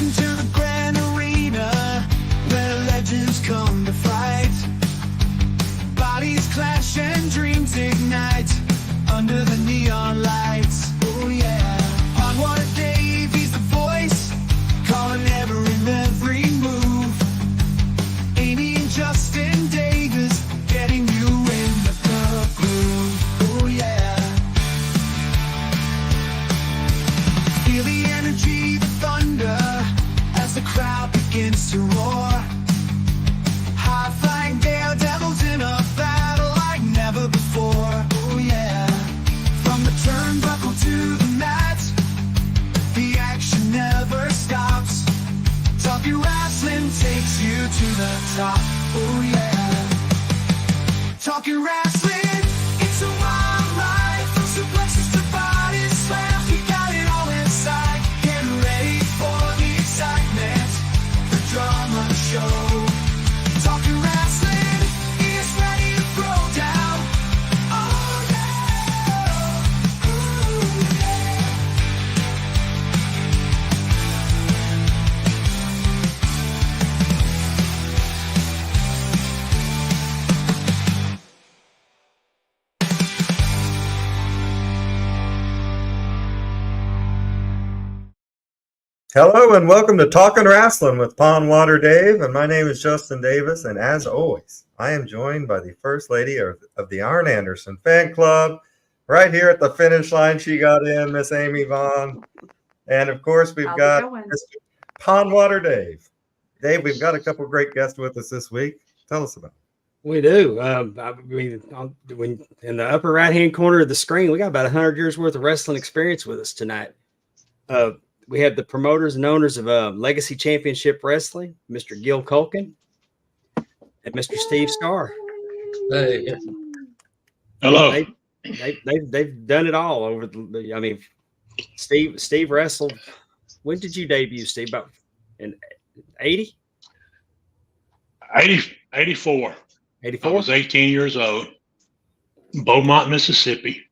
Welcome to the grand arena, where legends come to fight. Bodies clash and dreams ignite, under the neon lights. Oh yeah. Pondwater Dave, he's the voice, calling every move. Amy and Justin Davis, getting you in the groove. Oh yeah. Feel the energy, the thunder, as the crowd begins to roar. High-flying daredevils in a battle like never before. Oh yeah. From the turnbuckle to the mat, the action never stops. Talking wrestling takes you to the top. Oh yeah. Talking wrestling, it's a wild ride. From suplexes to body slams, we got it all inside. Get ready for the excitement, the drama, the show. Talking wrestling, is ready to throw down. Oh yeah. Ooh, yeah. Hello and welcome to Talkin' Wrestling with Pondwater Dave, and my name is Justin Davis, and as always, I am joined by the First Lady of the Arn Anderson Fan Club. Right here at the finish line, she got in, Miss Amy Vaughn. And of course, we've got Mr. Pondwater Dave. Dave, we've got a couple of great guests with us this week. Tell us about it. We do. When in the upper right-hand corner of the screen, we got about 100 years worth of wrestling experience with us tonight. We have the promoters and owners of Legacy Championship Wrestling, Mr. Gil Culkin and Mr. Steve Starr. Hey. Hello. They've done it all over the. I mean, Steve wrestled. When did you debut, Steve? About in 80? 84. 84? I was 18 years old. Beaumont, Mississippi.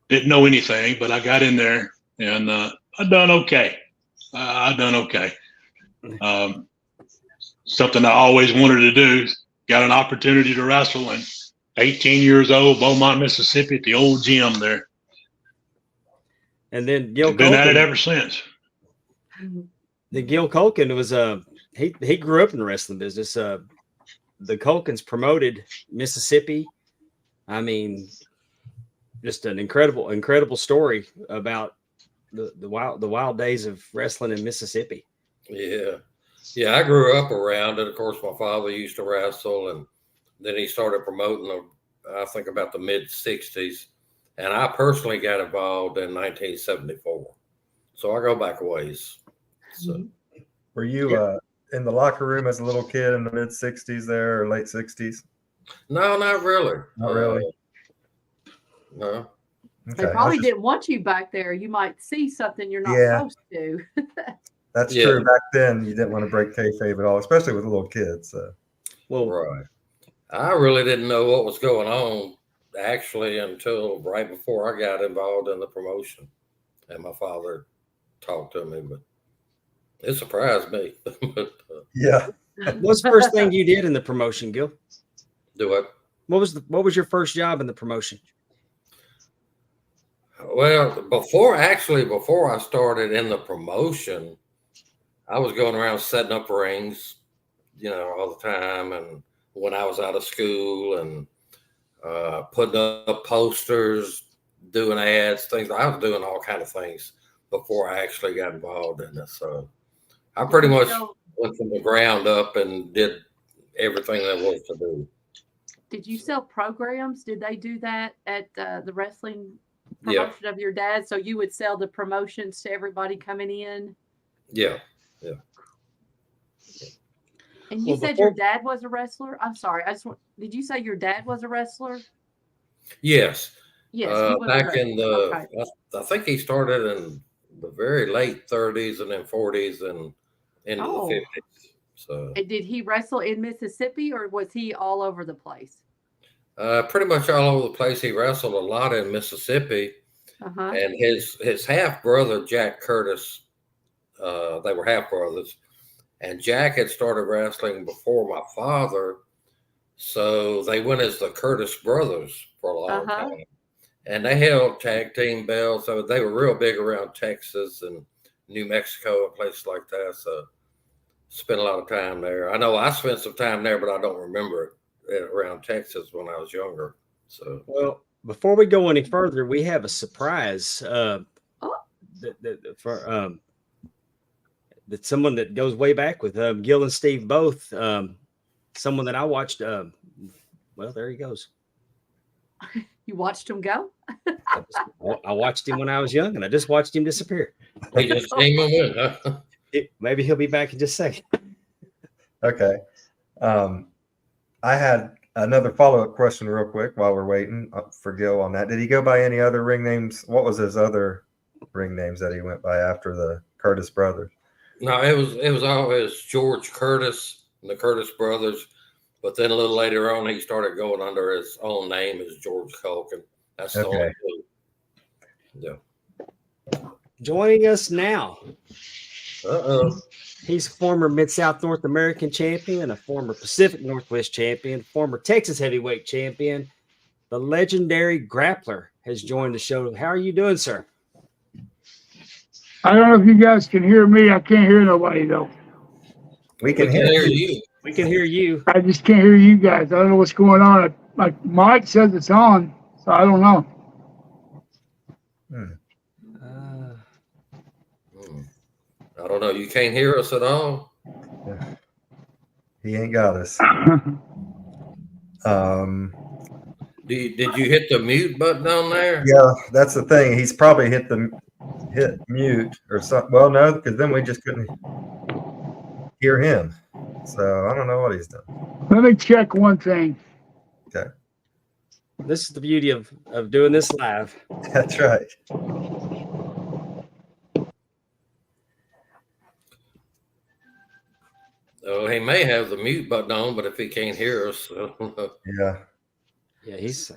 Didn't know anything, but I got in there and I done okay. Something I always wanted to do. Got an opportunity to wrestle, and 18 years old, Beaumont, Mississippi, at the old gym there. And then Gil Been Culkin, at it ever since. The Gil Culkin was he grew up in the wrestling business. The Culkins promoted Mississippi. I mean, just an incredible story about the wild days of wrestling in Mississippi. Yeah. I grew up around it. Of course, my father used to wrestle, and then he started promoting, I think, about the mid '60s. And I personally got involved in 1974. So I go back a ways. So, Were you in the locker room as a little kid in the mid '60s there, or late '60s? no, not really. Not really. No. Okay. They probably didn't want you back there. You might see something you're not supposed to. That's true. Back then, you didn't want to break kayfabe at all, especially with little kids. Well, right. I really didn't know what was going on, actually, until right before I got involved in the promotion. And my father talked to me, but it surprised me. Yeah. What's the first thing you did in the promotion, Gil? Do it. What was your first job in the promotion? Well, before I started in the promotion, I was going around setting up rings, all the time. And when I was out of school, and putting up posters, doing ads, things. I was doing all kind of things before I actually got involved in this. So I pretty much went from the ground up and did everything there was to do. Did you sell programs? Did they do that at the wrestling promotion of your dad? So you would sell the promotions to everybody coming in? Yeah. And you said your dad was a wrestler? I'm sorry. Did you say your dad was a wrestler? Yes. Yes. Back in I think he started in the very late 30s and then 40s and into the 50s. So. And did he wrestle in Mississippi, or was he all over the place? Pretty much all over the place. He wrestled a lot in Mississippi, and his half brother Jack Curtis They were half brothers, and Jack had started wrestling before my father, so they went as the Curtis brothers for a long time, and they held tag team belts. So they were real big around Texas and New Mexico and places like that. So spent a lot of time there. I know I spent some time there, but I don't remember it around Texas when I was younger. So, well, before we go any further, we have a surprise. That's someone that goes way back with Gil and Steve both. Someone that I watched. Well, there he goes. You watched him go? I watched him when I was young, and I just watched him disappear. he just came in. Huh? Maybe he'll be back in just a second. Okay. I had another follow-up question real quick while we're waiting for Gil on that. Did he go by any other ring names? What was his other ring names that he went by after the Curtis brothers? No, it was always George Curtis and the Curtis brothers. But then a little later on, he started going under his own name as George Culkin. That's the only clue. Yeah. Joining us now. He's a former Mid-South North American champion, a former Pacific Northwest champion, former Texas heavyweight champion. The legendary grappler has joined the show. How are you doing, sir? I don't know if you guys can hear me. I can't hear nobody, though. We can hear you. We can hear you. I just can't hear you guys. I don't know what's going on. My mic says it's on, so I don't know. I don't know. You can't hear us at all? Yeah. He ain't got us. Did you hit the mute button down there? Yeah, that's the thing. He's probably hit mute or something. Well, no, because then we just couldn't hear him. So I don't know what he's done. Let me check one thing. Okay. This is the beauty of doing this live. That's right. Oh, he may have the mute button on, but if he can't hear us, Yeah. Yeah, there's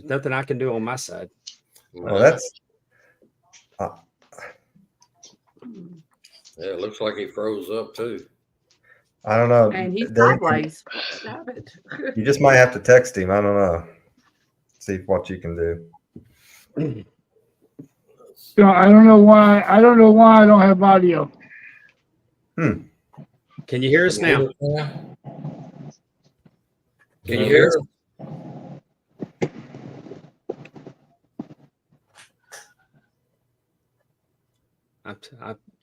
nothing I can do on my side. Well, that's. Yeah, it looks like he froze up too. I don't know. And he's sideways. Stop it. You just might have to text him. I don't know. See what you can do. So I don't know why. I don't know why I don't have audio. Can you hear us now? Can you hear us?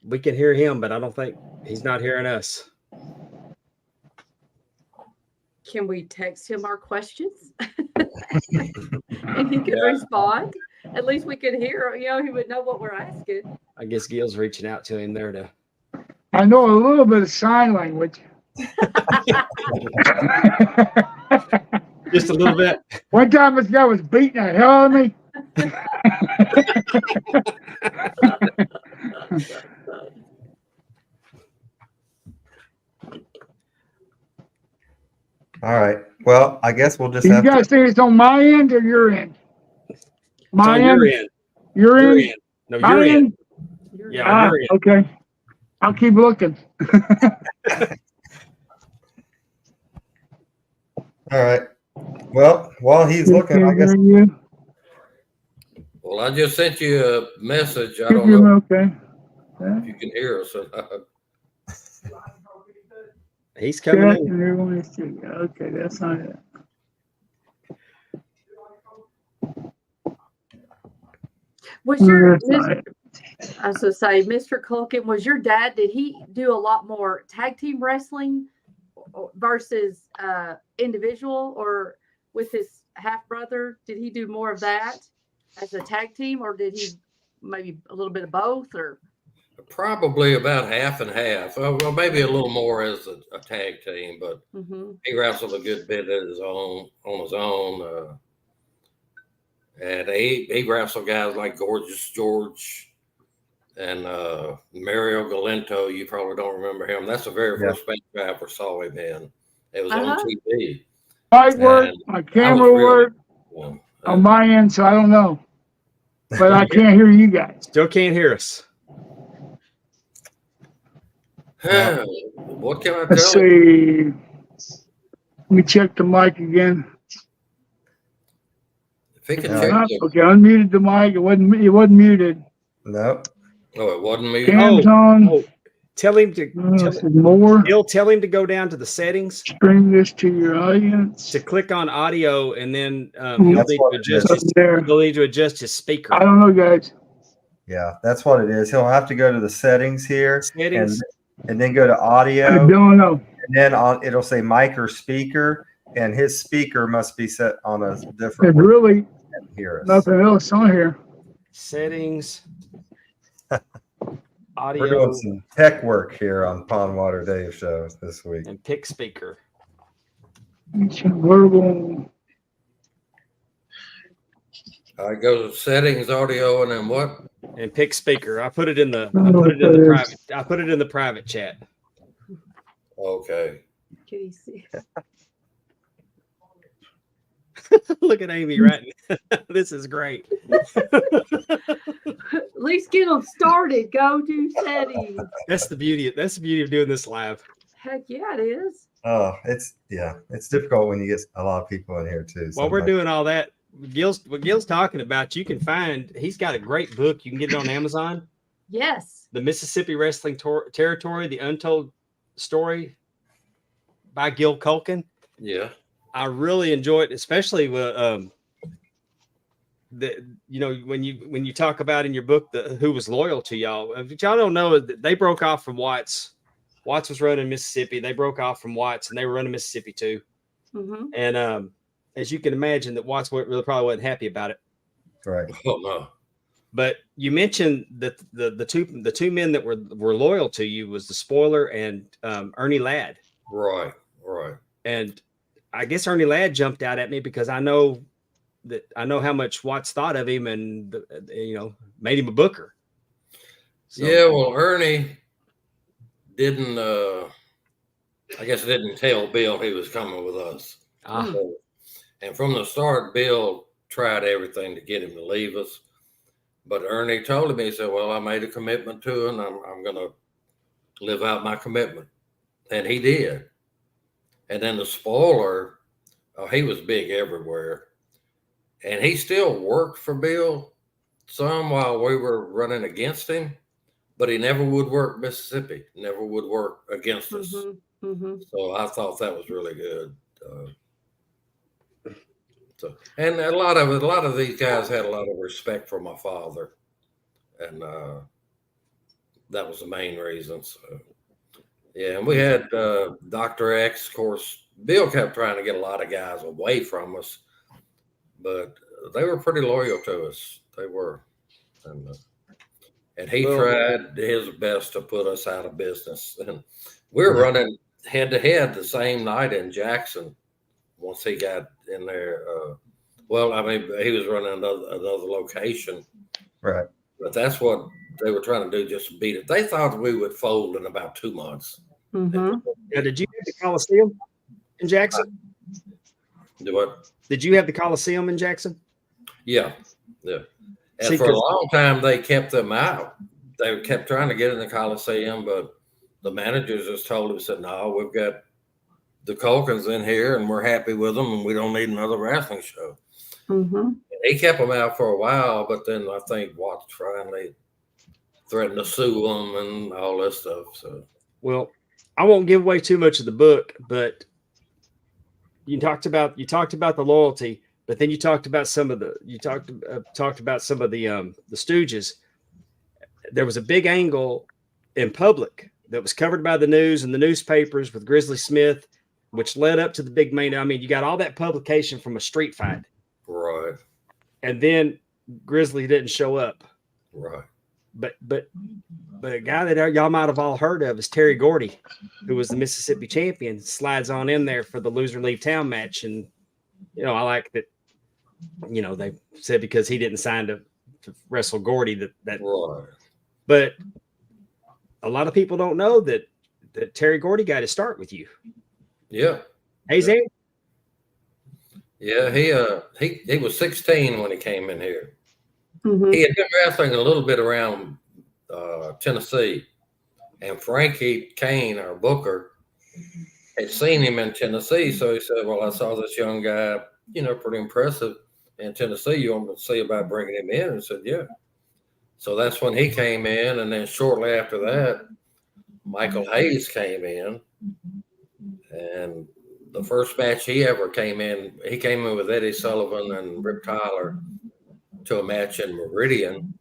We can hear him, but I don't think he's not hearing us. Can we text him our questions? And he can respond. At least we could hear, he would know what we're asking. I guess Gil's reaching out to him there to. I know a little bit of sign language. Just a little bit. One time this guy was beating the hell out of me. All right. Well, I guess we'll just You have guys think it's on my end or your end? My Your end? end. Your Your end? end. No, My your end. end? Yeah, your end. Okay. I'll keep looking. All right. Well, while he's looking, I guess. Well, I just sent you a message. I don't know Okay. if you can hear us. He's coming in. Okay, that's not it. Was your, That's not it. I was going to say, Mr. Culkin, was your dad, did he do a lot more tag team wrestling versus individual, or with his half brother? Did he do more of that as a tag team, or did he maybe a little bit of both? Or Probably about half and half. Well, maybe a little more as a tag team, but he wrestled a good bit on his own. And he wrestled guys like Gorgeous George and Mario Galento. You probably don't remember him. That's the very first match I ever saw him in. It was on TV. Mic work, my camera work on my end, so I don't know. But I can't hear you guys. Still can't hear us. What can I Let's tell you? see. Let me check the mic again. If he can Yeah. change it. Okay, unmuted the mic. It wasn't muted. Nope. Oh, it wasn't me. Cam's on. Oh, tell him to This is more. Bill, tell him to go down to the settings Stream this to your audience. to click on audio, and then Mhm. he'll That's need what to it adjust is. his Up there. he'll need to adjust his speaker I don't know, guys. Yeah, that's what it is. He'll have to go to the settings here settings. and then go to I audio. don't know. And then it'll say mic or speaker, and his speaker must be set on a There's different one really to hear us. nothing else on here. Settings. We're Audio doing some tech work here on Pond Water Dave show this week. and pick speaker. Verbal. I go to settings, audio, and then what? And pick speaker. I put it in the private chat. Okay. Can you see? Look at Amy writing. This is great. At least get them started. Go to settings. That's the beauty of doing this live. Heck yeah, it is. Oh, it's difficult when you get a lot of people in here too. While we're sometimes. doing all that, what Gil's talking about, you can find, he's got a great book. You can get it on Amazon. Yes. The Mississippi Wrestling Territory, The Untold Story by Gil Culkin. Yeah. I really enjoy it, especially when you talk about in your book who was loyal to y'all. If y'all don't know, they broke off from Watts. Watts was running Mississippi. They broke off from Watts, and they were running Mississippi too. Mm-hmm. And as you can imagine, that Watts probably wasn't happy about it. Right. Oh no. But you mentioned that the two men that were loyal to you was the Spoiler and Ernie Ladd. Right. And I guess Ernie Ladd jumped out at me because I know how much Watts thought of him and made him a booker. So, Yeah, well, Ernie didn't tell Bill he was coming with us. And from the start, Bill tried everything to get him to leave us. But Ernie told him, he said, well, I made a commitment to him. I'm going to live out my commitment. And he did. And then the Spoiler, he was big everywhere. And he still worked for Bill some while we were running against him. But he never would work Mississippi, never would work against us. Mm-hmm. Mm-hmm. So I thought that was really good. And a lot of these guys had a lot of respect for my father, and that was the main reason. So yeah, and we had Dr. X. Of course, Bill kept trying to get a lot of guys away from us, but they were pretty loyal to us. They were, and he tried his best to put us out of business. And we were running head to head the same night in Jackson. Once he got in there, he was running another location, Right. but that's what they were trying to do, just to beat it. They thought we would fold in about 2 months. Mm-hmm. Now, did you have the Coliseum in Jackson? Do what? Did you have the Coliseum in Jackson? Yeah. And See, for a long time, they kept them out. They kept trying to get in the Coliseum, but the managers just told them, said, no, we've got the Culkins in here and we're happy with them and we don't need another wrestling show. Mm-hmm. He kept them out for a while, but then I think Watts finally threatened to sue them and all this stuff. So, well, I won't give away too much of the book, but you talked about the loyalty, but then you talked about some of the Stooges. There was a big angle in public that was covered by the news and the newspapers with Grizzly Smith, which led up to the big main. I mean, you got all that publication from a street fight. right. And then Grizzly didn't show up. Right. But a guy that y'all might have all heard of is Terry Gordy, who was the Mississippi champion, slides on in there for the loser leave town match. And, I like that, they said because he didn't sign to wrestle Gordy that Right. But a lot of people don't know that Terry Gordy got to start with you. Yeah. Hey, Zane? Yeah. He was 16 when he came in here. Mm-hmm. He had been wrestling a little bit around Tennessee, And Frankie Kane, our booker, had seen him in Tennessee. So he said, well, I saw this young guy, pretty impressive in Tennessee. You want to see about bringing him in? And I said, yeah. So that's when he came in. And then shortly after that, Michael Hayes came in. And the first match he ever came in with Eddie Sullivan and Rip Tyler to a match in Meridian.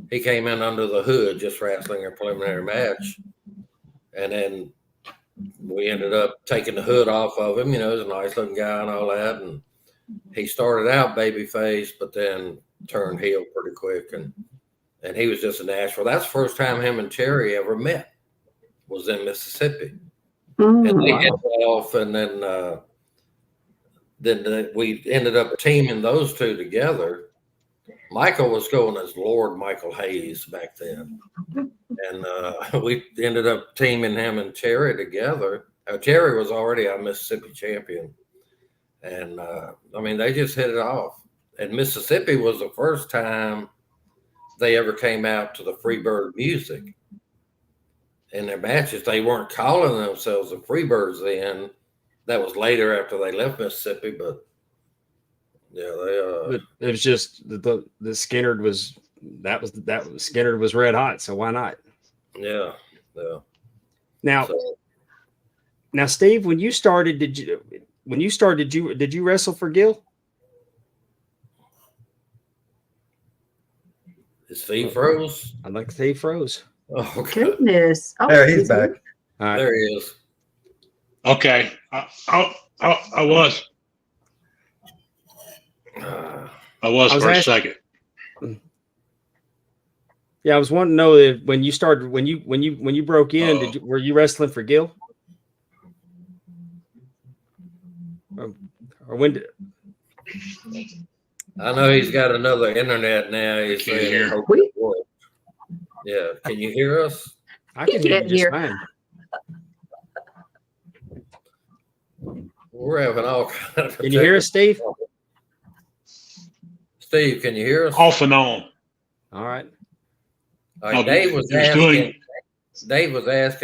He came in under the hood, just wrestling a preliminary match. And then we ended up taking the hood off of him. He was a nice looking guy and all that. And he started out babyface, but then turned heel pretty quick. And he was just in Nashville. That's the first time him and Terry ever met, was in Mississippi. And they hit it off, and then we ended up teaming those two together. Michael was going as Lord Michael Hayes back then. And we ended up teaming him and Terry together. Terry was already a Mississippi champion. And, they just hit it off. And Mississippi was the first time they ever came out to the Freebird music. In their matches, they weren't calling themselves the Freebirds then. That was later after they left Mississippi, but yeah, But it was just the Skinnerd was Skinnerd was red hot, so why not? yeah. Now, now, Steve, when you started, did you wrestle for Gil? Is Steve froze? I'd like to say he froze. Oh, okay. Goodness. Oh, There, he's back. All right. There he is. Okay. I was. I was for a second. Yeah, I was wanting to know that when you started, when you broke in, were you wrestling for Gil? Or when did? I know he's got another internet now. He's Can you saying hear? he hopes it works. Yeah, can you hear us? I can hear you just Hear. fine. We're having all kinds of. Can you hear us, Steve? Steve, can you hear us? Off and on. All right. All right, Dave was asking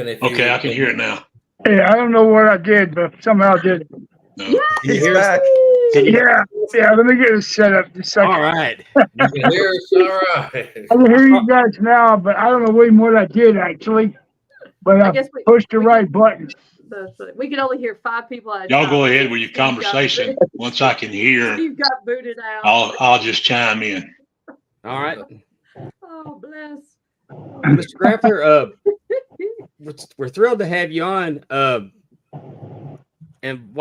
if Okay, I can hear it now. Hey, I don't know what I did, but somehow I did. No. Can you He's hear us? back. Can you? Yeah, let me get it set up just a second. All right. You can hear us all right. I can hear you guys now, but I don't know even what I did actually. But I I guess pushed the right button. we can only hear 5 people at a Y'all time. go ahead with your conversation. Once I can hear, Steve got booted out. I'll just chime in. All right. Oh, bless. Mr. Grappler, we're thrilled to have you on. And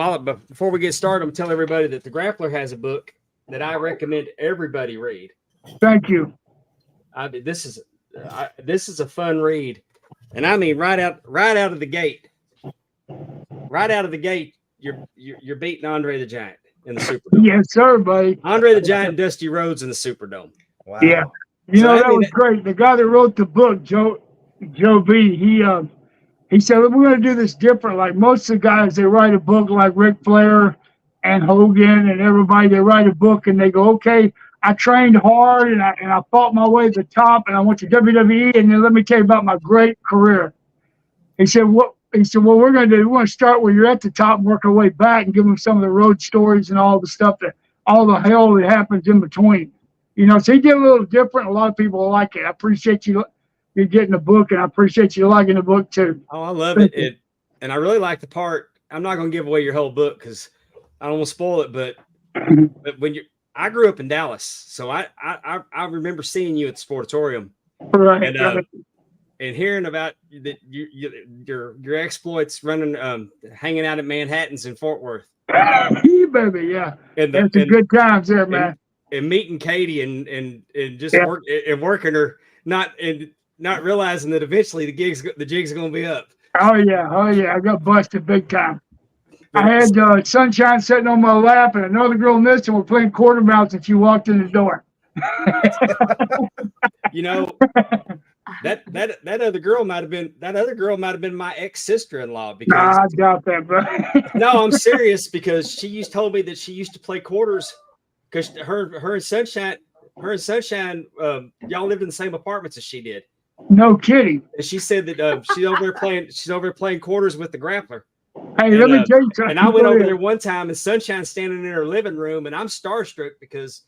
before we get started, I'm telling everybody that the Grappler has a book that I recommend everybody read. Thank you. This is a fun read, and I mean right out of the gate. Right out of the gate, you're beating Andre the Giant in the Superdome. Yes, sir, buddy. Andre the Giant and Dusty Rhodes in the Superdome. Wow. Yeah. That was great. The guy that wrote the book, Joe B, he said, we're going to do this different. Like most of the guys, they write a book like Ric Flair and Hogan and everybody, they write a book and they go, okay, I trained hard and I fought my way to the top and I went to WWE and then let me tell you about my great career. He said, what we're going to do, we're going to start where you're at the top and work our way back and give them some of the road stories and all the stuff all the hell that happens in between. So he did a little different. A lot of people like it. I appreciate you're getting the book, and I appreciate you liking the book too. Oh, I love it. And I really like the part. I'm not going to give away your whole book because I don't want to spoil it. But when I grew up in Dallas, so I remember seeing you at the Sportatorium, Right. and hearing about your exploits running, hanging out at Manhattan's in Fort Worth. Baby, yeah. And That's some good times there, man. And meeting Katie and just working her, not realizing that eventually the jig's going to be up. Oh yeah. I got busted big time. I had Sunshine sitting on my lap and another girl in this, and we're playing quartermouths if you walked in the door. That other girl might have been my ex-sister-in-law because I doubt that, bro. No, I'm serious because she told me that she used to play quarters because her and Sunshine, y'all lived in the same apartments as she did. No kidding. And she said that she's over there playing quarters with the grappler. Hey, And, let me tell you something. and I went over there one time, and Sunshine's standing in her living room, and I'm starstruck because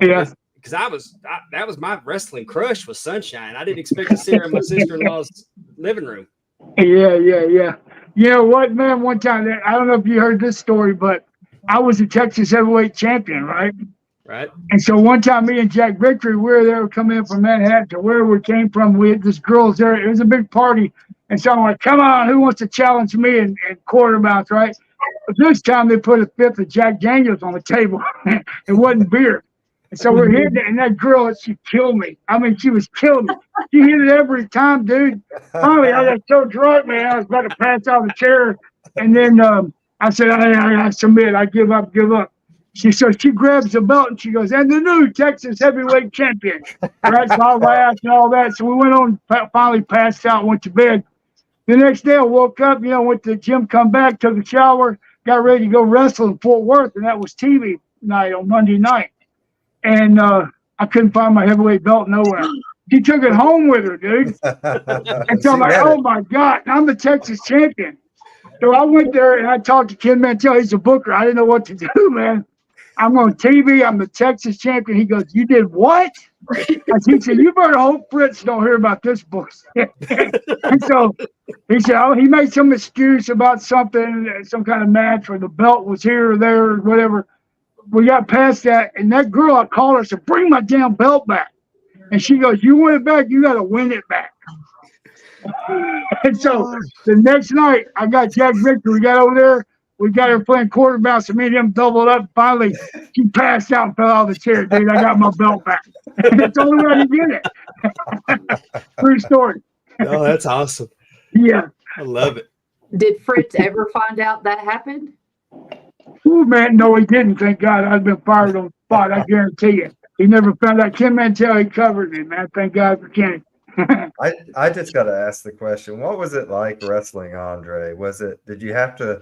Yeah. that was my wrestling crush was Sunshine. I didn't expect to see her in my sister-in-law's living room. Yeah. You know what, man? One time, I don't know if you heard this story, but I was a Texas heavyweight champion, right? Right. And so one time, me and Jack Victory, we were there coming in from Manhattan to where we came from. We had this girls there. It was a big party. And so I'm like, come on, who wants to challenge me in quarterbouts, right? But this time they put a fifth of Jack Daniels on the table. It wasn't beer. And so we're hitting it, and that girl, she killed me. I mean, she was killing me. She hit it every time, dude. Finally, I got so drunk, man, I was about to pass out of the chair. And then I said, I submit. I give up. She grabs the belt and she goes, and the new Texas heavyweight champion. Right? So I laughed and all that. So we went on, finally passed out, went to bed. The next day I woke up, went to the gym, come back, took a shower, got ready to go wrestle in Fort Worth. And that was TV night on Monday night. And I couldn't find my heavyweight belt nowhere. She took it home with her, dude. And so I'm like, oh my God, I'm the Texas champion. So I went there and I talked to Ken Mantell. He's a booker. I didn't know what to do, man. I'm on TV. I'm the Texas champion. He goes, you did what? He said, you better hope Fritz don't hear about this bullshit. And so he said, oh, he made some excuse about something, some kind of match, or the belt was here or there or whatever. We got past that, and that girl, I called her, said, bring my damn belt back. And she goes, you want it back? You got to win it back. And so the next night, I got Jack Victor. We got over there. We got her playing quarterback, so me and him doubled up. Finally, she passed out and fell out of the chair. Dude, I got my belt back. That's the only way I can get it. True story. Oh, that's awesome. Yeah. I love it. Did Fritz ever find out that happened? Oh, man, no, he didn't. Thank God. I'd been fired on the spot, I guarantee you. He never found out. Ken Mantell, he covered me, man. Thank God for Kenny. I just got to ask the question. What was it like wrestling Andre? Did you have to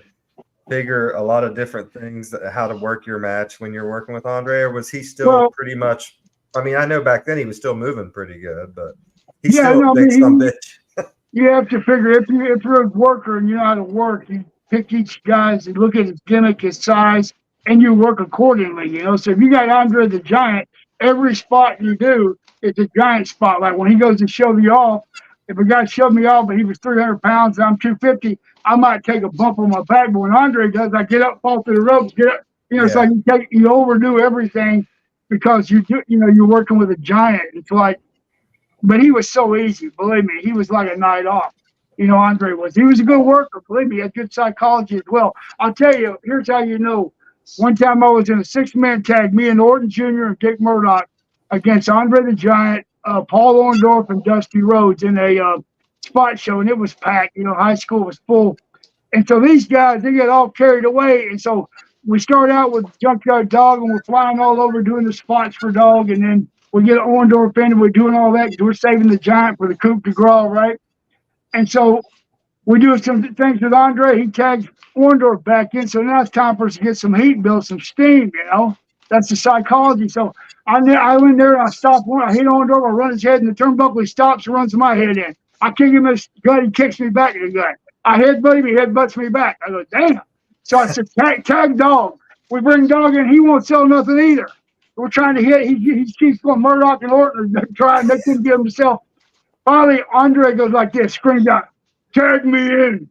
figure a lot of different things, how to work your match when you're working with Andre, or was he still pretty much, I mean, I know back then he was still moving pretty good, but he's still a big some bitch. You have to figure if you're a worker and you know how to work, you pick each guy's and look at his gimmick, his size, and you work accordingly, So if you got Andre the Giant, every spot you do is a giant spot. Like when he goes to shove you off, if a guy shoved me off, but he was 300 pounds and I'm 250, I might take a bump on my back. But when Andre does, I get up, fall through the ropes, get up. So you overdo everything because you're working with a giant. It's like, but he was so easy. Believe me, he was like a night off. Andre was. He was a good worker. Believe me, he had good psychology as well. I'll tell you, here's how you know. One time I was in a 6-man tag, me and Orton Jr. and Dick Murdoch against Andre the Giant, Paul Orndorff, and Dusty Rhodes in a spot show, and it was packed. High school was full. And so these guys, they get all carried away. And so we start out with Junkyard Dog, and we're flying all over doing the spots for Dog. And then we get Orndorff in, and we're doing all that. We're saving the Giant for the coup de grace, right? And so we do some things with Andre. He tags Orndorff back in. So now it's time for us to get some heat and build some steam, That's the psychology. So I went there and I stopped one. I hit Orndorff. I run his head in the turnbuckle. He stops and runs my head in. I kick him in his gut. He kicks me back in the gut. I headbutt him. He headbutts me back. I go, damn. So I said, tag Dog. We bring Dog in. He won't sell nothing either. We're trying to hit. He keeps going. Murdoch and Orton are trying. They couldn't get himself. Finally, Andre goes like this, screams out, tag me in.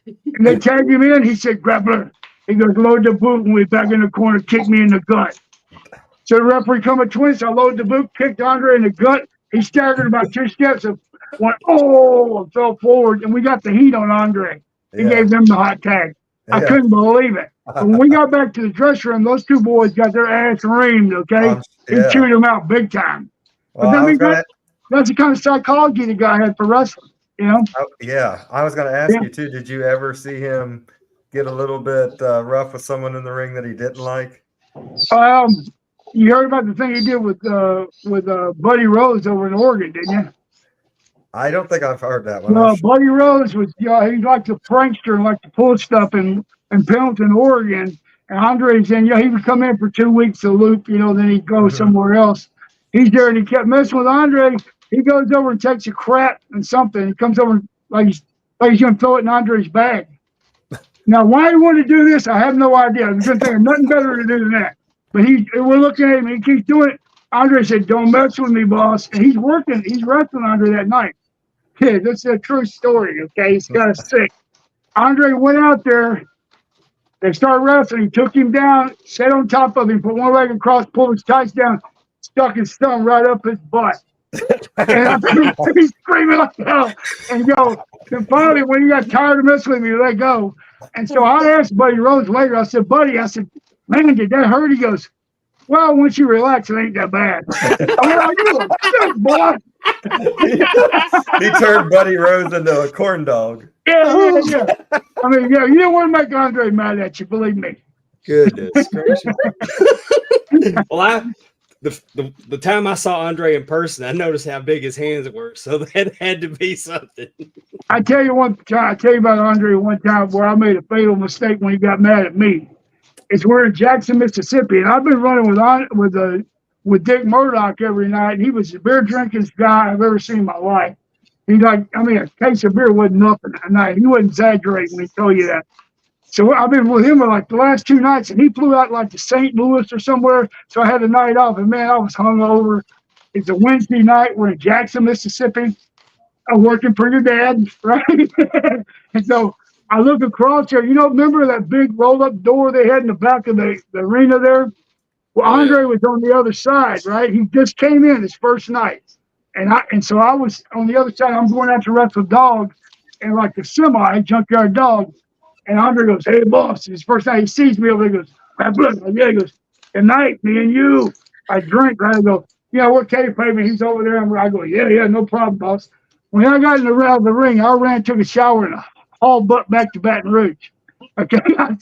And they tagged him in. He said, grappler. He goes, load the boot, and we back in the corner, kick me in the gut. So the referee come at 20, so I load the boot, kicked Andre in the gut. He staggered about 2 steps and went, and fell forward. And we got the heat on Andre. He gave them the hot tag. I couldn't believe it. But when we got back to the dressing room, those two boys got their ass reamed, okay? He chewed them out big time. Well, but that's the kind of psychology the guy had for wrestling, Yeah, I was going to ask you too. Did you ever see him get a little bit rough with someone in the ring that he didn't like? You heard about the thing he did with Buddy Rose over in Oregon, didn't you? I don't think I've heard that one. Buddy Rose was, he liked to prankster and liked to pull stuff in Pendleton, Oregon. And Andre's in, he would come in for 2 weeks to loop, then he'd go somewhere else. He's there and he kept messing with Andre. he goes over and takes a crap and something. He comes over like he's going to throw it in Andre's bag. Now, why he wanted to do this, I have no idea. I was going to think of nothing better to do than that. But we're looking at him, and he keeps doing it. Andre said, "Don't mess with me, boss." And he's wrestling Andre that night. Yeah, this is a true story, okay? He's kind of sick. Andre went out there. They started wrestling. He took him down, sat on top of him, put one leg across, pulled his tights down, stuck his thumb right up his butt. And he's screaming like hell. And and finally, when he got tired of messing with me, he let go. And so I asked Buddy Rose later, I said, "Buddy," I said, "Man, did that hurt?" He goes, "Well, once you relax, it ain't that bad." I'm like, "You a sick boy." He turned Buddy Rose into a corn dog. Yeah. I mean, you don't want to make Andre mad at you, believe me. Goodness gracious. Well, the time I saw Andre in person, I noticed how big his hands were. So that had to be something. I tell you about Andre one time where I made a fatal mistake when he got mad at me. It's we're in Jackson, Mississippi, and I've been running with Dick Murdoch every night. And he was the beer drinking guy I've ever seen in my life. A case of beer wasn't nothing that night. He wasn't exaggerating when he told you that. So I've been with him for like the last 2 nights, and he flew out like to St. Louis or somewhere. So I had a night off, and man, I was hungover. It's a Wednesday night. We're in Jackson, Mississippi. I'm working for your dad, right? And so I look across there. Remember that big roll-up door they had in the back of the arena there? Well, Andre was on the other side, right? He just came in his first night. And so I was on the other side. I'm going out to wrestle dogs, and like the junkyard dog. And Andre goes, "Hey, boss." His first night, he sees me over there. He goes, "Yeah." He goes, "Good night, me and you." I drink, right? I go, "We're kayfabe." He's over there. And I go, Yeah, no problem, boss. When I got in the ring, I ran, took a shower, and hauled butt back to Baton Rouge. Okay, I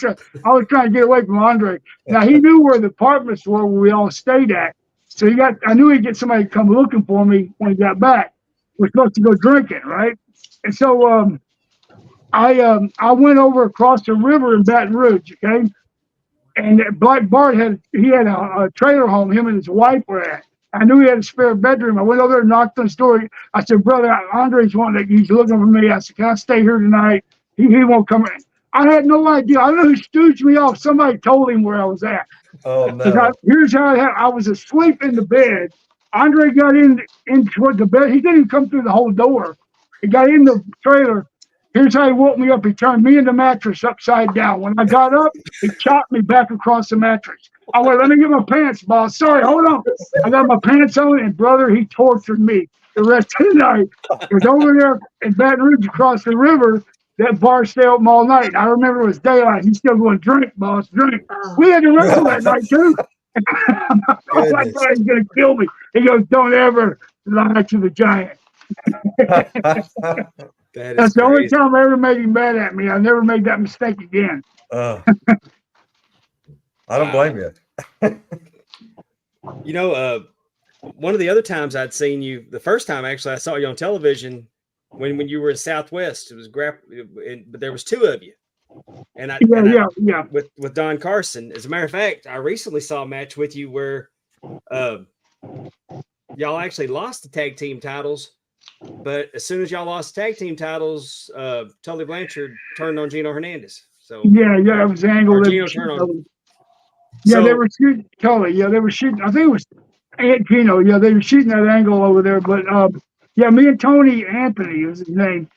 was trying to get away from Andre. Now, he knew where the apartments were where we all stayed at. So I knew he'd get somebody to come looking for me when he got back. We're supposed to go drinking, right? And so I went over across the river in Baton Rouge, okay? And Black Bart had a trailer home him and his wife were at. I knew he had a spare bedroom. I went over there and knocked on his door. I said, "Brother, Andre's he's looking for me." I said, "Can I stay here tonight?" He won't come in. I had no idea. I don't know who stooged me off. Somebody told him where I was at. Oh, no. Here's how I was asleep in the bed. Andre got in toward the bed. He didn't even come through the whole door. He got in the trailer. Here's how he woke me up. He turned me and the mattress upside down. When I got up, he chopped me back across the mattress. I went, "Let me get my pants, boss. Sorry, hold on." I got my pants on, and brother, he tortured me the rest of the night. It was over there in Baton Rouge across the river. That bar stayed open all night. I remember it was daylight. He's still going, "Drink, boss, drink." We had to wrestle that night, too. I thought he was going to kill me. He goes, "Don't ever lie to the giant." That's the only time I ever made him mad at me. I never made that mistake again. I don't blame you. One of the other times I'd seen you, the first time actually I saw you on television when you were in Southwest. It was but there was 2 of you, and yeah, with Don Carson. As a matter of fact, I recently saw a match with you where y'all actually lost the tag team titles. But as soon as y'all lost tag team titles, Tully Blanchard turned on Gino Hernandez. So it was Angle. Gino turned on. They were shooting Tully. Yeah, they were shooting. I think it was Aunt Gino. Yeah, they were shooting that angle over there. But me and Tony Anthony was his name.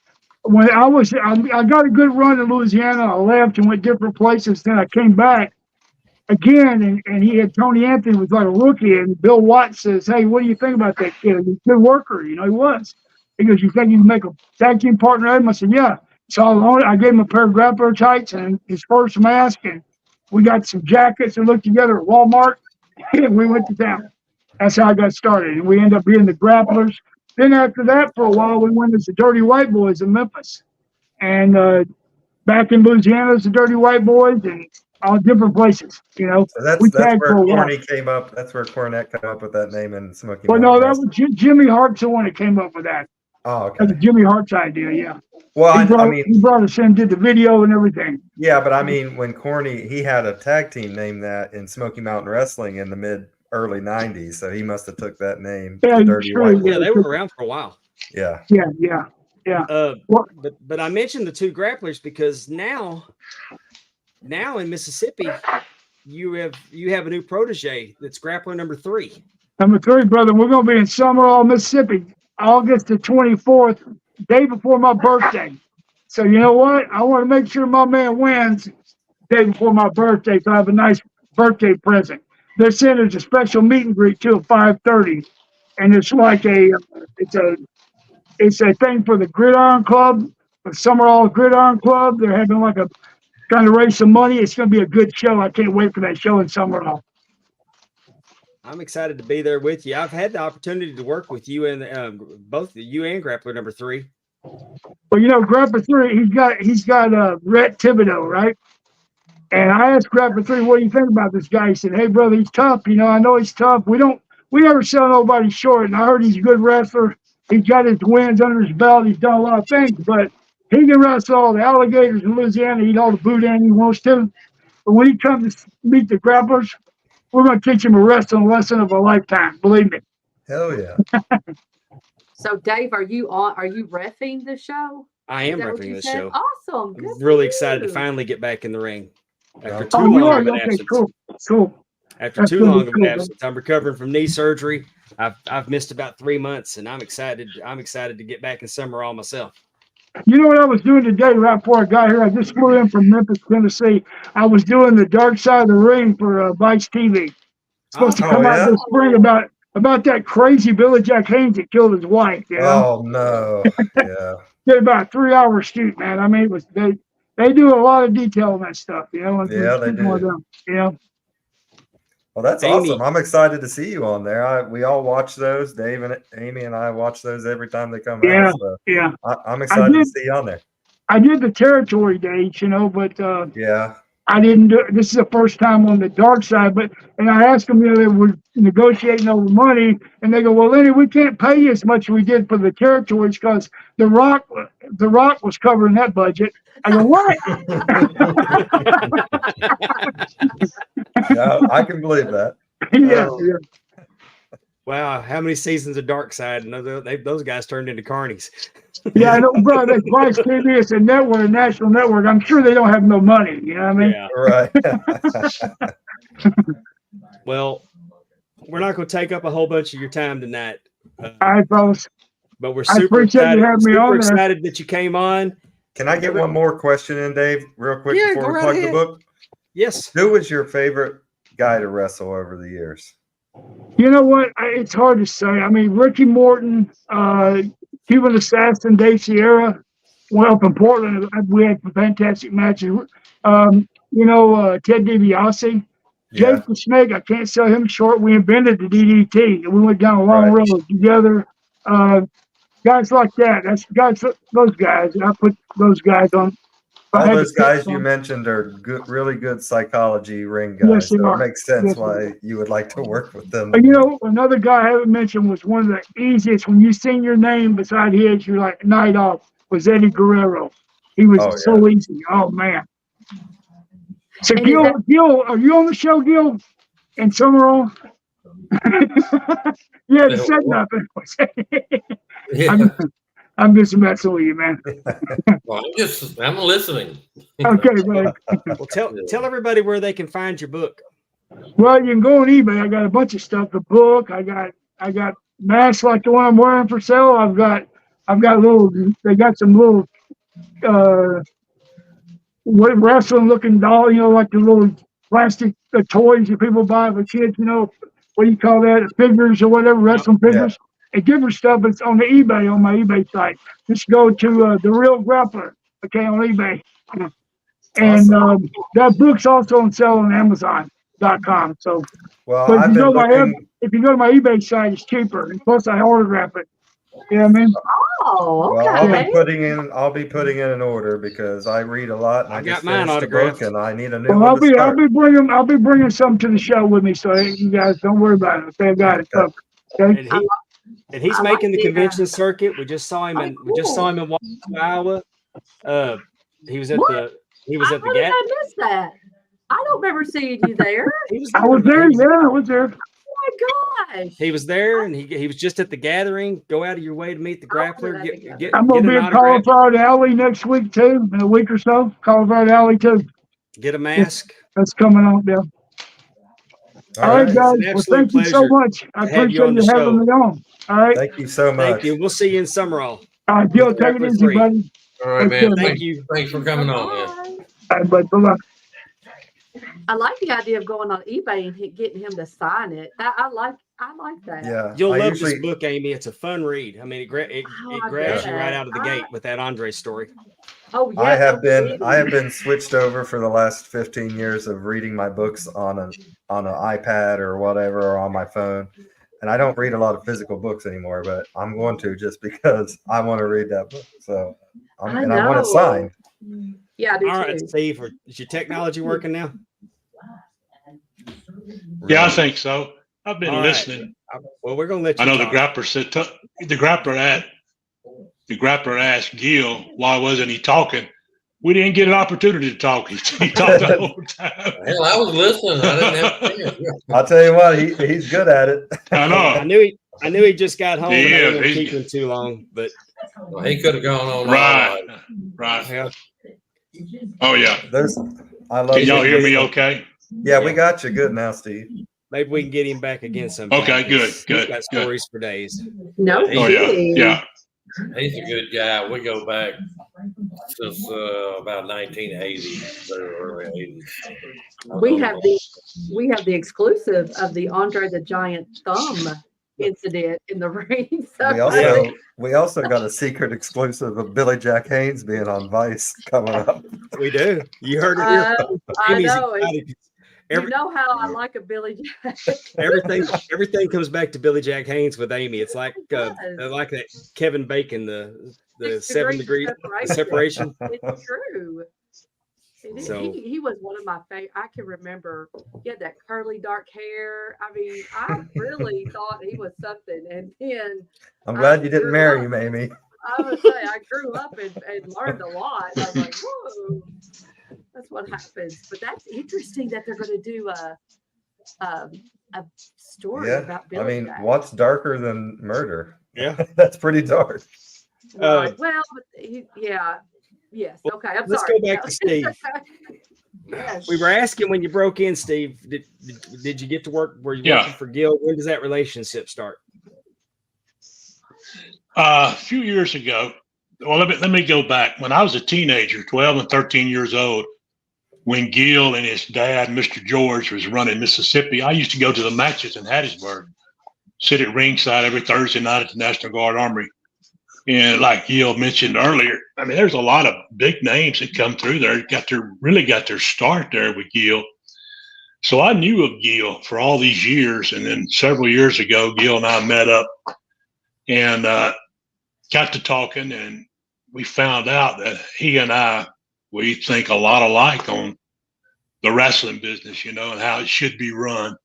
When I got a good run in Louisiana. I left and went different places. Then I came back again, and he had Tony Anthony was like a rookie, and Bill Watts says, "Hey, what do you think about that kid? He's a good worker." He was. He goes, "You think you can make a tag team partner of him?" I said, "Yeah." So I gave him a pair of grappler tights and his first mask, and we got some jackets and looked together at Walmart, and we went to town. That's how I got started, and we ended up being the grapplers. Then after that, for a while, we went as the Dirty White Boys in Memphis, and back in Louisiana, as the Dirty White Boys, and all different places. So that's where Corny came up. That's where Cornette came up with that name in Smoky Mountain. Well, no, that was Jimmy Hart's the one that came up with that. Oh, okay. That was Jimmy Hart's idea, yeah. Well, he brought us in, did the video and everything. Yeah, but I mean, when Corny, he had a tag team named that in Smoky Mountain Wrestling in the mid early 90s, so he must have took that name, Yeah, the Dirty sure, White Yeah, Boy. they were around for a while. Yeah. Yeah. What? But I mentioned the two grapplers because now in Mississippi, you have a new protege that's grappler number 3. Number 3, brother. We're going to be in Sumrall, Mississippi, August the 24th, day before my birthday. So you know what? I want to make sure my man wins day before my birthday, so I have a nice birthday present. They're saying there's a special meet and greet too at 5:30, and it's like it's a thing for the Gridiron Club, the Sumrall Gridiron Club. They're having like a trying to raise some money. It's going to be a good show. I can't wait for that show in Sumrall. I'm excited to be there with you. I've had the opportunity to work with you and both you and grappler number 3. Well, Grappler 3, he's got Rhett Thibodeau, right? And I asked Grappler 3, what do you think about this guy? He said, hey, brother, he's tough. I know he's tough. We never sell nobody short. And I heard he's a good wrestler. He's got his wins under his belt. He's done a lot of things, but he can wrestle all the alligators in Louisiana, eat all the boudin he wants to. But when he comes to meet the grapplers, we're going to teach him a wrestling lesson of a lifetime. Believe me. Hell yeah. So, Dave, are you reffing the show? I am Is that what repping you this said? show. Awesome. Good I'm for really excited to you. finally get back in the ring after Oh, too you long are? of an Okay, absence. cool. After That's too gonna be long of an cool, man. absence, I'm recovering from knee surgery. I've missed about 3 months, and I'm excited. I'm excited to get back in Sumrall myself. You know what I was doing today right before I got here? I just flew in from Memphis, Tennessee. I was doing the Dark Side of the Ring for Vice TV. Supposed to Oh, come out yeah? this spring about that crazy Billy Jack Haynes that killed his wife. Oh, no. Yeah. Did about a 3-hour shoot, man. I mean, they do a lot of detail on that stuff. And Yeah, they one of do. them. Well, that's Amy. awesome. I'm excited to see you on there. We all watch those. Dave and Amy and I watch those every time they come Yeah, out. So yeah. I'm excited to did- see you on there. I did the territory dates, but Yeah. I didn't do. This is the first time on the dark side, and I asked them, they were negotiating over money, and they go, "Well, Lenny, we can't pay you as much as we did for the territories because the Rock was covering that budget." I go, "What?" Yeah, I can believe that. yeah. Wow, how many seasons of Dark Side? And those guys turned into carnies. Yeah, I know, bro. That's Vice TV. It's a network, a national network. I'm sure they don't have no money. You know what I mean? Yeah. Right. Well, we're not going to take up a whole bunch of your time tonight, All right, fellas. but we're I super appreciate you excited. having me Super on there. excited that you came on. Can I get one more question in, Dave, real quick Yeah, before go we right plug the ahead. book? Yes. Who was your favorite guy to wrestle over the years? You know what? It's hard to say. I mean, Ricky Morton, Cuban Assassin, Dave Sierra. Well, up in Portland, we had fantastic matches. Ted DiBiase. Yeah. Jake the Snake, I can't sell him short. We invented the DDT. We went down a long Right. road together. Guys like that. Those guys. I put those guys on. All those guys you mentioned are good, really good psychology ring guys. Yes, they so are. it makes sense Yes, they why you would like to work with them. But another guy I haven't mentioned was one of the easiest. When you sing your name beside his, you're like night off. Was Eddie Guerrero. He was so easy. Oh man. So And Gil, are you on the show, Gil? And Sumrall? Yeah, said nothing. Yeah. I'm just messing with you, man. Well, I'm listening. Okay, buddy. Well, tell everybody where they can find your book. Well, you can go on eBay. I got a bunch of stuff. The book. I got masks like the one I'm wearing for sale. I've got little. They got some little wrestling looking doll. Like the little plastic toys that people buy for kids. What do you call that? Figures or whatever, wrestling figures. And different stuff. It's on the eBay, on my eBay site. Just go to The Real Grappler, okay, on eBay. And that book's also on sale on Amazon.com. So, well, but if you go to my eBay site, it's cheaper. And plus, I autograph it. You know what I mean? Oh, okay. Well, I'll be putting in an order because I read a lot and I I just got mine finished the book autographed. and I need a new Well, one to start. I'll be bringing some to the show with me, so you guys don't worry about it. Okay, I got it. Okay. And he's making the convention circuit. We just saw him in Waukesha, Iowa. He was at What? the How did Gat. I miss that? I don't remember seeing you there. I was there. Yeah, I was there. my gosh. He was there, and he was just at the gathering. Go out of your way to meet the grappler. Get I'm gonna get be an at autograph. Colorado Alley next week too, in a week or so. Colorado Alley too. Get a mask. That's coming on there. All right, It's guys. an Well, absolute thank you so pleasure much. I to have you appreciate on the you having show. me on. All right. Thank you so much. Thank you. We'll see you in Sumrall. All right, Gil, take it Grappler easy, 3. buddy. All right, Take man. care, Thank man. you. Thanks for coming on, man. Bye. All right, bud. Bye-bye. I like the idea of going on eBay and getting him to sign it. I like that. Yeah. You'll I love usually, this book, Amy. It's a fun read. I mean, it I grabs you right bet. out of the gate with that Andre story. Oh yeah. I have no been kidding. switched over for the last 15 years of reading my books on an iPad or whatever, or on my phone. And I don't read a lot of physical books anymore, but I'm going to, just because I want to read that book. So I want it signed. Yeah, I do All right, too. Steve, is your technology working now? Yeah, I think so. I've been All right. listening. Well, we're gonna let you. I know the talk. grappler said the grappler asked Gil why wasn't he talking. We didn't get an opportunity to talk. He talked the whole time. Hell, I was listening. I didn't have to. I'll tell you what, he's good at it. I I know. knew he just got home. He and I is. didn't want to He's- keep him too long, but Well, he could have gone on all Right. night. Right. yeah. Oh, yeah. I love Can y'all it. hear me okay? Yeah, we got you good now, Steve. Maybe we can get him back again sometime. Okay, good, He's good, got good. stories for days. No Oh, yeah. kidding. Yeah. He's a good guy. We go back since about 1980, very early 80s. We have the exclusive of the Andre the Giant thumb incident in the ring. So We also got a secret exclusive of Billy Jack Haynes being on Vice coming up. We do. You heard it here. I Amy's know. excited. You know how I like a Billy Jack. Everything comes back to Billy Jack Haynes with Amy. It's like does. like that Kevin Bacon, the 6 7 degrees separation. It's true. So- He was one of my favorite. I can remember he had that curly dark hair. I mean, I really thought he was something. And then I'm glad you didn't marry him, Amy. I would say I grew up and learned a lot. I was like, whoa, that's what happens. But that's interesting that they're going to do a story Yeah. about Billy I mean, Jack. what's darker than murder? Yeah. That's pretty dark. Right. Well, but yeah. Yes. Okay. I'm Let's sorry. go back to Steve. Yes. We were asking when you broke in, Steve. Did you get to work? Were you Yeah. working for Gil? When does that relationship start? A few years ago, well, let me go back. When I was a teenager, 12 and 13 years old, when Gil and his dad, Mr. George, was running Mississippi, I used to go to the matches in Hattiesburg, sit at ringside every Thursday night at the National Guard Armory. And like Gil mentioned earlier, I mean, there's a lot of big names that come through there, really got their start there with Gil. So I knew of Gil for all these years. And then several years ago, Gil and I met up and got to talking, and we found out that he and we think a lot alike on the wrestling business, and how it should be run.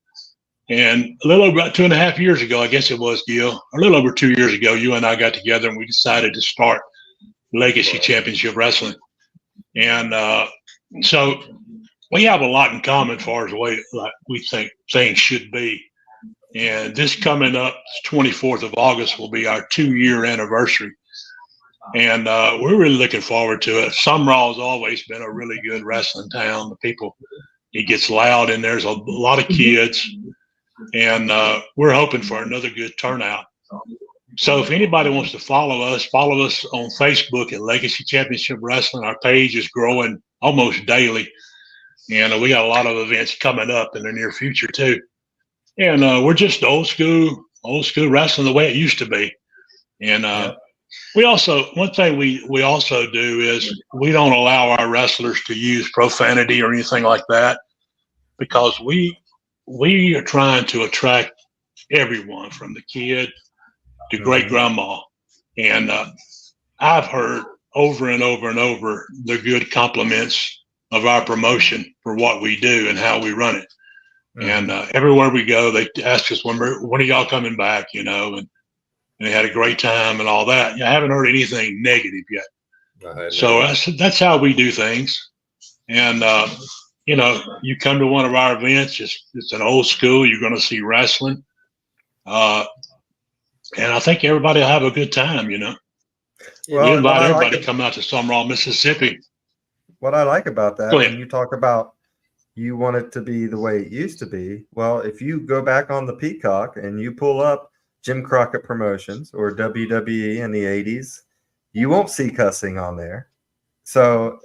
And a little over about 2.5 years ago, I guess it was, Gil, a little over 2 years ago, you and I got together and we decided to start Legacy Championship Wrestling. And so we have a lot in common as far as the way we think things should be. And this coming up, 24th of August, will be our 2-year anniversary. And we're really looking forward to it. Sumrall has always been a really good wrestling town. The people, it gets loud and there's a lot of kids. And we're hoping for another good turnout. So if anybody wants to follow us on Facebook at Legacy Championship Wrestling. Our page is growing almost daily. And we got a lot of events coming up in the near future too. And we're just old school wrestling the way it used to be. And we also, one thing we also do is we don't allow our wrestlers to use profanity or anything like that, because we are trying to attract everyone from the kid to great grandma. And I've heard over and over and over the good compliments of our promotion for what we do and how we run it. And everywhere we go, they ask us, when are y'all coming back, and they had a great time and all that. I haven't heard anything negative yet. So that's how we do things. And, you come to one of our events, it's an old school, you're going to see wrestling. And I think everybody will have a good time, you know. Well, We and what invite I everybody like to come out to Sumrall, Mississippi. what I like about that, Go when ahead. you talk about you want it to be the way it used to be, well, if you go back on the Peacock and you pull up Jim Crockett Promotions or WWE in the 80s, you won't see cussing on there. So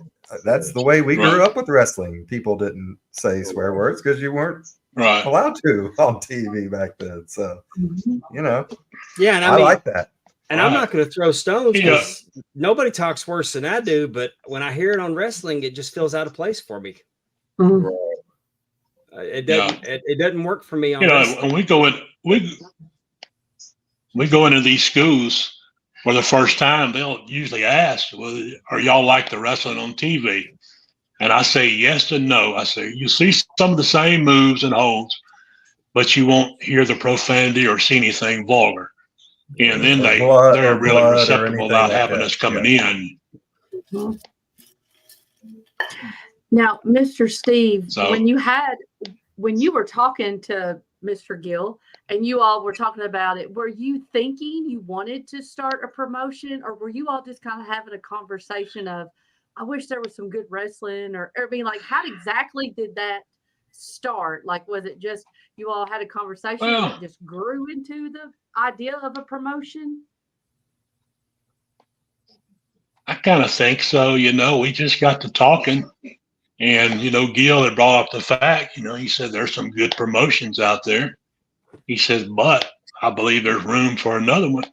that's the way we grew Right. up with wrestling. People didn't say swear words because you weren't Right. allowed to on TV back then. So, you know, Yeah, and I I mean, like that. and I'm not going to throw stones Yeah. because nobody talks worse than I do. But when I hear it on wrestling, it just feels out of place for me. Mhm. It doesn't. It doesn't work for me on You know, wrestling. when we go into these schools for the first time, they'll usually ask, well, are y'all like the wrestling on TV? And I say yes and no. I say, you see some of the same moves and holds, but you won't hear the profanity or see anything vulgar. And then Or blood they're or really blood or receptive anything about like having that. us coming Yeah. in. Now, Mr. Steve, So- when you were talking to Mr. Gill and you all were talking about it, were you thinking you wanted to start a promotion, or were you all just kind of having a conversation of, I wish there was some good wrestling, or I mean, like, how exactly did that start? Like, was it just you all had a conversation and it just grew into the idea of a promotion? I kind of think so. You know, we just got to talking, and you know, Gil had brought up the fact. You know, he said there's some good promotions out there. He says, but I believe there's room for another one,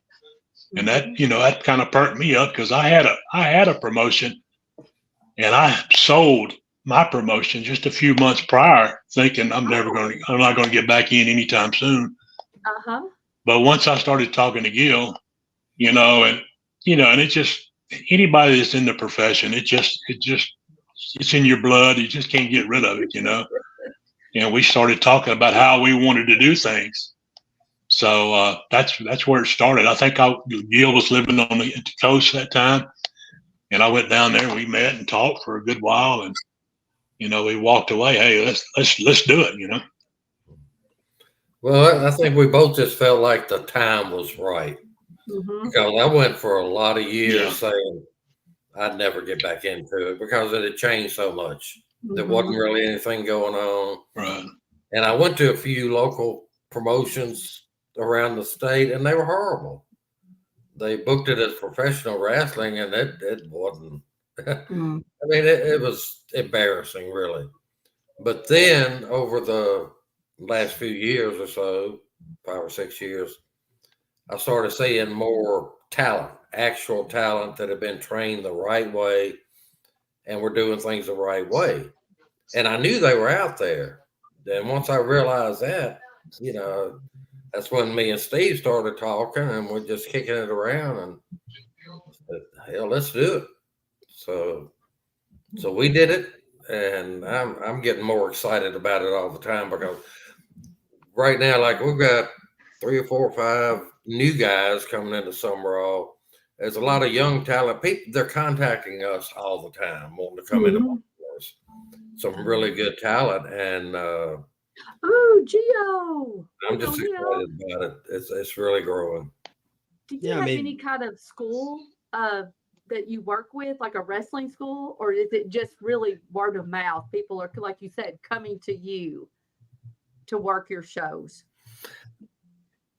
and that, you know, that kind of perked me up because I had a promotion, and I sold my promotion just a few months prior, thinking I'm not going to get back in anytime soon. Uh-huh. But once I started talking to Gil, you know, and it just, anybody that's in the profession, it's in your blood. You just can't get rid of it, you know. And we started talking about how we wanted to do things. So that's where it started. I think Gil was living on the coast at that time, and I went down there. We met and talked for a good while, and you know, we walked away. Hey, let's do it. You know. Well, I think we both just felt like the time was right. Mm-hmm. Because I went for a lot of years saying I'd never get back into it because it had changed so much. There wasn't really anything going on. Right. And I went to a few local promotions around the state, and they were horrible. They booked it as professional wrestling, and it wasn't. I mean, it was embarrassing, really. But then over the last few years or so, 5 or 6 years, I started seeing more talent, actual talent that had been trained the right way and were doing things the right way. And I knew they were out there. Then once I realized that, you know, that's when me and Steve started talking, and we're just kicking it around and said, hell, let's do it. So we did it, and I'm getting more excited about it all the time because right now, like, we've got 3 or 4 or 5 new guys coming into Sumrall. There's a lot of young talent. People, they're contacting us all the time, wanting to come into our course. Some really good talent, and Oh, Gio! I'm just excited about it. It's really growing. Do you have any kind of school that you work with, like a wrestling school, or is it just really word of mouth? People are, like you said, coming to you to work your shows.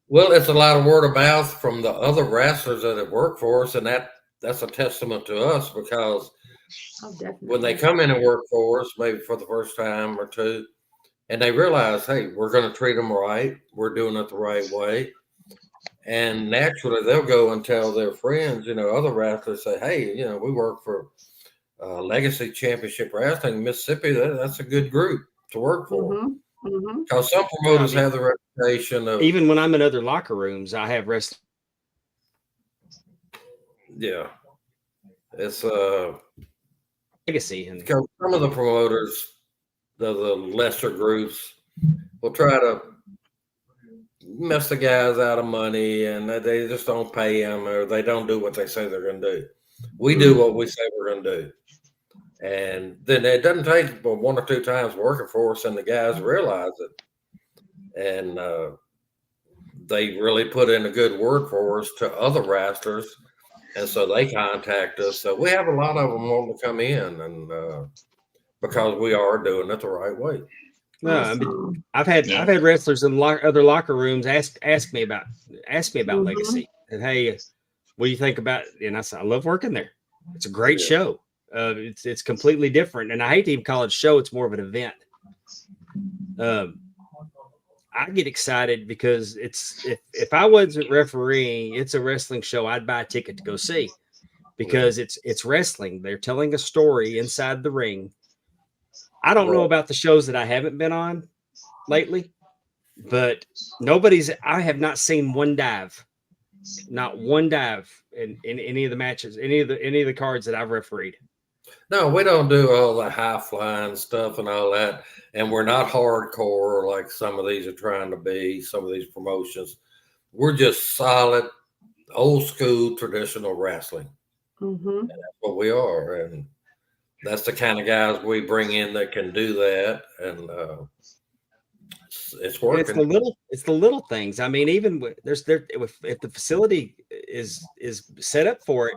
Well, it's a lot of word of mouth from the other wrestlers that have worked for us, and that's a testament to us because when they come in and work for us, maybe for the first time or two, and they realize, hey, we're going to treat them right, we're doing it the right way, and naturally they'll go and tell their friends, you know, other wrestlers, say, hey, you know, we work for Legacy Championship Wrestling in Mississippi. That's a good group to work for. Because some promoters have the reputation of, even when I'm in other locker rooms, I have wrestling. Yeah, it's legacy, and because some of the promoters, the lesser groups, will try to mess the guys out of money, and they just don't pay them, or they don't do what they say they're going to do. We do what we say we're going to do. And then it doesn't take but 1 or 2 times working for us, and the guys realize it. And they really put in a good word for us to other wrestlers, and so they contact us. So we have a lot of them wanting to come in, and because we are doing it the right way. No, I mean, Awesome. I've had wrestlers in other locker rooms ask me about Mhm. Legacy, and hey, what do you think about it? And I said, I love working there. It's a great Yeah. show. It's completely different, and I hate to even call it a show. It's more of an event. I get excited because if I wasn't refereeing, it's a wrestling show I'd buy a ticket to go see, because it's wrestling. They're telling a story inside the ring. I don't know about the shows that I haven't been on lately, but I have not seen one dive, not one dive in any of the matches, any of the cards that I've refereed. No, we don't do all the high flying stuff and all that. And we're not hardcore like some of these are trying to be, some of these promotions. We're just solid, old school, traditional wrestling. Mhm. That's what we are. And that's the kind of guys we bring in that can do that. And it's working. It's the little things. I mean, even if the facility is set up for it,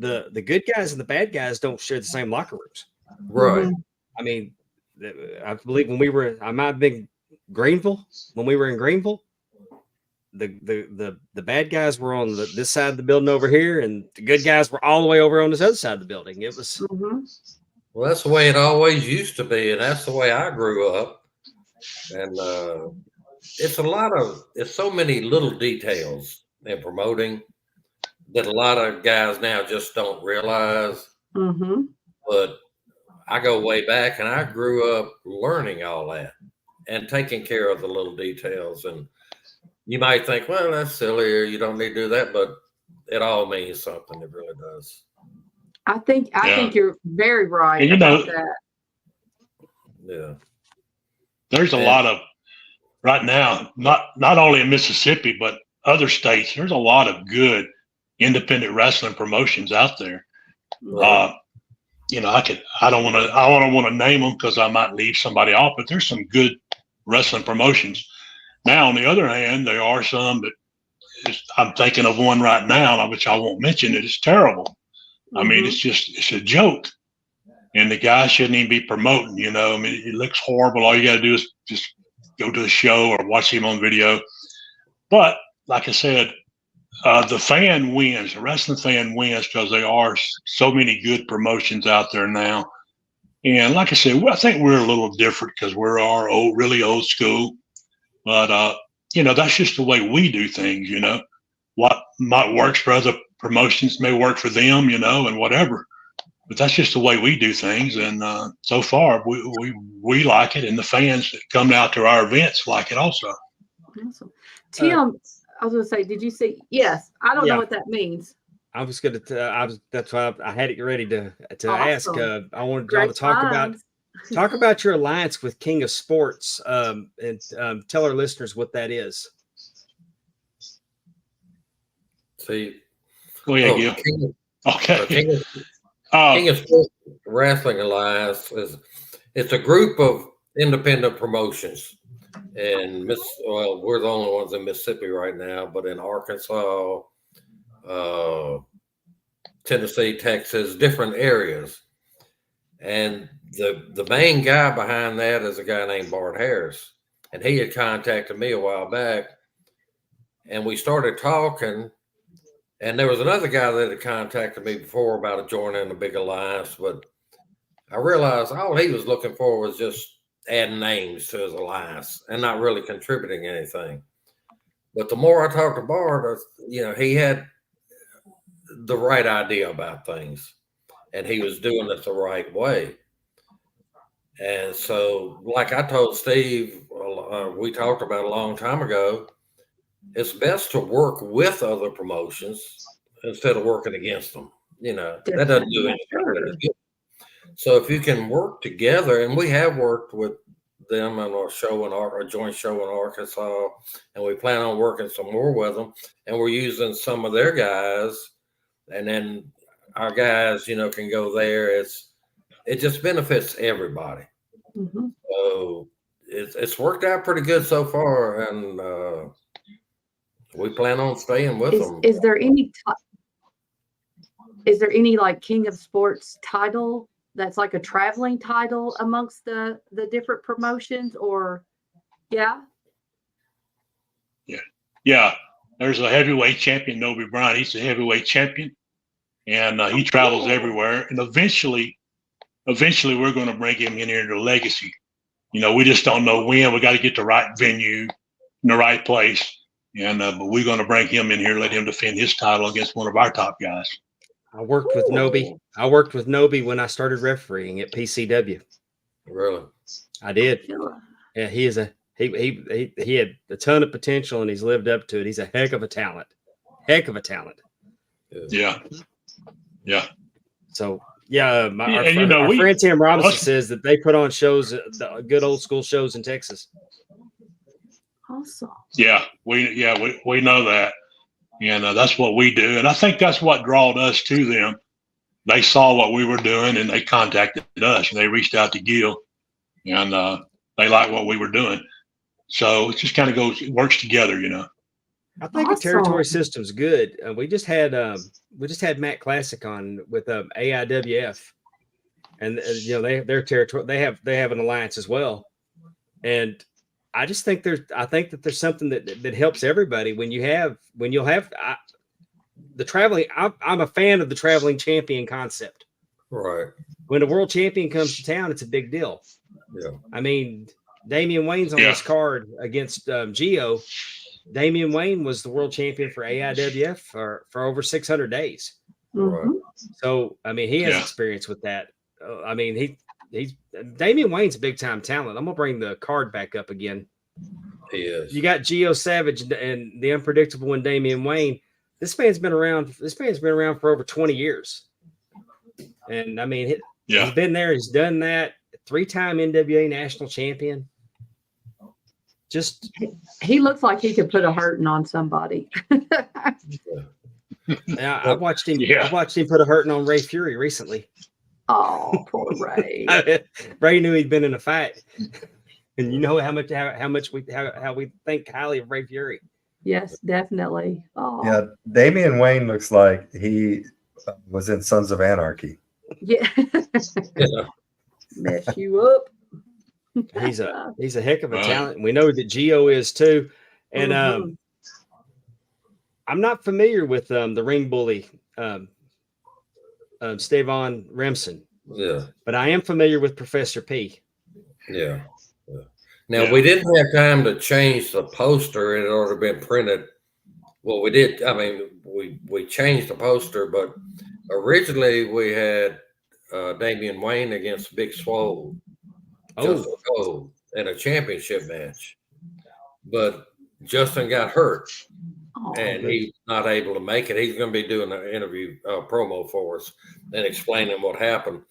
the good guys and the bad guys don't share the same locker rooms. Right. Mhm. I mean, I believe I might have been Greenville when we were in Greenville. The bad guys were on this side of the building over here, and the good guys were all the way over on this other side of the building. It was Well, that's the way it always used to be, and that's the way I grew up. And it's so many little details in promoting that a lot of guys now just don't realize. Mhm. But I go way back, and I grew up learning all that and taking care of the little details. And you might think, well, that's silly, or you don't need to do that, but it all means something. It really does. I think you're very right And about that. Yeah. There's a lot of right now, not only in Mississippi but other states. There's a lot of good independent wrestling promotions out there. Right. I don't want to name them because I might leave somebody off, but there's some good wrestling promotions. Now, on the other hand, there are some that I'm thinking of one right now, which I won't mention. It is terrible. I mean, it's a joke, and the guy shouldn't even be promoting. I mean, it looks horrible. All you got to do is just go to the show or watch him on video. But like I said, the fan wins. The wrestling fan wins because there are so many good promotions out there now. And like I said, I think we're a little different because we're really old school. But that's just the way we do things. What might works for other promotions may work for them. And whatever. But that's just the way we do things. And so far, we like it, and the fans that come out to our events like it also. Awesome. Tim, I was going to say, did you see? Yes, I don't know what that means. I was going to. That's why I had it ready to ask. I wanted y'all to talk about your alliance with King of Sports, and tell our listeners what that is. See, go ahead, Gil. Okay. King of Sports Wrestling Alliance it's a group of independent promotions. And we're the only ones in Mississippi right now, but in Arkansas, Tennessee, Texas, different areas. And the main guy behind that is a guy named Bart Harris. And he had contacted me a while back, and we started talking. And there was another guy that had contacted me before about joining a big alliance, but I realized all he was looking for was just adding names to his alliance and not really contributing anything. But the more I talked to Bart, he had the right idea about things, and he was doing it the right way. And so, like I told Steve, we talked about a long time ago, it's best to work with other promotions instead of working against them. That doesn't do anything. So if you can work together, and we have worked with them on a joint show in Arkansas, and we plan on working some more with them, and we're using some of their guys, and then our guys, can go there. It just benefits everybody. So it's worked out pretty good so far, and we plan on staying with them. Is there any like King of Sports title that's like a traveling title amongst the different promotions, or yeah? Yeah. There's a heavyweight champion, Noby Brown. He's a heavyweight champion, and he travels everywhere. And eventually we're going to bring him in here to Legacy. We just don't know when. We got to get the right venue in the right place. And but we're going to bring him in here, let him defend his title against one of our top guys. I worked with Noby. I worked with Noby when I started refereeing at PCW. Really? I did. Yeah, he had a ton of potential, and he's lived up to it. He's a heck of a talent. Heck of a talent. Yeah. So yeah, our we, friend Tim Robinson says that they put on shows, the good old school shows in Texas. Awesome. Yeah, we know that, and that's what we do, and I think that's what drawed us to them. They saw what we were doing, and they contacted us, and they reached out to Gil, and they liked what we were doing. So it just kind of works together, I think the territory system's good. We just had Matt Classic on with AIWF, and their territory. They have an alliance as well, and I just think that there's something that helps everybody when you'll have the traveling. I'm a fan of the traveling champion concept. Right. When a world champion comes to town, it's a big deal. Yeah. I mean, Damian Wayne's on this card against Gio. Damian Wayne was the world champion for AIWF for over 600 days. Right. So, I mean, he has experience with that. I mean, he's Damian Wayne's a big time talent. I'm gonna bring the card back up again. He is. You got Gio Savage and the unpredictable one, Damian Wayne. This man's been around for over 20 years. And I mean, he's been there, he's done that. 3-time NWA national champion. He looks like he could put a hurting on somebody. Yeah, I watched him put a hurting on Ray Fury recently. Oh, poor Ray. Ray knew he'd been in a fight. And you know how we think highly of Ray Fury. Yes, definitely. Oh. Yeah, Damian Wayne looks like he was in Sons of Anarchy. Yeah. Mess you up. He's a heck of a talent, and we know that Gio is too. And I'm not familiar with the ring bully, Stavon Remsen. Yeah. But I am familiar with Professor P. Yeah. Now we didn't have time to change the poster; it had already been printed. Well, we did. I mean, we changed the poster, but originally we had Damian Wayne against Big Swole. In a championship match, but Justin got hurt and he's not able to make it. He's going to be doing an interview promo for us and explaining what happened,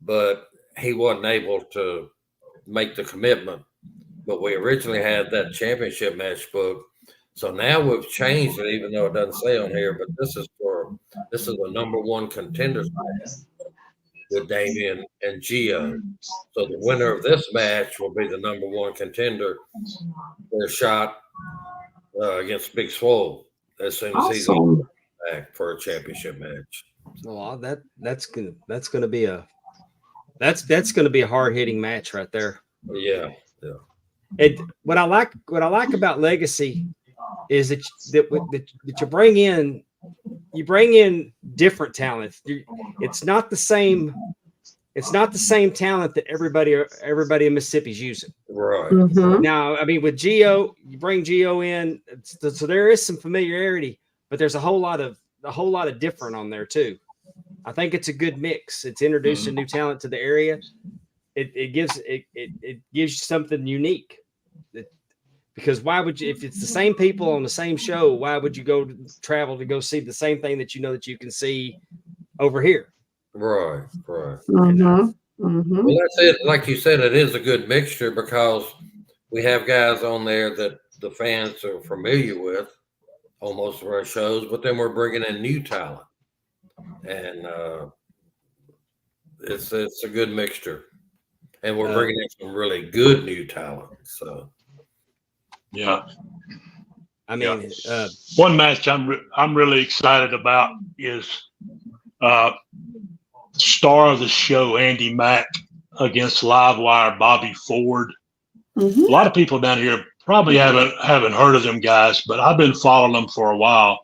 but he wasn't able to make the commitment. But we originally had that championship match booked, so now we've changed it, even though it doesn't say on here. But this is the #1 contenders match with Damian and Gio. So the winner of this match will be the #1 contender for a shot against Big Swole as soon as he's back for a championship match. Well, that's gonna be a hard hitting match right there. Yeah. And what I like about Legacy is that you bring in different talents. It's not the same talent that everybody in Mississippi is using. Right. Mm-hmm. Now, I mean, with Gio, you bring Gio in, so there is some familiarity, but there's a whole lot of different on there too. I think it's a good mix. It's introducing new talent to the area. It gives you something unique. Because why would you, if it's the same people on the same show, why would you travel to go see the same thing that you know that you can see over here? Right. Mm-hmm. Mm-hmm. Well, that's it. Like you said, it is a good mixture because we have guys on there that the fans are familiar with on most of our shows, but then we're bringing in new talent, and it's a good mixture. and we're bringing in some really good new talent. So, Yeah. I mean, One match I'm really excited about is star of the show Andy Mack against Livewire Bobby Ford. Mhm. A lot of people down here probably haven't heard of them guys, but I've been following them for a while,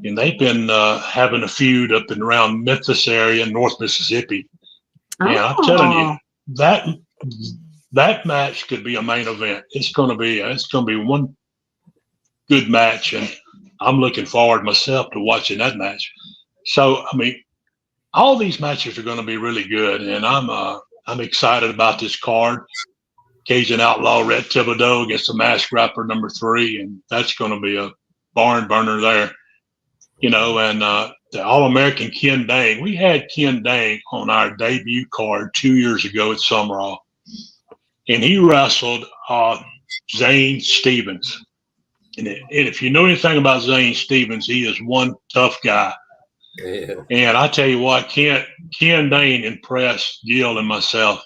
and they've been having a feud up and around Memphis area, North Mississippi. And I'm telling you, that match could be a main event. It's going to be one good match, and I'm looking forward myself to watching that match. So, I mean, all these matches are going to be really good, and I'm excited about this card. Cajun Outlaw Rhett Thibodeau against the Mask Rapper number 3, and that's going to be a barn burner there. You know, and the All-American Ken Dang. We had Ken Dang on our debut card 2 years ago at Sumrall, and he wrestled Zane Stevens. And if you know anything about Zane Stevens, he is one tough guy. yeah. And I tell you what, Ken Dane impressed Gil and myself.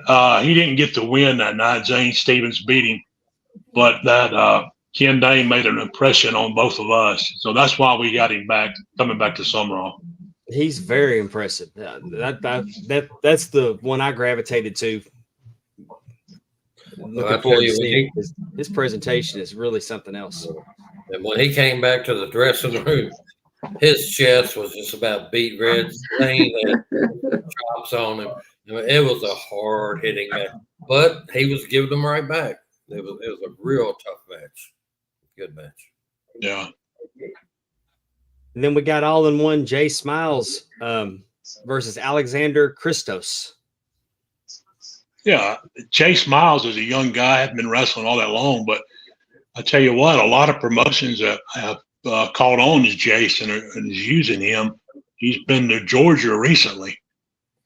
He didn't get the win that night. Zane Stevens beat him, but that Ken Dane made an impression on both of us. So that's why we got him back, coming back to Sumrall. he's very impressive. That's the one I gravitated to. Looking forward to seeing his presentation is really something else. And when he came back to the dressing room, his chest was just about beat red. Zane had chops on him. I mean, it was a hard hitting match, but he was giving them right back. It was a real tough match. Good match. Yeah. And then we got all-in-one Jay Smiles versus Alexander Christos. Yeah, Chase Miles is a young guy. Hadn't been wrestling all that long, but I tell you what, a lot of promotions have caught on to Jason and is using him. He's been to Georgia recently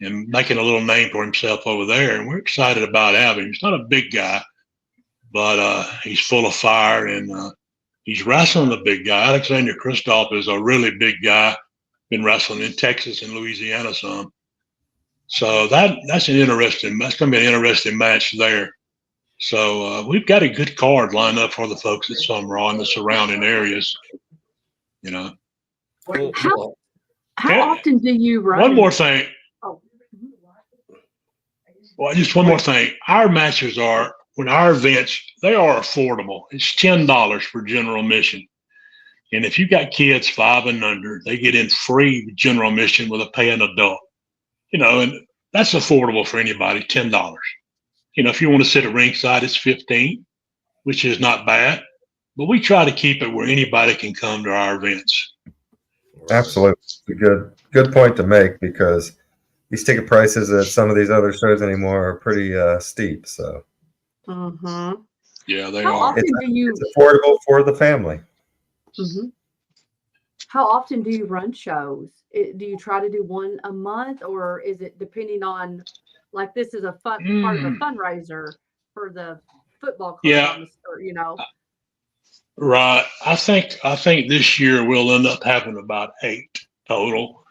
and making a little name for himself over there, and we're excited about having him. He's not a big guy, but he's full of fire, and he's wrestling the big guy. Alexander Christoph is a really big guy. Been wrestling in Texas and Louisiana some. So that's going to be an interesting match there. So we've got a good card lined up for the folks at Sumrall and the surrounding areas. You know. How often do you run? One more thing. Oh. Well, just one more thing. Our matches are, when our events, they are affordable. It's $10 for general admission. And if you've got kids 5 and under, they get in free general admission with a paying adult. You know, and that's affordable for anybody, $10. You know, if you want to sit at ringside, it's $15, which is not bad. But we try to keep it where anybody can come to our events. Absolutely. It's a good point to make, because these ticket prices at some of these other shows anymore are pretty steep. So Yeah, they How are. often It's affordable for the family. How often do you run shows? Do you try to do one a month, or is it depending on, like, this is a part of a fundraiser for the football club? Yeah. You know. Right. I think this year we'll end up having about 8 total,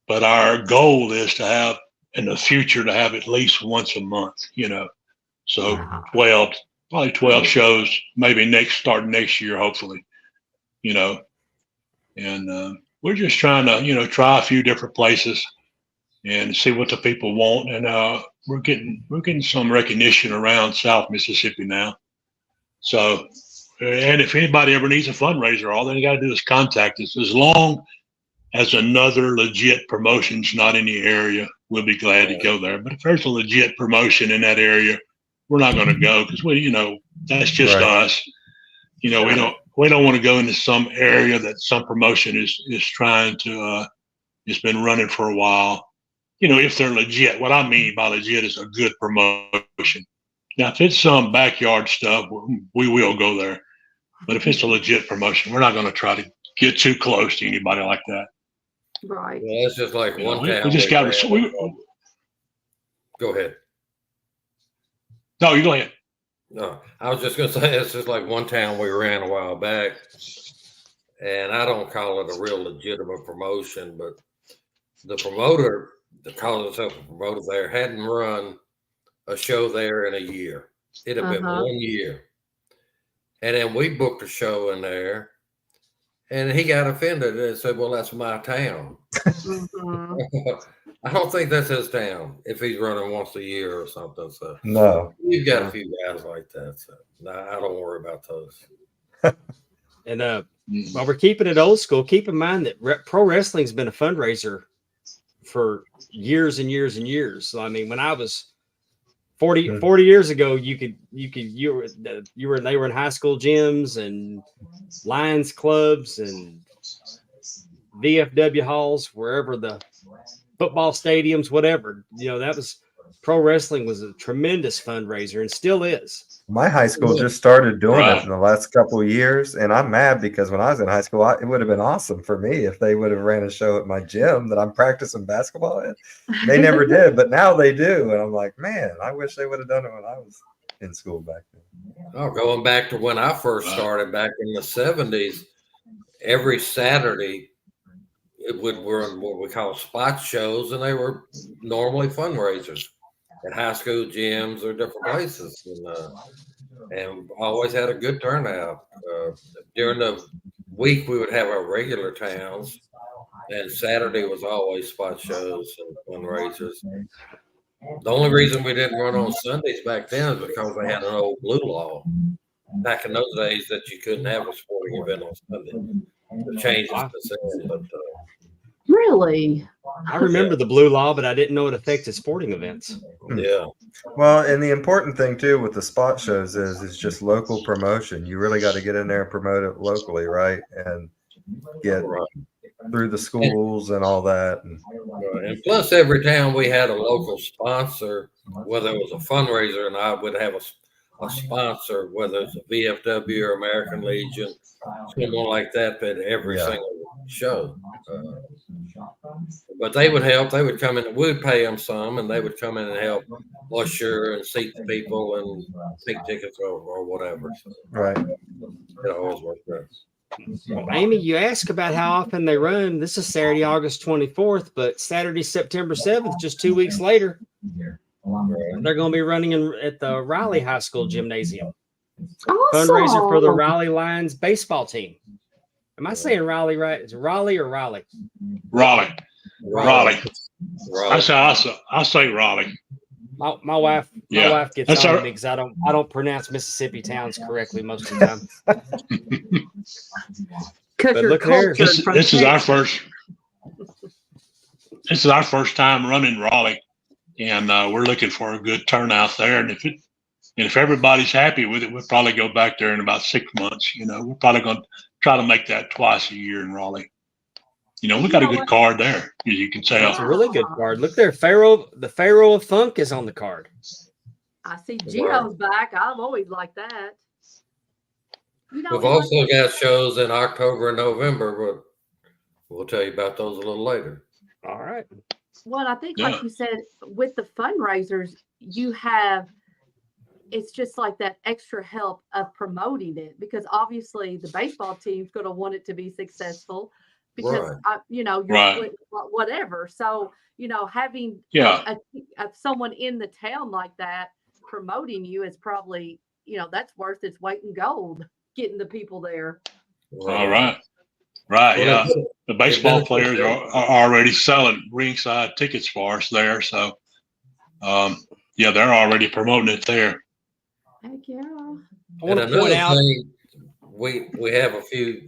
but our goal is to have, in the future, to have at least once a month, you know. So 12, probably 12 shows, maybe starting next year, hopefully, you know. And we're just trying to, you know, try a few different places and see what the people want. And we're getting some recognition around South Mississippi now. So, and if anybody ever needs a fundraiser, all they got to do is contact us. As long as another legit promotion's not in the area, we'll be glad to go there. But if there's a legit promotion in that area, we're not going to go, because you know, that's just us. You know, we don't want to go into some area that some promotion is trying to has been running for a while. You know, if they're legit. What I mean by legit is a good promotion. Now, if it's some backyard stuff, we will go there. But if it's a legit promotion, we're not going to try to get too close to anybody like that. Right. Well, it's just like one town. We just got to. Go ahead. No, you go ahead. No, I was just going to say, it's just like one town we ran a while back, and I don't call it a real legitimate promotion, but the promoter that calls himself a promoter there, hadn't run a show there in a year. It had been 1 year. And then we booked a show in there, and he got offended and said, well, that's my town. I don't think that's his town if he's running once a year or something. So No. you've got a few guys like that. So no, I don't worry about those. And while we're keeping it old school, keep in mind that pro wrestling's been a fundraiser for years and years and years. So I mean, when I was 40 years ago, they were in high school gyms and Lions clubs and VFW halls, wherever the football stadiums, whatever, that was pro wrestling was a tremendous fundraiser and still is. My high school just started doing it in the last couple of years, and I'm mad because when I was in high school, it would have been awesome for me if they would have ran a show at my gym that I'm practicing basketball in. They never did, but now they do, and I'm like, man, I wish they would have done it when I was in school back then. Oh, going back to when I first started back in the 70s, every Saturday it would run what we call spot shows, and they were normally fundraisers at high school gyms or different places, and always had a good turnout. During the week, we would have our regular towns, and Saturday was always spot shows and fundraisers. The only reason we didn't run on Sundays back then is because they had an old blue law back in those days that you couldn't have a sporting event on Sunday. The changes since then, but Really? I remember the blue law, but I didn't know it affected sporting events. yeah. Well, and the important thing too with the spot shows is just local promotion. You really got to get in there and promote it locally, right? And get through the schools and all that. And plus, every town we had a local sponsor, whether it was a fundraiser, and I would have a sponsor, whether it's a VFW or American Legion, someone like that at every single show. But they would help. They would come in. We'd pay them some, and they would come in and help usher and seat the people and take tickets or whatever. So, Right. it always worked out. Well, Amy, you ask about how often they run. This is Saturday, August 24th, but Saturday, September 7th, just 2 weeks later, they're going to be running at the Raleigh High School Gymnasium. Awesome. Fundraiser for the Raleigh Lions baseball team. Am I saying Raleigh right? Is it Raleigh or Raleigh? Raleigh. Raleigh. I say Raleigh. My wife gets on me because I don't pronounce Mississippi towns correctly most of the time. Because you're look there, This is our first time running Raleigh, and we're looking for a good turnout there. And if everybody's happy with it, we'll probably go back there in about 6 months. We're probably going to try to make that twice a year in Raleigh. We got a good card there, as you can tell. It's a really good card. Look there, the Pharaoh of Funk is on the card. I see Gino's back. I've always liked that. We've also got shows in October and November, but we'll tell you about those a little later. All right. Well, I think, like you said, with the fundraisers, it's just like that extra help of promoting it, because obviously the baseball team's going to want it to be successful because, you're whatever. So, having someone in the town like that promoting you is probably, that's worth its weight in gold, getting the people there. All right. Right. Yeah. The baseball players are already selling ringside tickets for us there. So, they're already promoting it there. Heck yeah. I want to point out we have a few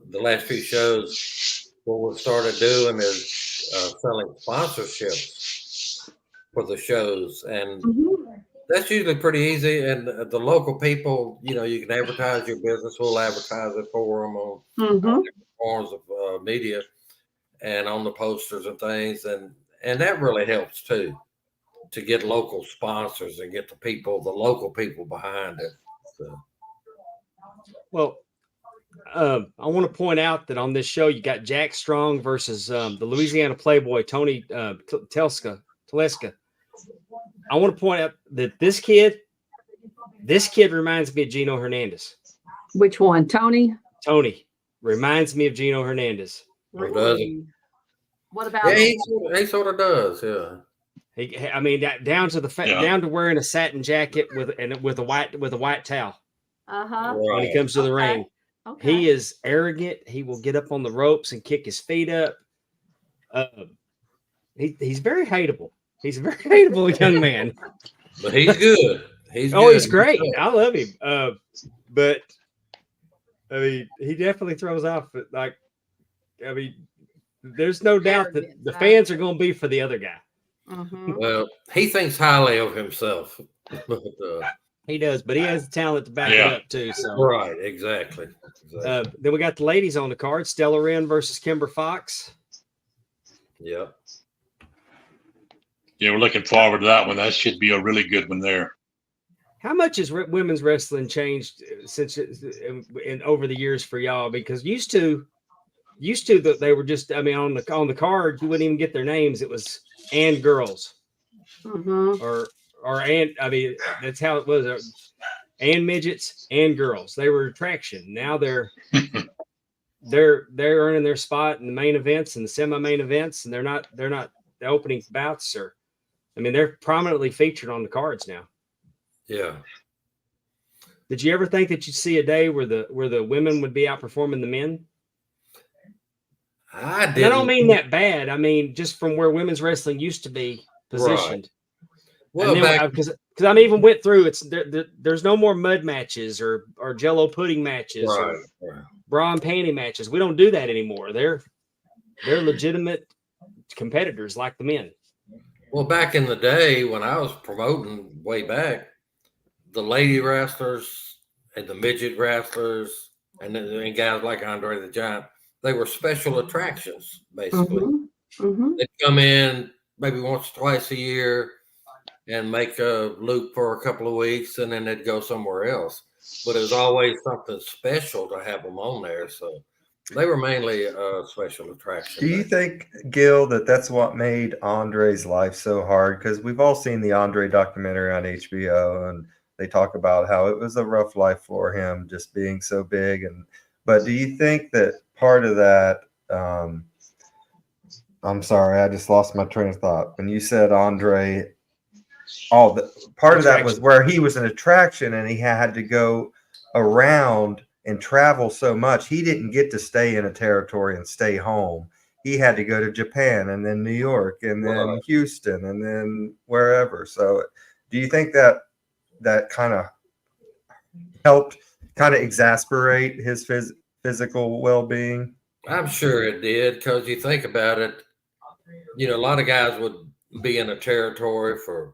the last few shows. What we started doing is selling sponsorships for the shows, and that's usually pretty easy. And the local people, you can advertise your business. We'll advertise it for them on different forms of media and on the posters and things, and that really helps too, to get local sponsors and get the local people behind it. So. Well, I want to point out that on this show, you got Jack Strong versus the Louisiana Playboy, Tony Teleska. I want to point out that this kid reminds me of Gino Hernandez. Which one? Tony? Tony reminds me of Gino Hernandez. Really? What about Yeah, he sort of does. Yeah. I mean, down to Yeah. down to wearing a satin jacket with a white towel uh-huh. when he comes to the Okay. ring. Okay. He is arrogant. He will get up on the ropes and kick his feet up. He's very hateable. He's a very hateable young man. But he's good. He's Oh, good. he's great. I love him. But I mean, he definitely throws off. Like, I mean, there's no doubt that the fans are going to be for the other guy. Mm-hmm. Well, he thinks highly of himself. But, He does, but he has the talent to back it Yeah. up too. So right, exactly. then we got the ladies on the card: Stella Wren versus Kimber Fox. Yep. Yeah, we're looking forward to that one. That should be a really good one there. How much has women's wrestling changed since in over the years for y'all? Because used to that they were just, I mean, on the card you wouldn't even get their names. It was and girls Mm-hmm. or and, I mean, that's how it was. And midgets and girls. They were attraction. Now they're earning their spot in the main events and the semi-main events, and they're not the opening bouts, or I mean, they're prominently featured on the cards now. Yeah. Did you ever think that you'd see a day where the women would be outperforming the men? I And I don't mean that bad. I mean, just from where women's wrestling used to be positioned. Well, because I even went through there's no more mud matches or Jello pudding matches or bra and panty matches. We don't do that anymore. They're legitimate competitors like the men. Well, back in the day when I was promoting way back, the lady wrestlers and the midget wrestlers and guys like Andre the Giant, they were special attractions, basically. Mm-hmm. Mm-hmm. They'd come in maybe once or twice a year and make a loop for a couple of weeks, and then they'd go somewhere else. But it was always something special to have them on there. So they were mainly a special attraction. Do you think, Gil, that that's what made Andre's life so hard? Because we've all seen the Andre documentary on HBO, and they talk about how it was a rough life for him just being so big. But do you think that part of that, I'm sorry, I just lost my train of thought. When you said Andre, part of that was where he was an attraction and he had to go around and travel so much. He didn't get to stay in a territory and stay home. He had to go to Japan and then New York and then Houston and then wherever. So do you think that kind of helped kind of exasperate his physical well-being? I'm sure it did, because you think about it, a lot of guys would be in a territory for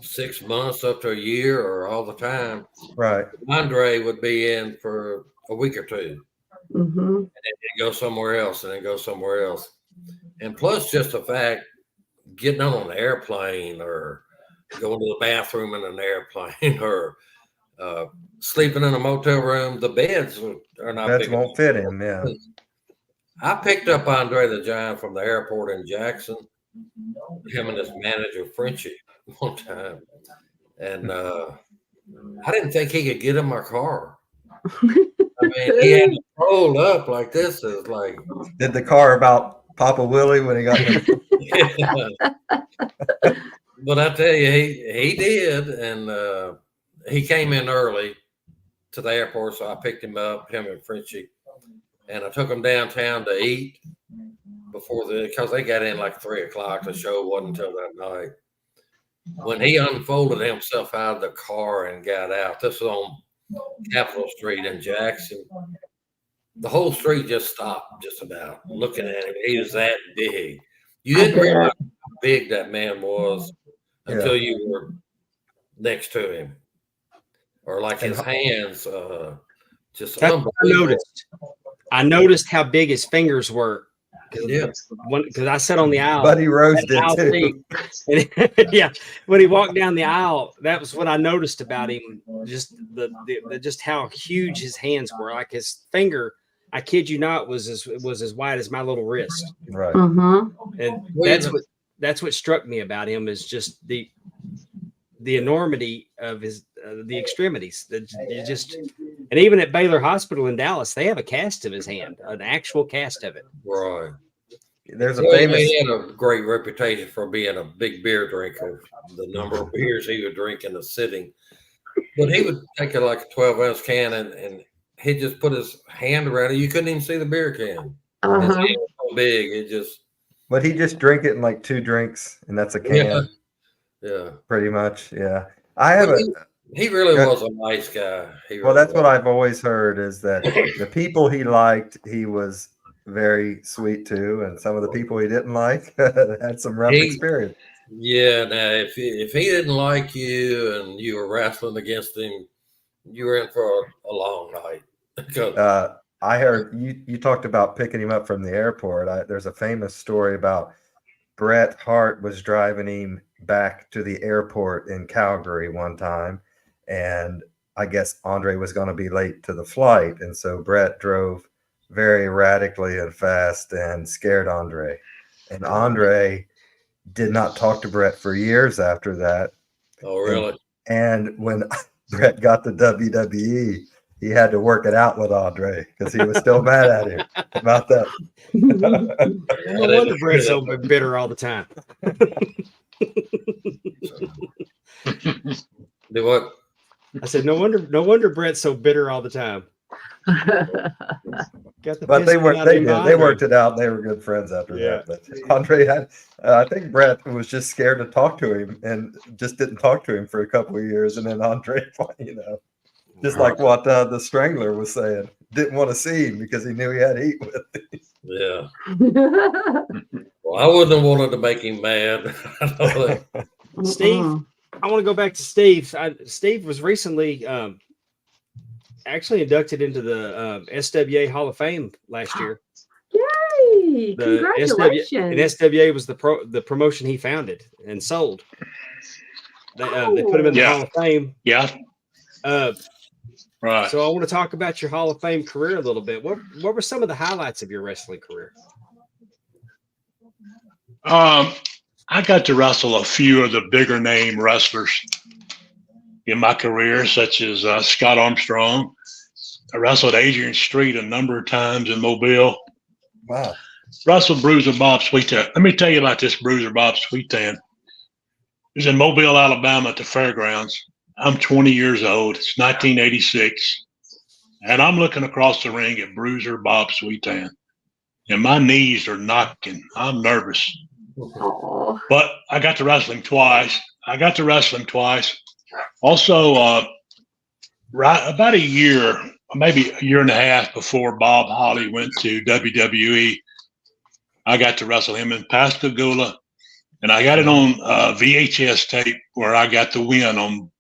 6 months up to a year or all the time. Right. Andre would be in for a week or two. Mm-hmm. And then go somewhere else and then go somewhere else. And plus just the fact, getting on an airplane or going to the bathroom in an airplane or sleeping in a motel room, the beds are not Beds big won't fit him, yeah. I picked up Andre the Giant from the airport in Jackson, him and his manager Frenchie, one time. And I didn't think he could get in my car. I mean, he had to roll up like this. Is like, did the car about Papa Willie when he got in? But I tell you, he did, and he came in early to the airport, so I picked him up, him and Frenchie, and I took him downtown to eat because they got in like 3 o'clock. The show wasn't until that night. When he unfolded himself out of the car and got out, this was on Capitol Street in Jackson. The whole street just stopped, just about looking at him. He was that big. You didn't realize how big that man was until you were next to him, or like his hands. Just unbelievable. I noticed how big his fingers were. Because I sat on the aisle. Buddy Rose did too. Yeah, when he walked down the aisle, that was what I noticed about him. Just just how huge his hands were. Like his finger, I kid you not, was as wide as my little wrist. Right. Mm-hmm. And that's what struck me about him, is just the enormity of his the extremities. And even at Baylor Hospital in Dallas, they have a cast of his hand, an actual cast of it. Right. there's a Well, famous. he had a great reputation for being a big beer drinker. The number of beers he would drink in a sitting, but he would take like a 12-ounce can and he'd just put his hand around it. You couldn't even see the beer can. His hand was so big, it just. But he just drink it in like 2 drinks, and that's a can. Yeah. Pretty much. Yeah. I have But a. he really was a nice guy. He Well, really that's what was. I've always heard is that the people he liked, he was very sweet to, and some of the people he didn't like had some rough experience. Yeah, now if he didn't like you and you were wrestling against him, you were in for a long night. I heard you talked about picking him up from the airport. There's a famous story about Bret Hart was driving him back to the airport in Calgary one time, and I guess Andre was going to be late to the flight, and so Bret drove very erratically and fast and scared Andre. And Andre did not talk to Bret for years after that. Oh, really? And when Bret got to WWE, he had to work it out with Andre because he was still mad at him about that. No wonder Bret's so bitter all the time. Do what? I said, no wonder Bret's so bitter all the time. But they worked it out. They were good friends after that. But Andre had, I think Bret was just scared to talk to him and just didn't talk to him for a couple of years. And then Andre, just like what the Strangler was saying, didn't want to see him because he knew he had heat with him. Yeah. Well, I wouldn't have wanted to make him mad. Steve, I want to go back to Steve. Steve was recently actually inducted into the SWA Hall of Fame last year. Yay! Congratulations! And SWA was the promotion he founded and sold. They put him in the Hall of Fame. Yeah. Right. So I want to talk about your Hall of Fame career a little bit. What were some of the highlights of your wrestling career? I got to wrestle a few of the bigger name wrestlers in my career, such as Scott Armstrong. I wrestled Adrian Street a number of times in Mobile. Wow. Wrestled Bruiser Bob Sweetan. Let me tell you about this Bruiser Bob Sweetan. It was in Mobile, Alabama at the fairgrounds. I'm 20 years old. It's 1986. And I'm looking across the ring at Bruiser Bob Sweetan. And my knees are knocking. I'm nervous. Aww. But I got to wrestle him twice. Also, right about a year, maybe a year and a half before Bob Holly went to WWE, I got to wrestle him in Pascagoula. And I got it on VHS tape where I got the win on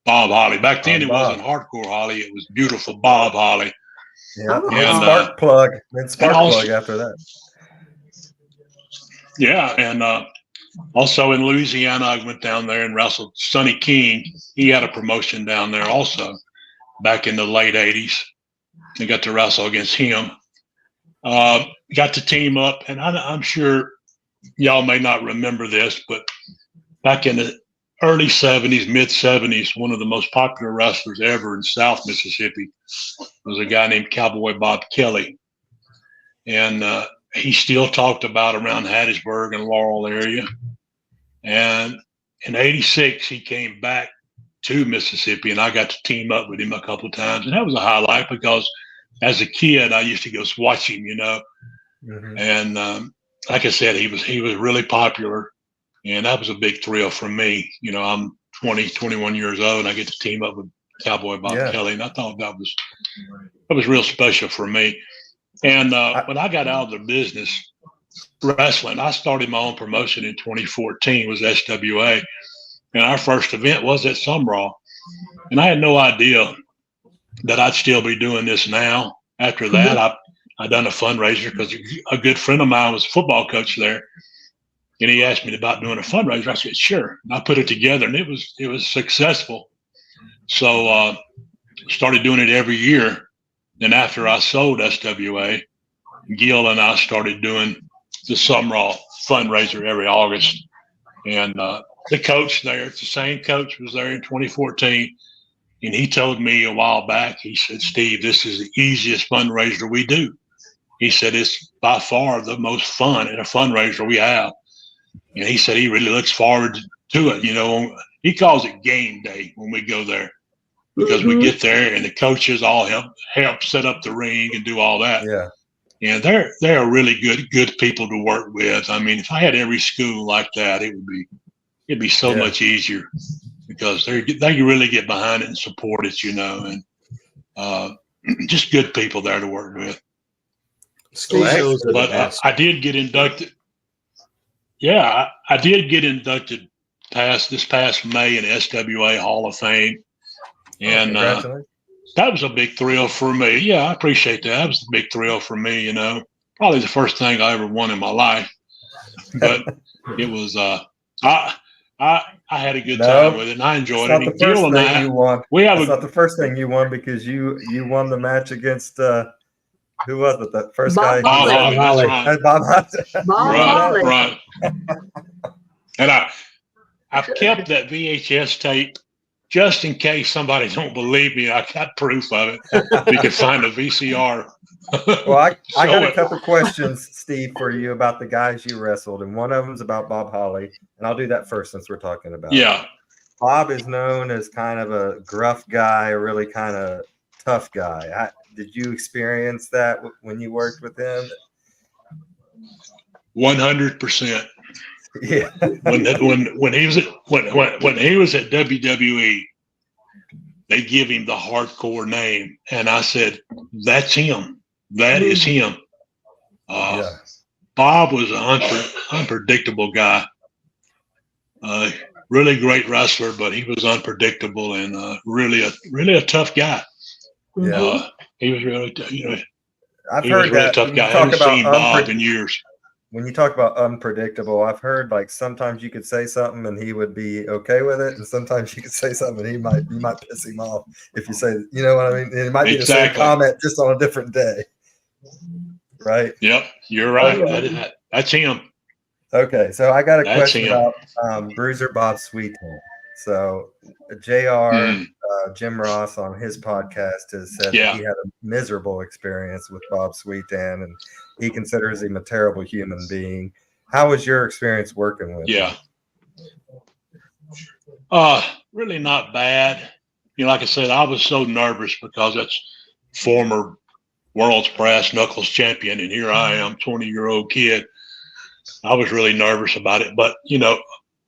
Bob Holly. Back then, it wasn't Hardcore Holly. It was Beautiful Bob Holly. Yeah, and Spark Plug. And Spark Plug after that. Yeah, and also in Louisiana, I went down there and wrestled Sonny King. He had a promotion down there also back in the late 80s. I got to wrestle against him. Got to team up, and I'm sure y'all may not remember this, but back in the early 70s, mid 70s, one of the most popular wrestlers ever in South Mississippi was a guy named Cowboy Bob Kelly. And he still talked about around Hattiesburg and Laurel area. And in 86, he came back to Mississippi, and I got to team up with him a couple of times. And that was a highlight because as a kid, I used to go watch him, Mm-hmm. And like I said, he was really popular. And that was a big thrill for me. I'm 20, 21 years old, and I get to team up with Cowboy Bob Kelly. And I thought that was real special for me. And when I got out of the business wrestling, I started my own promotion in 2014, was SWA. And our first event was at Sumrall. And I had no idea that I'd still be doing this now. After that, I done a fundraiser because a good friend of mine was a football coach there. And he asked me about doing a fundraiser. I said, sure. And I put it together, and it was successful. So started doing it every year. Then after I sold SWA, Gil and I started doing the Sumrall fundraiser every August. And the coach there, it's the same coach, was there in 2014. And he told me a while back, he said, Steve, this is the easiest fundraiser we do. He said, it's by far the most fun and a fundraiser we have. And he said he really looks forward to it. He calls it game day when we go there, because we get there and the coaches all help set up the ring and do all that. Yeah. And they're really good people to work with. I mean, if I had every school like that, it'd be so much easier, because they really get behind it and support it, and just good people there to work with. But I did get inducted. Yeah, I did get inducted this past May in SWA Hall of Fame, and that was a big thrill for me. Yeah, I appreciate that. That was a big thrill for me. Probably the first thing I ever won in my life, but it was. I had a good time with it, and I enjoyed it. And Gil and I, it's not the first thing you won, because you won the match against who was it? That first guy? Bob Holly. Bob Holly. Right. And I've kept that VHS tape just in case somebody don't believe me. I got proof of it. You can find a VCR. Well, I got a couple questions, Steve, for you about the guys you wrestled, and one of them is about Bob Holly, and I'll do that first since we're talking about it. Bob is known as kind of a gruff guy, a really kind of tough guy. Did you experience that when you worked with him? 100%. Yeah. when he was at WWE, they give him the hardcore name, and I said, "That's him. That is him." Bob was an unpredictable guy. Really great wrestler, but he was unpredictable and really a tough guy. Yeah. He was really, I've heard that. Tough guy. I haven't seen Bob in years. When you talk about unpredictable, I've heard like sometimes you could say something and he would be okay with it, and sometimes you could say something and you might piss him off if you say, you know what I mean? It might be the same comment just on a different day, right? Yep, you're right. That's him. Okay, so I got a question about Bruiser Bob Sweetan. So JR, Jim Ross on his podcast has said that he had a miserable experience with Bob Sweetan, and he considers him a terrible human being. How was your experience working with him? Really not bad. Like I said, I was so nervous because that's former world's brass knuckles champion, and here I am, 20-year-old kid. I was really nervous about it, but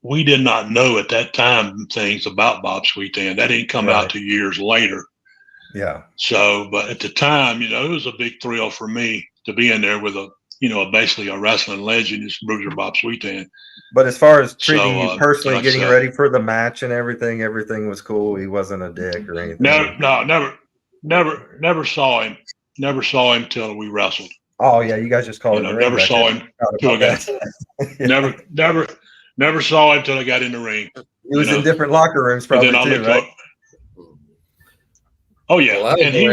we did not know at that time things about Bob Sweetan. That didn't come out till years later. Yeah. So, but at the time, it was a big thrill for me to be in there with basically a wrestling legend, is Bruiser Bob Sweetan. But as far as treating you personally, getting ready for the match and everything was cool. He wasn't a dick or anything. Never saw him. Never saw him till we wrestled. Oh yeah, you guys just called him. Never saw him till I got. Never saw him till I got in the ring. He was in different locker rooms, probably too, right? Oh yeah, and he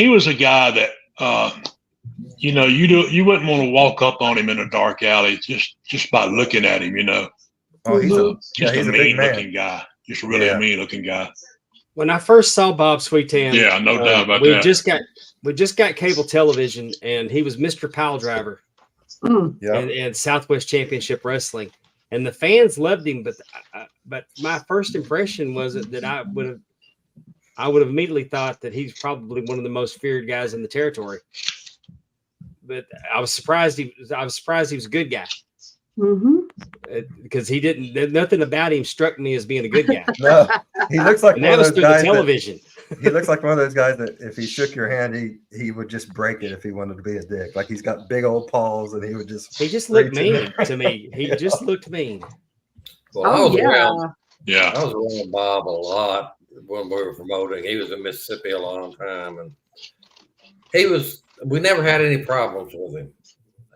was a guy that you wouldn't want to walk up on him in a dark alley just by looking at him. Oh, he's a mean looking guy. Just really a mean looking guy. When I first saw Bob Sweetan, no doubt about that. We just got cable television, and he was Mr. Pile Driver. And Southwest Championship Wrestling, and the fans loved him. But my first impression was that I would have immediately thought that he's probably one of the most feared guys in the territory. But I was surprised he was a good guy. Because nothing about him struck me as being a good guy. No, he looks like one of those guys. Television. He looks like one of those guys that if he shook your hand, he would just break it if he wanted to be a dick. Like he's got big old paws, and he just looked mean to me. He just looked mean. Well, I was around Bob a lot when we were promoting. He was in Mississippi a long time, and we never had any problems with him.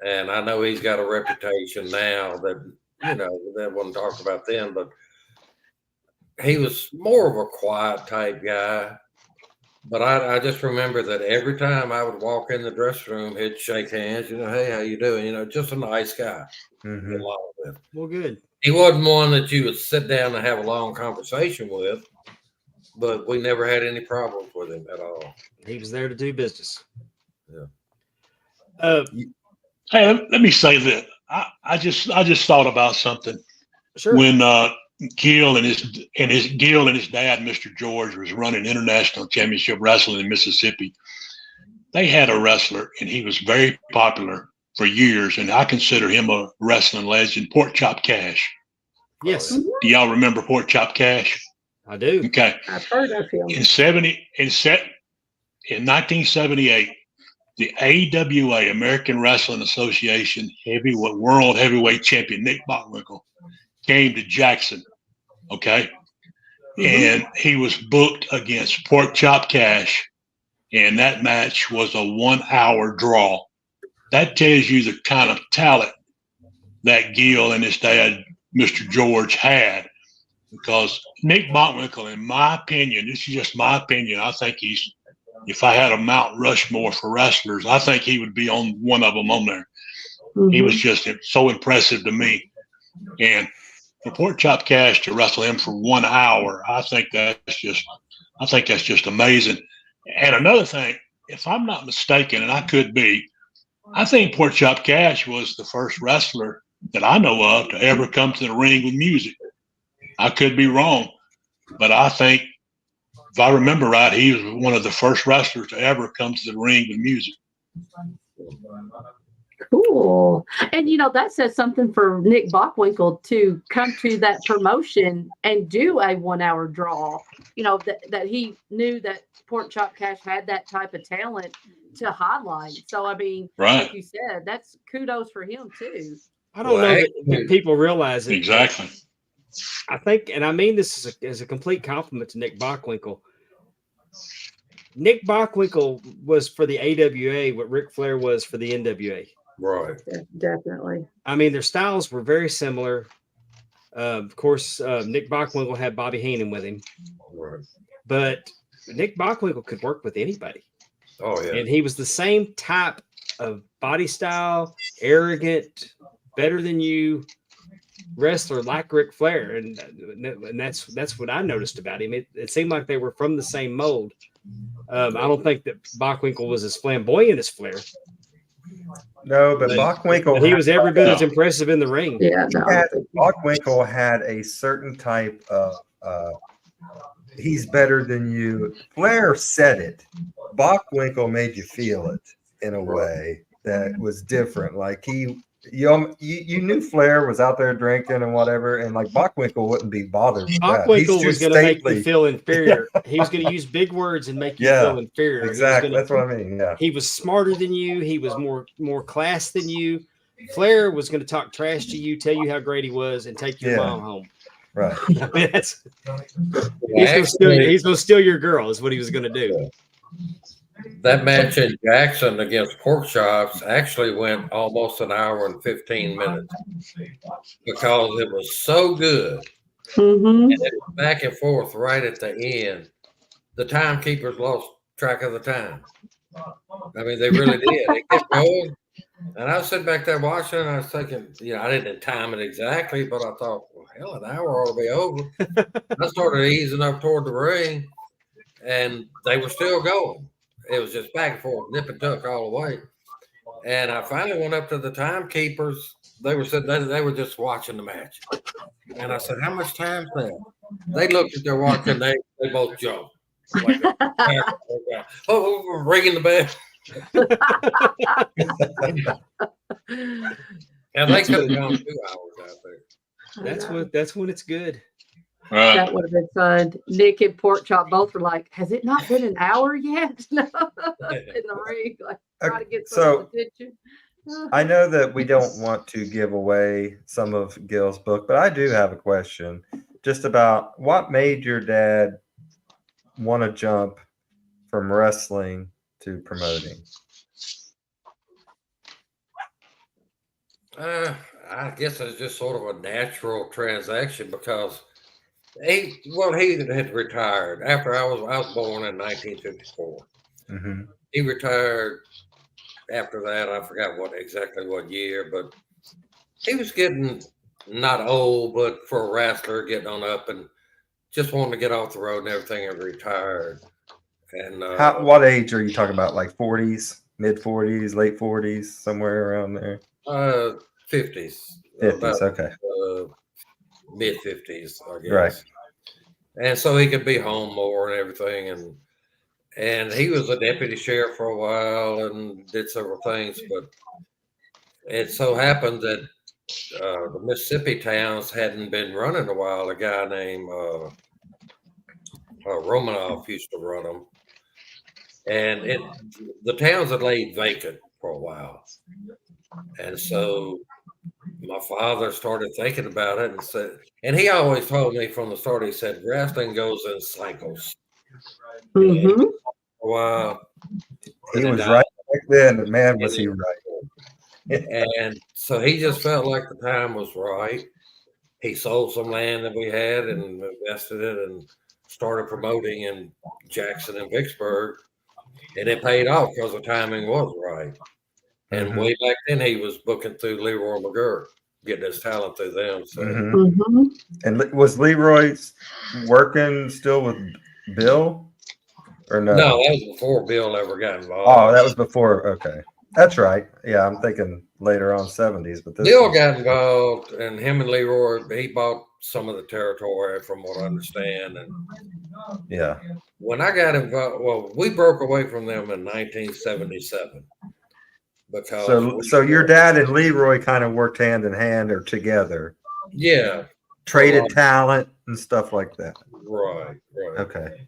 And I know he's got a reputation now that, that wasn't talked about then, but he was more of a quiet type guy. But I just remember that every time I would walk in the dressing room, he'd shake hands, hey, how you doing? Just a nice guy. Mm-hmm. Well, good. He wasn't one that you would sit down and have a long conversation with, but we never had any problems with him at all. He was there to do business. Yeah. Hey, let me say that I just thought about something Sure. when Gil and his dad, Mr. George, was running international championship wrestling in Mississippi. They had a wrestler, and he was very popular for years, and I consider him a wrestling legend, Pork Chop Cash. Yes, Mhm. Do y'all remember Pork Chop Cash? I do. Okay. I've heard of him. In 1978, the AWA, American Wrestling Association World Heavyweight Champion Nick Bockwinkel came to Jackson. Okay. And he was booked against Pork Chop Cash, and that match was a 1 hour draw. That tells you the kind of talent that Gil and his dad, Mr. George, had. Because Nick Bockwinkel, in my opinion, this is just my opinion, I think if I had a Mount Rushmore for wrestlers, I think he would be on one of them on there. He was just so impressive to me. And for Pork Chop Cash to wrestle him for 1 hour, I think that's just amazing. And another thing, if I'm not mistaken, and I could be, I think Pork Chop Cash was the first wrestler that I know of to ever come to the ring with music. I could be wrong, but I think, if I remember right, he was one of the first wrestlers to ever come to the ring with music. Cool. And that says something for Nick Bockwinkel to come to that promotion and do a 1 hour draw. That he knew that Pork Chop Cash had that type of talent to highlight. So I mean, Right. like you said, that's kudos for him too. I don't know that people realize it. Exactly. I think, and I mean this as a complete compliment to Nick Bockwinkel. Nick Bockwinkel was for the AWA what Ric Flair was for the NWA. Right. Definitely. I mean, their styles were very similar. Of course, Nick Bockwinkel had Bobby Heenan with him. Right. But Nick Bockwinkel could work with anybody. Oh, yeah. And he was the same type of body style, arrogant, better than you wrestler like Ric Flair. And that's what I noticed about him. It seemed like they were from the same mold. I don't think that Bockwinkel was as flamboyant as Flair. No, but Bockwinkel. But he was every bit as impressive in the ring. Yeah. Bockwinkel had a certain type of he's better than you. Flair said it. Bockwinkel made you feel it in a way that was different. Like you knew Flair was out there drinking and whatever, and like Bockwinkel wouldn't be bothered with that. Bockwinkel was going to make you feel inferior. Yeah. He was going to use big words and make you feel inferior. Exactly. That's what I mean. Yeah. He was smarter than you. He was more class than you. Flair was going to talk trash to you, tell you how great he was, and take your mom home. Right. I mean, he's going to steal your girl is what he was going to do. That match in Jackson against Pork Chops actually went almost an hour and 15 minutes because it was so good. And it was back and forth right at the end. The timekeepers lost track of the time. I mean, they really did. It kept going. And I was sitting back there watching, and I was thinking, I didn't time it exactly, but I thought, well, hell, an hour ought to be over. I started easing up toward the ring, and they were still going. It was just back and forth, nip and tuck all the way. And I finally went up to the timekeepers. They were sitting there, they were just watching the match. And I said, how much time's left? They looked at their watch and they both jumped. Like, oh, we're ringing the bell. And they could have gone 2 hours out there. That's when it's good. That would have been fun. Nick and Pork Chop both were like, has it not been an hour yet? In the ring, like trying to get some attention. I know that we don't want to give away some of Gil's book, but I do have a question just about what made your dad want to jump from wrestling to promoting. I guess it's just sort of a natural transaction because he had retired after I was born in 1954. Mm-hmm. He retired after that. I forgot exactly what year, but he was getting not old, but for a wrestler, getting on up and just wanting to get off the road and everything and retired. And what age are you talking about? Like 40s? mid 40s, late 40s, somewhere around there. 50s, 50s. Okay. Mid 50s, I guess. Right. And so he could be home more and everything, and he was a deputy sheriff for a while and did several things, but it so happened that the Mississippi towns hadn't been running a while. A guy named Romanoff used to run them, and the towns had laid vacant for a while, and so my father started thinking about it and said, and he always told me from the start, he said, wrestling goes in cycles. Mm-hmm. Well, He was right back then. Man, was he right. And so he just felt like the time was right. He sold some land that we had and invested it and started promoting in Jackson and Vicksburg. And it paid off because the timing was right. And Mhm. way back then, he was booking through Leroy McGurk, getting his talent through them. So, Mm-hmm. And was Leroy working still with Bill or no? no, that was before Bill ever got involved. Oh, that was before. Okay. That's right. Yeah, I'm thinking later on 70s, but this Bill was- got involved, and him and Leroy, he bought some of the territory, from what I understand. And yeah. when I got involved, well, we broke away from them in 1977 because So your dad and Leroy kind of worked hand in hand or together, yeah, traded talent and stuff like that. right. Okay.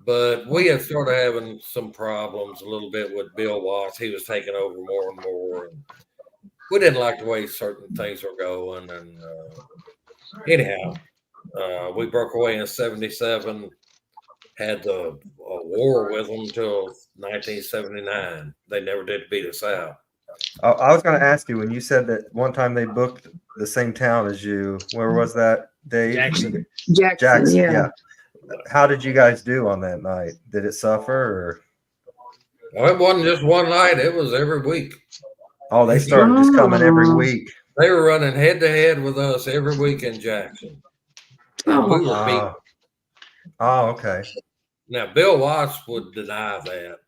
But we had started having some problems a little bit with Bill Watts. He was taking over more and more, and we didn't like the way certain things were going. And anyhow, we broke away in '77. Had a war with them until 1979. They never did beat us out. I was going to ask you when you said that one time they booked the same town as you. Where was that, Dave? Jackson. Jackson. Yeah. How did you guys do on that night? Did it suffer or? Well, it wasn't just one night; it was every week. Oh, they started just coming every week. They were running head to head with us every week in Jackson. And we were beat. Oh, okay. Now, Bill Watts would deny that.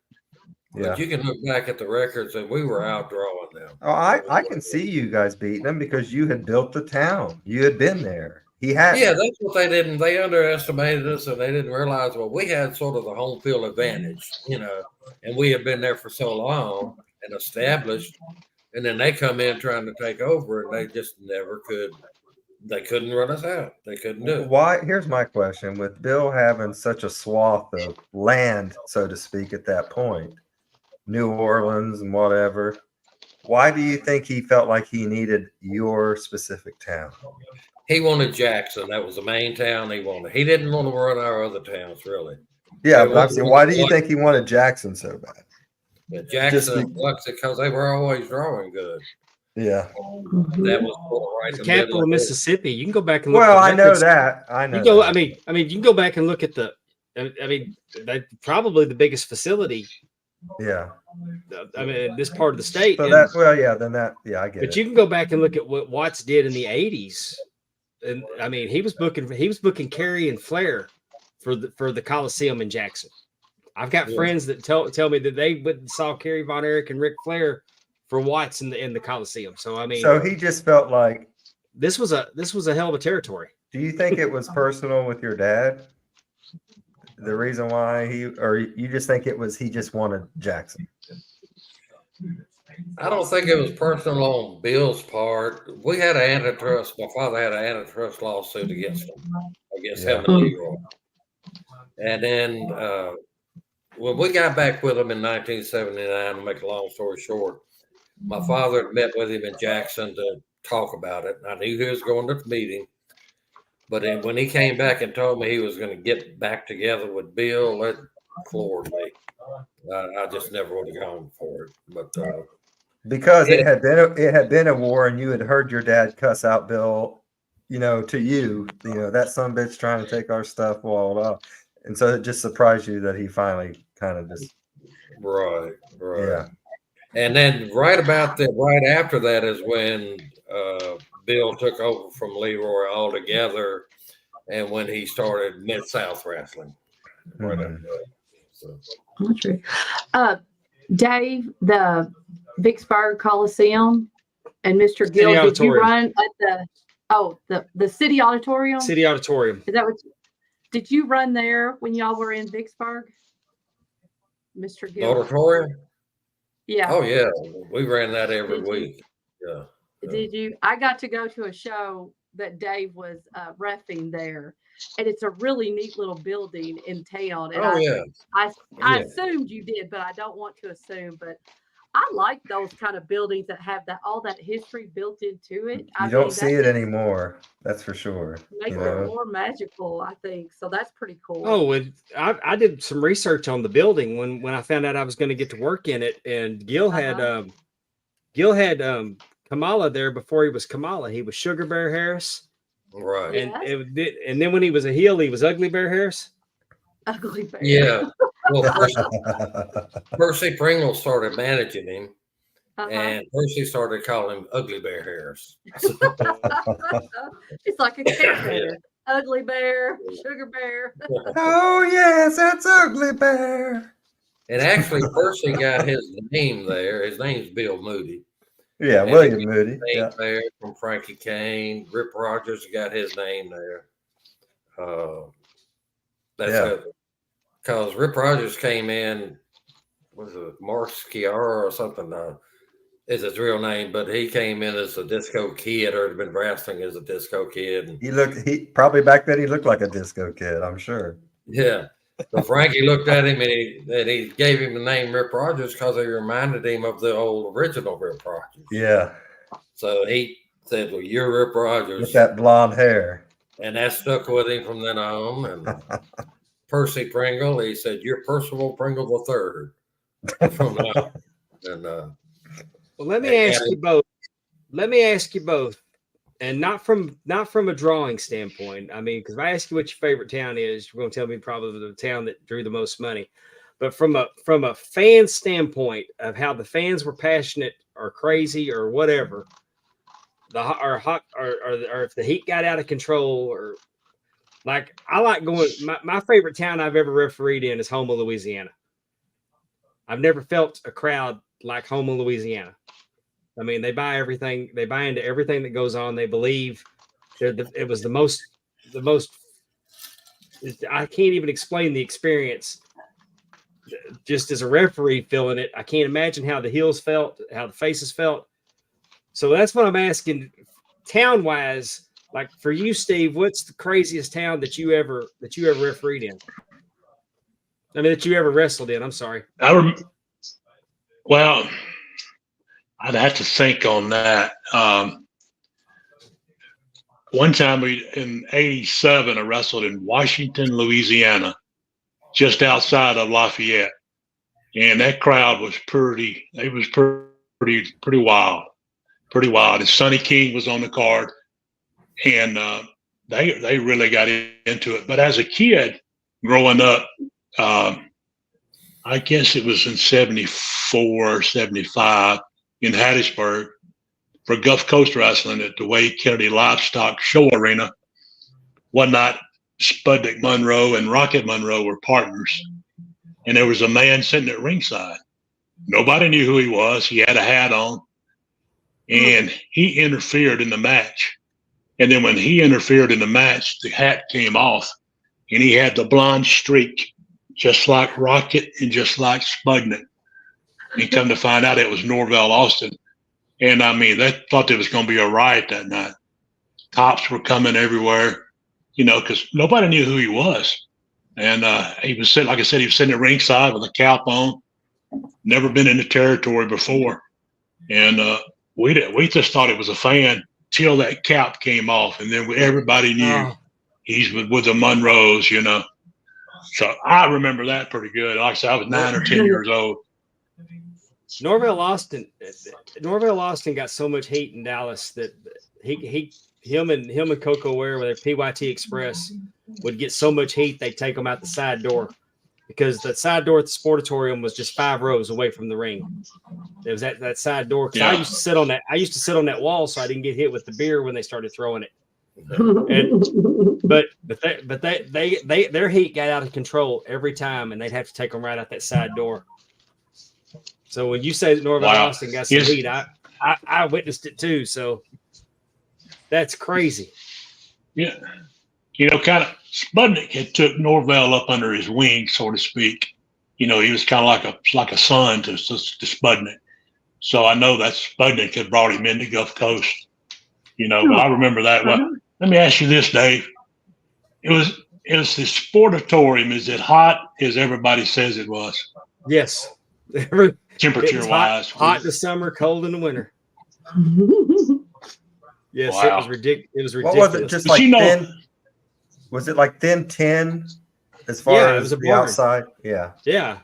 Yeah. But you can look back at the records, and we were outdrawing them. Oh, I can see you guys beating them because you had built the town. You had been there. He had. Yeah, that's what they didn't. They underestimated us, and they didn't realize. Well, we had sort of the home field advantage, and we had been there for so long and established. And then they come in trying to take over, and they just never could. They couldn't run us out. They couldn't do it. Why? Here's my question: with Bill having such a swath of land, so to speak, at that point, New Orleans and whatever, why do you think he felt like he needed your specific town? He wanted Jackson. That was the main town he wanted. He didn't want to run our other towns, really. Yeah, but I'm saying, why do you think he wanted Jackson so bad? But Jackson and Biloxi, because they were always drawing good. Yeah. That was right The in capital of middle Mississippi. You can go back and look. Well, at I know records. that. I know. You go. that. I mean, you can go back and look at the. I mean, probably the biggest facility. Yeah. I mean, in this part of the state. So and, that. Well, yeah. Then that. Yeah, I get but it. you can go back and look at what Watts did in the '80s, and I mean, he was booking Carey and Flair for the Coliseum in Jackson. I've got friends that tell me that they went and saw Kerry Von Erich and Ric Flair for Watts in the Coliseum. So I mean, so he just felt like this was a hell of a territory. Do you think it was personal with your dad? The reason why or you just think he just wanted Jackson? I don't think it was personal on Bill's part. We had an antitrust. My father had an antitrust lawsuit against him, him and Leroy. And then when we got back with him in 1979, to make a long story short, my father had met with him in Jackson to talk about it. I knew he was going to the meeting. But then when he came back and told me he was going to get back together with Bill, that floored me. I just never would have gone for it. But because it had been a war, and you had heard your dad cuss out Bill, to you, that son of a bitch trying to take our stuff, and so it just surprised you that he finally kind of just right. Yeah. And then right after that is when Bill took over from Leroy altogether, and when he started Mid-South Wrestling. Right after that. So. Dave, the Vicksburg Coliseum and Mr. City Gill, did you Auditorium. run at the City Auditorium? City Auditorium. Is that what? Did you run there when y'all were in Vicksburg, Mr. The Gill? auditorium? Yeah. Oh yeah, we ran that every Did you? week. Yeah. Did you? I got to go to a show that Dave was reffing there, and it's a really neat little building in town. And Oh yeah. I Yeah. assumed you did, but I don't want to assume. But I like those kind of buildings that have all that history built into it. You don't see it anymore. That's for sure. Makes it more magical, I think. So that's pretty cool. Oh, and I did some research on the building when I found out I was going to get to work in it, and Gil had Kamala there before he was Kamala. He was Sugar Bear Harris, Right. and and then when he was a heel, he was Ugly Bear Harris. Ugly Bear. Yeah. Well, Percy Pringle started managing him, and Percy started calling him Ugly Bear Harris. It's like a cat bear. Ugly Bear, Sugar Bear. Oh yes, that's Ugly Bear. And actually, Percy got his name there. His name's Bill Moody. Yeah, And William he got Moody. his name Yeah. there from Frankie Kane. Rip Rogers got his name there. That's because Rip Rogers came in, was it Mark Sciarra or something? Is his real name, but he came in as a disco kid, or had been wrestling as a disco kid. And, He probably back then he looked like a disco kid, I'm sure. yeah. So Frankie looked at him and he gave him the name Rip Rogers because he reminded him of the old original Rip Rogers. Yeah. So he said, "Well, you're Rip Rogers." With that blonde hair. And that stuck with him from then on. And Percy Pringle, he said, "You're Percival Pringle III." From now. And well, let me ask you both. Let me ask you both, and not from a drawing standpoint. I mean, because if I ask you what your favorite town is, you're going to tell me probably the town that drew the most money. But from a fan standpoint of how the fans were passionate or crazy or whatever, or if the heat got out of control, or like I like going. My favorite town I've ever refereed in is Houma, Louisiana. I've never felt a crowd like Houma, Louisiana. I mean, they buy everything. They buy into everything that goes on. They believe it was the most. I can't even explain the experience. Just as a referee feeling it, I can't imagine how the heels felt, how the faces felt. So that's what I'm asking, town wise. Like for you, Steve, what's the craziest town that you ever refereed in? I mean, that you ever wrestled in. I'm sorry. Well, I'd have to think on that. One time in '87, I wrestled in Washington, Louisiana, just outside of Lafayette, and that crowd was pretty wild, And Sonny King was on the card, and they really got into it. But as a kid growing up, I guess it was in 74, 75 in Hattiesburg for Gulf Coast Wrestling at the Wade Kennedy Livestock Show Arena. One night, Spudnik Monroe and Rocket Monroe were partners. And there was a man sitting at ringside. Nobody knew who he was. He had a hat on. And he interfered in the match. And then when he interfered in the match, the hat came off. And he had the blonde streak, just like Rocket and just like Spudnik. And come to find out it was Norvell Austin. And I mean, they thought there was going to be a riot that night. Cops were coming everywhere, because nobody knew who he was. And he was sitting, like I said, he was sitting at ringside with a cap on, never been in the territory before. And we just thought it was a fan till that cap came off. And then everybody knew he's with the Monroes, So I remember that pretty good. Like I said, I was 9 or 10 years old. Norvell Austin got so much hate in Dallas that him and Coco Ware with their PYT Express would get so much heat they'd take them out the side door, because the side door at the Sportatorium was just 5 rows away from the ring. It was that side door. Yeah. I used to sit on that wall so I didn't get hit with the beer when they started throwing it. But their heat got out of control every time, and they'd have to take them right out that side door. So when you say that Norvell Wow. Austin got some Yes. heat, I witnessed it too. So that's crazy. Yeah. Kind of Spudnik had took Norvell up under his wing, so to speak. He was kind of like a son to Spudnik. So I know that Spudnik had brought him into Gulf Coast. But I remember that. Well, let me ask you this, Dave. It was the sportatorium. Is it hot as everybody says it was? Yes. Temperature wise, hot in the summer, cold in the winter. Yes, Wow. it was ridiculous. It was What ridiculous. was it? Just But like you know- thin? Was it like thin tin as far Yeah, it as was a the barn. outside? Yeah. Yeah.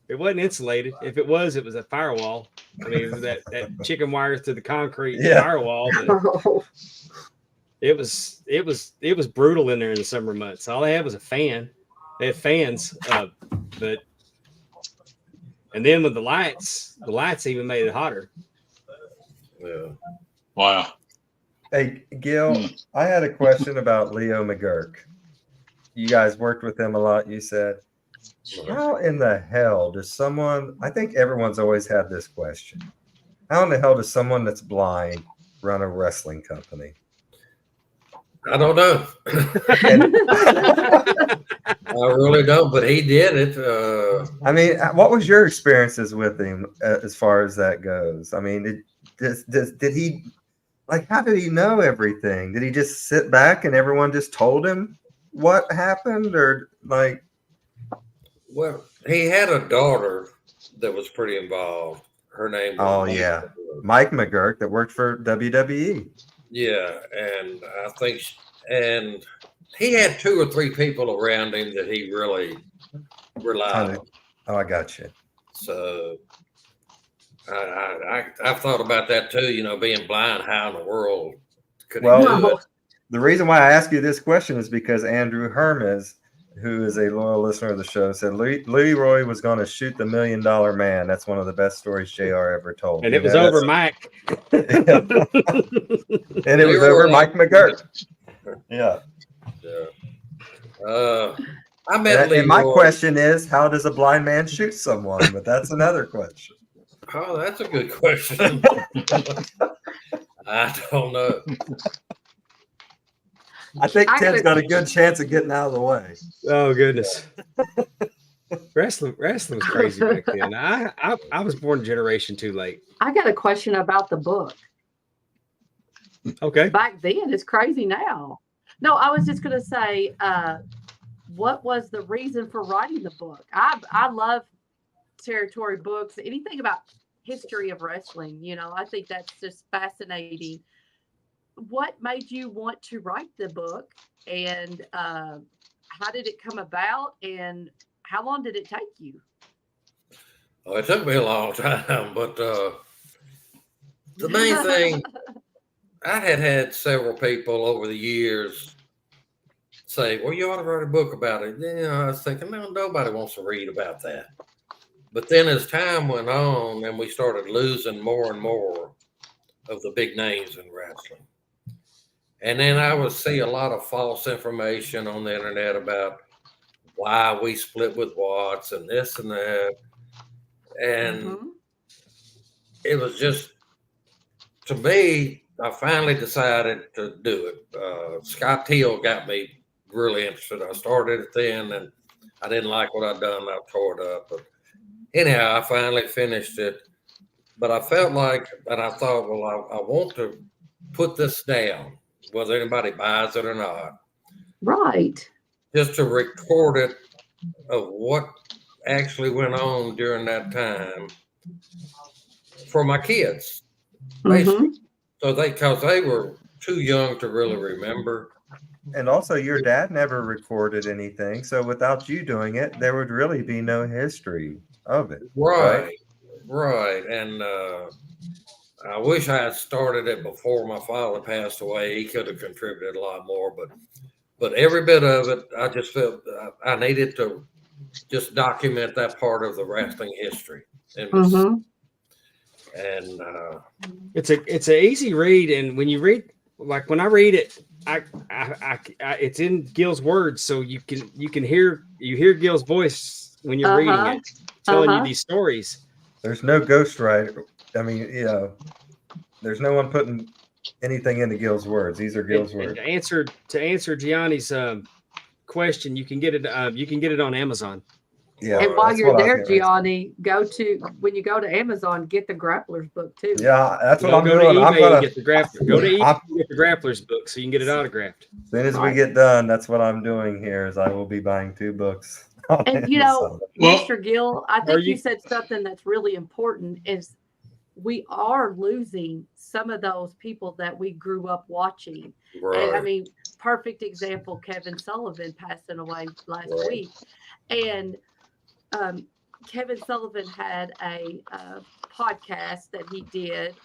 It wasn't insulated. If it was a firewall. I mean, it was that chicken wire through the concrete Yeah. firewall. But it was brutal in there in the summer months. All they had was a fan. They had fans, and then with the lights even made it hotter. Yeah. Wow. Hey, Gil, I had a question about Leo McGurk. You guys worked with him a lot, you said. How in the hell does someone, I think everyone's always had this question. How in the hell does someone that's blind run a wrestling company? I don't know. I really don't, but he did it. I mean, what was your experiences with him as far as that goes? I mean, did he, like, how did he know everything? Did he just sit back and everyone just told him what happened? Or like, Well, he had a daughter that was pretty involved. Her name was oh yeah, Mike McGurk that worked for WWE. Yeah, and I think, and he had 2 or 3 people around him that he really relied on. Oh, I got you. So I've thought about that too. Being blind, how in the world could he do it? The reason why I ask you this question is because Andrew Hermes, who is a loyal listener of the show, said Leroy was going to shoot the $1 Million Man. That's one of the best stories JR ever told. And it was over Mike. And it was over Mike McGurk. Yeah. I met Leroy. And my question is, how does a blind man shoot someone? But that's another question. Oh, that's a good question. I don't know. I think Tim's got a good chance of getting out of the way. Oh goodness. Wrestling was crazy back then. I was born a generation too late. I got a question about the book. Okay. Back then, it's crazy now. No, I was just gonna say, what was the reason for writing the book? I love territory books, anything about history of wrestling. I think that's just fascinating. What made you want to write the book, and how did it come about, and how long did it take you? Oh, it took me a long time, but the main thing, I had several people over the years say, well, you ought to write a book about it. I was thinking, no, nobody wants to read about that. But then as time went on and we started losing more and more of the big names in wrestling. And then I would see a lot of false information on the internet about why we split with Watts and this and that. And it was just, to me, I finally decided to do it. Scott Teal got me really interested. I started it then, and I didn't like what I'd done. I tore it up. But anyhow, I finally finished it. But I felt like, and I thought, well, I want to put this down, whether anybody buys it or not. Right. Just to record it of what actually went on during that time for my kids. Basically. So because they were too young to really remember. And also, your dad never recorded anything. So without you doing it, there would really be no history of it. Right. And I wish I had started it before my father passed away. He could have contributed a lot more, but every bit of it, I just felt I needed to just document that part of the wrestling history. And it's an easy read, and when you read, like when I read it, I it's in Gil's words, so you hear Gil's voice when you're reading it, telling you these stories. There's no ghostwriter. I mean, there's no one putting anything into Gil's words. These are Gil's And words. to answer Gianni's question, you can get it on Amazon. Yeah, And while that's you're what I was there, getting ready to say. Gianni, when you go to Amazon, get the Grappler's book too. Yeah, that's what Don't I'm go doing. to I'm eBay gonna and get the Grappler. Go to eBay I'm- and get the Grappler's book so you can get it autographed. as soon as we Right. get done, that's what I'm doing here. Is I will be buying 2 books. on And you know, Amazon. Well- Mr. Gill, I think you said something that's really important is we are losing some of those people that we grew up watching. And I Right. mean, perfect example, Kevin Sullivan passing away last Right. week. And Kevin Sullivan had a podcast that he did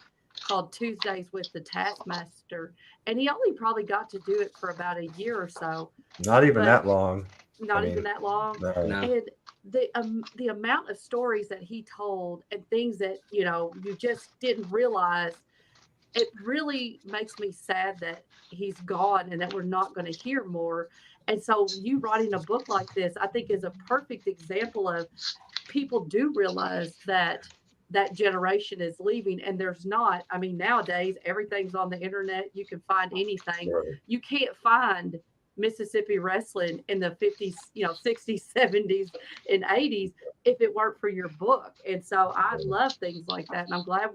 called Tuesdays with the Taskmaster. And he only probably got to do it for about a year or so, Not even but- that long. not I even mean, that long. No. No. And the amount of stories that he told and things that you just didn't realize, it really makes me sad that he's gone and that we're not going to hear more. And so you writing a book like this, I think, is a perfect example of people do realize that that generation is leaving, and there's not. I mean, nowadays everything's on the internet. You can find anything. Right. You can't find Mississippi wrestling in the 50s, 60s, 70s, and 80s if it weren't for your book. And so I love things like that. And I'm glad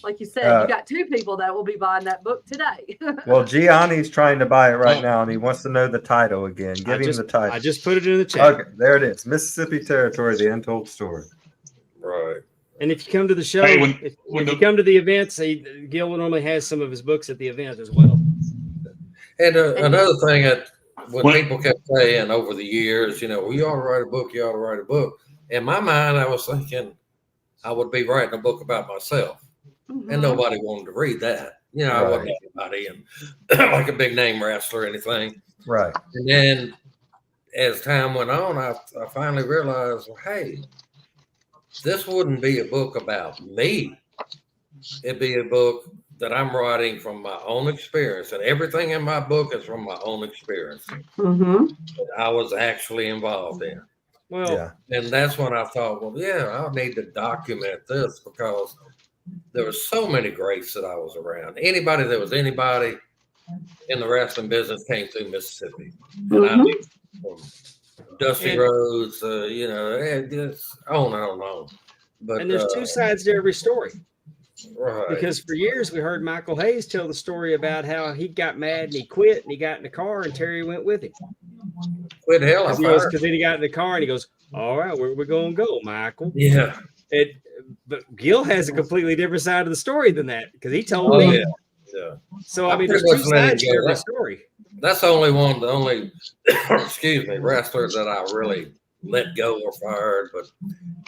like you said, you got 2 people that will be buying that book today. Well, Gianni's trying to buy it right now, and he wants to know the title again. Give him the title. I just put it in the chat. Okay, there it is. Mississippi Territory: The Untold Story. Right. And if you come to the show, Hey, if when you the- come to the events, Gil normally has some of his books at the event as well. And another thing that when What- people kept saying over the years, well, you ought to write a book, you ought to write a book. In my mind, I was thinking I would be writing a book about myself, Mhm. and nobody wanted to read that. I wasn't anybody and like a big name wrestler or anything. Right. And then as time went on, I finally realized, well, hey, this wouldn't be a book about me. It'd be a book that I'm writing from my own experience, and everything in my book is from my own experience Mhm. that I was actually involved in. Well, Yeah. And that's when I thought, well, yeah, I'll need to document this because there were so many greats that I was around. Anybody that was anybody in the wrestling business came through Mississippi. And I Mhm. mean, from Dusty And- Rhodes, just on and on and on. But and there's 2 sides to every story. right. Because for years we heard Michael Hayes tell the story about how he got mad and he quit and he got in the car and Terry went with him. Quit hell, I fired. Because then he got in the car and he goes, "All right, where we gonna go, Michael?" Yeah. But Gil has a completely different side of the story than that because he told Oh, me. yeah. Yeah. So I I mean, there's pretty 2 much let it sides to go. every That- story. That's the only excuse me, wrestler that I really let go or fired. But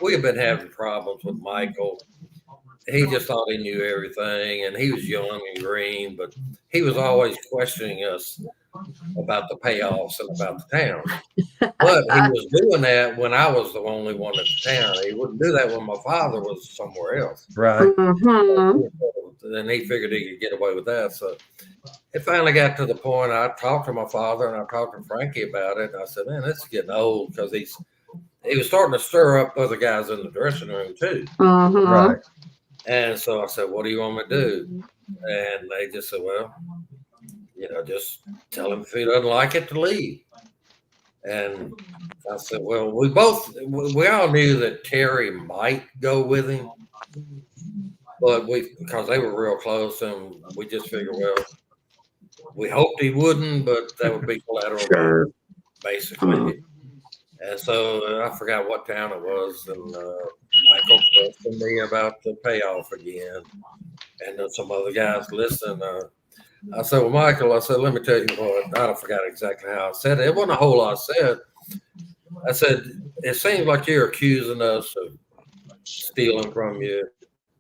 we have been having problems with Michael. He just thought he knew everything, and he was young and green, but he was always questioning us about the payoffs and about the town. But he was doing that when I was the only one in the town. He wouldn't do that when my father was somewhere else. Right. Mhm. And he figured he could get away with that. So it finally got to the point I talked to my father and I talked to Frankie about it. And I said, man, this is getting old because he was starting to stir up other guys in the dressing room too. Mhm. Right. And so I said, what do you want me to do? And they just said, well, just tell him if he doesn't like it to leave. And I said, well, we all knew that Terry might go with him, but because they were real close, and we just figured, well, we hoped he wouldn't, but that would be collateral Sure. damage, basically. And so I forgot what town it was, and Michael questioned me about the payoff again, and then some other guys listening. I said, well, Michael, let me tell you what, I forgot exactly how I said it. It wasn't a whole lot said. I said, it seems like you're accusing us of stealing from you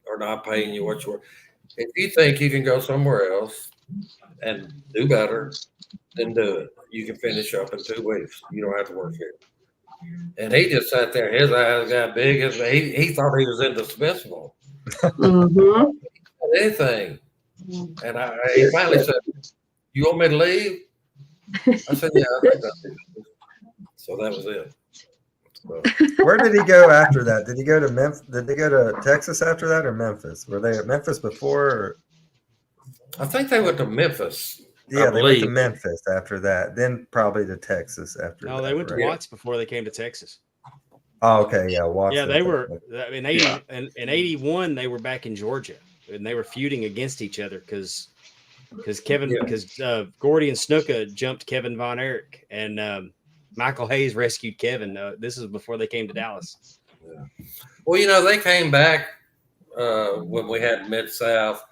or not paying you what you're. If you think you can go somewhere else and do better, then do it. You can finish up in 2 weeks. You don't have to work here. And he just sat there. His eyes got big. He thought he was indispensable. Mhm. Anything. And he finally said, you want me to leave? I said, yeah, I think that's it. So that was it. So, Where did he go after that? Did he go to Memphis? Did they go to Texas after that, or Memphis? Were they at Memphis before? Or? I think they went to Memphis. Yeah, I they went to believe. Memphis after that, then probably to Texas after No, that. they went to right? Watts before they came to Texas. Oh, okay, yeah, Watts. Yeah, they okay. were in 81. They were back in Georgia, and they were feuding against each other because Kevin Gordy and Snuka jumped Kevin Von Erich, and Michael Hayes rescued Kevin. This is before they came to Dallas. Yeah. Well, they came back when we had Mid-South.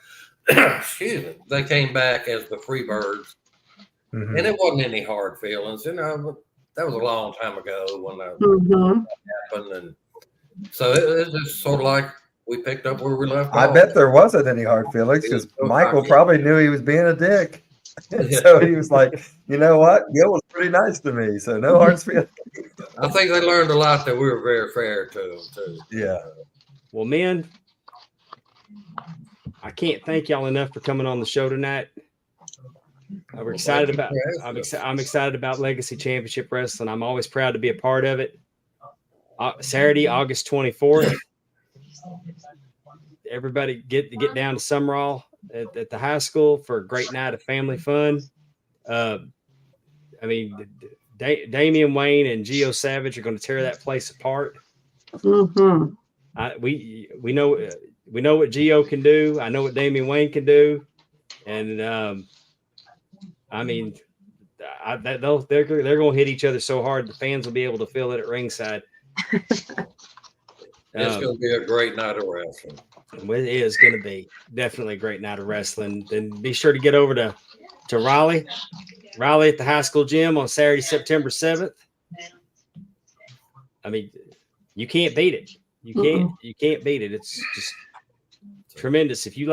Excuse me. They came back as the Freebirds, Mhm. and it wasn't any hard feelings. But that was a long time ago when that happened, and so it was just sort of like we picked up where we left I off. bet there wasn't any hard feelings because Michael probably knew he was being a dick. So he was like, you know what? Gil was pretty nice to me, so no hard feelings. I think they learned a lot that we were very fair to them, too. Yeah. Well, men, I can't thank y'all enough for coming on the show tonight. I'm excited about. I'm excited about Legacy Championship Wrestling. I'm always proud to be a part of it. Saturday, August 24th. Everybody get down to Sumrall at the high school for a great night of family fun. Damian Wayne and Gio Savage are going to tear that place apart. Mm-hmm. We know what Gio can do. I know what Damian Wayne can do, and they're going to hit each other so hard the fans will be able to feel it at ringside. It's going to be a great night of wrestling. It is going to be definitely a great night of wrestling. Then be sure to get over to Raleigh at the high school gym on Saturday, September 7th. I mean, you can't beat it. You can't beat it. It's just tremendous. If you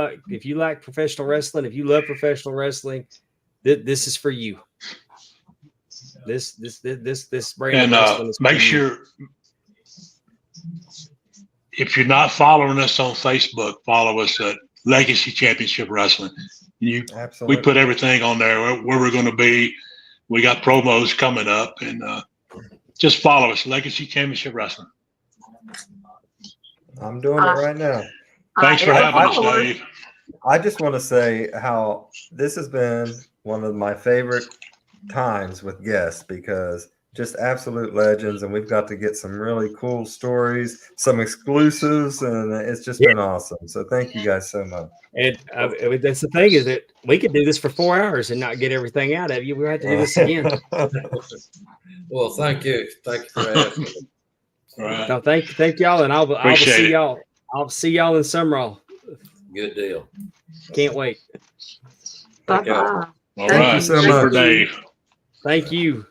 like professional wrestling, if you love professional wrestling, this is for you. This brand of wrestling is make sure, if you're not following us on Facebook, follow us at Legacy Championship Wrestling. Absolutely. We put everything on there where we're going to be. We got promos coming up, and just follow us, Legacy Championship Wrestling. I'm doing it right now. Thanks for having us, Dave. I just want to say how this has been one of my favorite times with guests because just absolute legends, and we've got to get some really cool stories, some exclusives, and it's just been awesome. So thank you guys so much. And that's the thing is that we could do this for 4 hours and not get everything out of you. We have to do this again. Well, thank you. Thank you for asking. All right. No, thank y'all, and I'll see y'all. I'll see y'all in Sumrall. Good deal. Can't wait. Bye-bye. All Thank right. you so Super much. Dave. Thank you.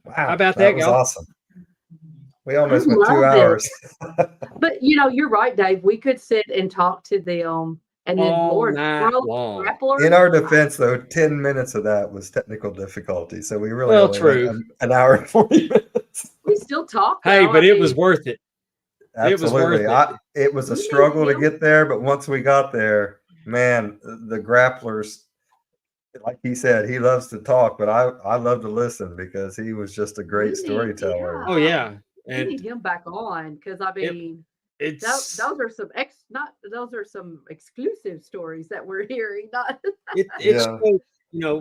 Wow, How about that, was y'all? awesome. We almost went love 2 it. hours. But you're right, Dave. We could sit and talk to them, and then All Lord, night bro, long. grappler. In our defense, though, 10 minutes of that was technical difficulty. So we really Well, only true. went an hour and 40 minutes. We still talk. Hey, though. but I it was mean, worth it. It was worth Absolutely. it. It was a You need struggle to him. get there, but once we got there, man, the grapplers, like he said, he loves to talk, but I love to listen because he was just a great storyteller. Oh yeah, we and need him back on because I mean, it's those are some exclusive stories that we're hearing. Not it's Yeah.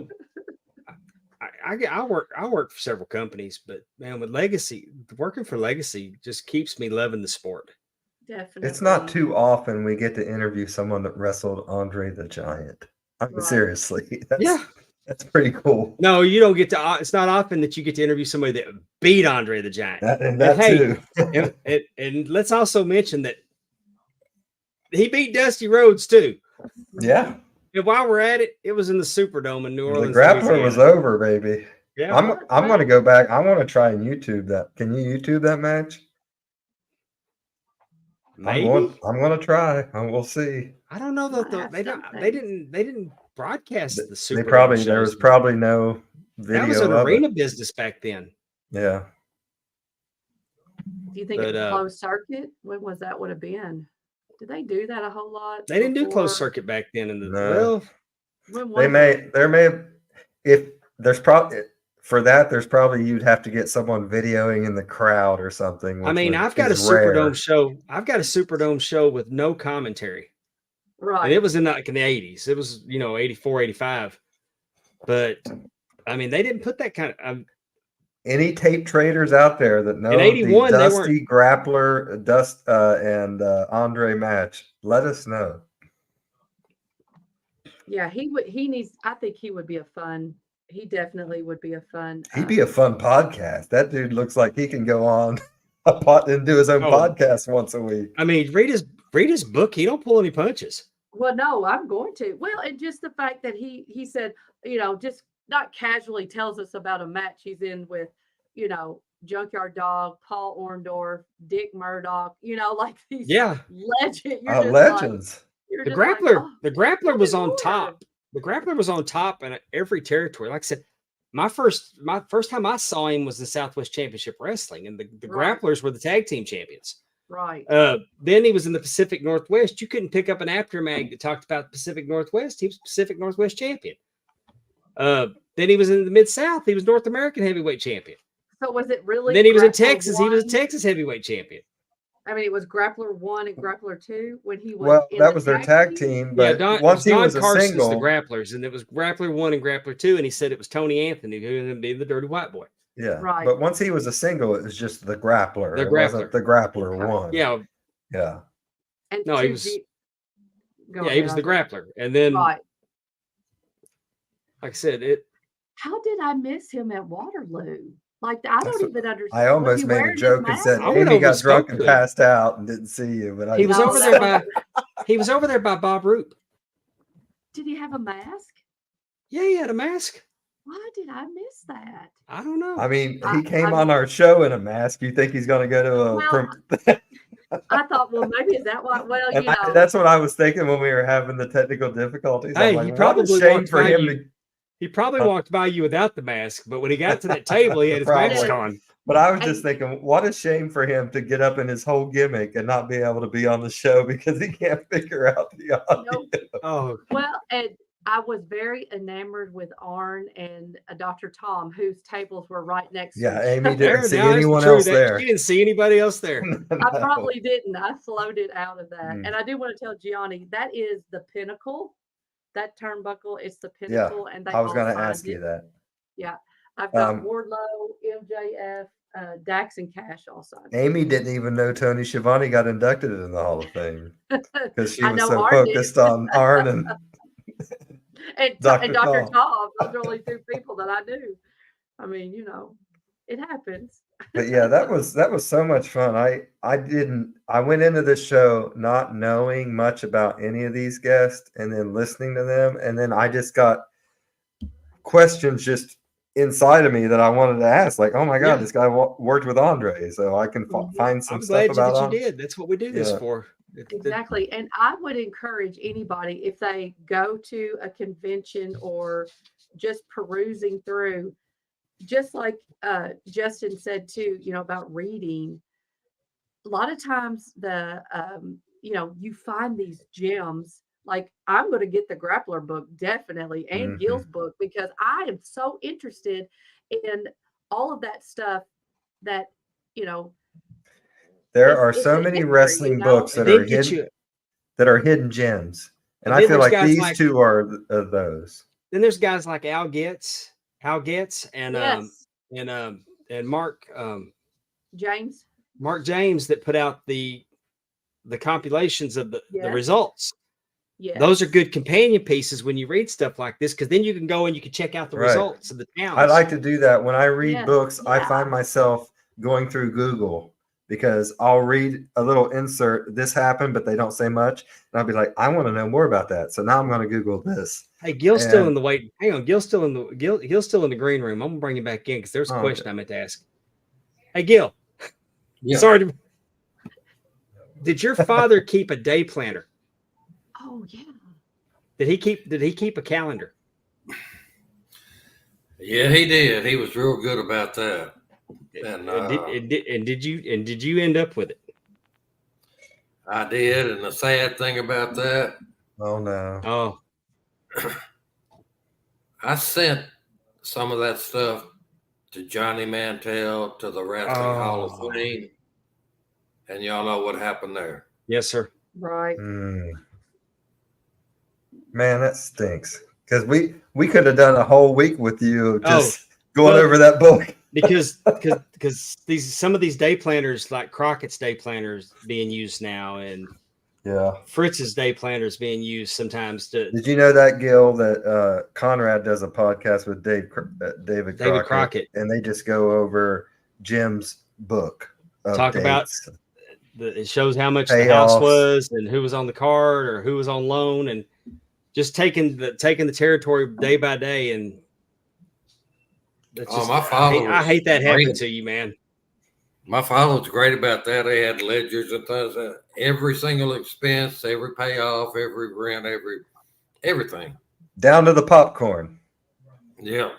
I work for several companies, but man, with Legacy, working for Legacy just keeps me loving the sport. definitely. It's not too often we get to interview someone that wrestled Andre the Giant. I mean, Right. seriously. Yeah. That's pretty cool. No, you don't get to. It's not often that you get to interview somebody that beat Andre the Giant. That hey, too. and let's also mention that he beat Dusty Rhodes too. Yeah. And while we're at it, it was in the Superdome in New The Orleans. grappler was Louisiana. over, baby. Yeah, I'm going to go back. I want to try and YouTube that. Can you YouTube that match? maybe. I'm going to try. We'll see. I don't know that Might have something. they didn't broadcast the Superdome. There shows. was probably no video. That was an of arena it. business back then. Yeah. Do you think But, it was closed circuit? When was that? Would have been? Did they do that a whole lot? They didn't do before? closed circuit back then. In the No. When was There may have if there's probably for that, there's probably you'd have to get someone videoing in the crowd or something. I mean, I've got a Superdome show. I've got a Superdome show with no commentary. Right. And it was in the 80s. It was, 84, 85. But I mean, they didn't put that kind of any tape traders out there that know in 81, the they weren't. Dusty Grappler, and Andre match, let us know. Yeah, he needs, I think he would be he definitely would be a fun. He'd be a fun podcast. That dude looks like he can go on and do his own podcast once a week. I mean, read his book. He don't pull any punches. Well, no, I'm going to. Well, and just the fact that he said, just not casually tells us about a match he's in with, Junkyard Dog, Paul Orndorff, Dick Murdoch, like these legends. The Grappler was on top. The Grappler was on top in every territory. Like I said, my first time I saw him was the Southwest Championship Wrestling, and the Grapplers were the tag team champions. Right. Then he was in the Pacific Northwest. You couldn't pick up an after mag that talked about Pacific Northwest. He was Pacific Northwest champion. Then he was in the Mid-South. He was North American heavyweight champion. So was it really? And then he was in Texas. He was a Texas heavyweight champion. I mean, it was Grappler 1 and Grappler 2 when he was. Well, that was their tag team. But once he was a single, the Grapplers, and it was Grappler 1 and Grappler 2, and he said it was Tony Anthony who ended up being the Dirty White Boy. Yeah, right. But once he was a single, it was just the Grappler. It wasn't the Grappler 1. Yeah. And no, he was. He was the Grappler, and then, like I said, How did I miss him at Waterloo? Like, I don't even understand. I almost made a joke and said Amy got drunk and passed out and didn't see you, but he was over there by he was over there by Bob Roop. Did he have a mask? Yeah, he had a mask. Why did I miss that? I don't know. I mean, he came on our show in a mask. You think he's going to go to a? I thought, well, maybe is that what? Well, that's what I was thinking when we were having the technical difficulties. Hey, I'm like, what a shame for him to. He probably walked by you without the mask, but when he got to that table, he had his mask on. But I was just thinking, what a shame for him to get up in his whole gimmick and not be able to be on the show because he can't figure out the audio. Oh, well, and I was very enamored with Arn and Dr. Tom, whose tables were right next to each Amy didn't see anyone else there. She didn't see anybody else there. I probably didn't. I floated out of that. And I do want to tell Gianni, that is the pinnacle. That turnbuckle, it's the pinnacle. Yeah, and I was going to ask you that. Yeah. I've got Wardlow, MJF, Dax, and Cash also. Amy didn't even know Tony Schiavone got inducted in the Hall of Fame because she was so Arn focused on Arn and Dr. Tom. Those are only two people that I knew. I mean, it happens. But yeah, that was so much fun. I went into this show not knowing much about any of these guests, and then listening to them, and then I just got questions just inside of me that I wanted to ask. Like, oh my God, this guy worked with Andre, so I can find some stuff about him. You did. That's what we do this for. Exactly. And I would encourage anybody, if they go to a convention or just perusing through, just like Justin said too, about reading, a lot of times you find these gems. Like, I'm going to get the Grappler book definitely, and Gil's book, because I am so interested in all of that stuff that, there are so many wrestling books that are hidden gems. And I feel like these two are those. Then there's guys like Al Getz and Mark James that put out the compilations of the results. Yes. Those are good companion pieces when you read stuff like this, because then you can go and you can check out the results of the towns. I like to do that when I read books. I find myself going through Google, because I'll read a little insert, this happened, but they don't say much. And I'll be like, I want to know more about that. So now I'm going to Google this. Hey, Gil's still in the wait. Hang on. Gil's still in the green room. I'm going to bring him back in because there's a question I meant to ask. Hey, Gil. Yeah. Sorry. Did your father keep a day planner? Oh, yeah. Did he keep a calendar? Yeah, he did. He was real good about that. And did you end up with it? I did, and the sad thing about that. Oh no. Oh. I sent some of that stuff to Johnny Mantel, to the Wrestling Hall of Fame. And y'all know what happened there. Yes, sir. Right. Man, that stinks. Because we could have done a whole week with you just going over that book. because some of these day planners, like Crockett's day planners, being used now, and Fritz's day planners being used sometimes. Did you know that, Gil, that Conrad does a podcast with David Crockett, and they just go over Jim's book of talk dates. About it shows how much the house was and who was on the card or who was on loan, and just taking the territory day by day. And that's just, my father I hate that happening to you, man. My father was great about that. They had ledgers and things. Every single expense, every payoff, every rent, everything. Down to the popcorn. Yeah.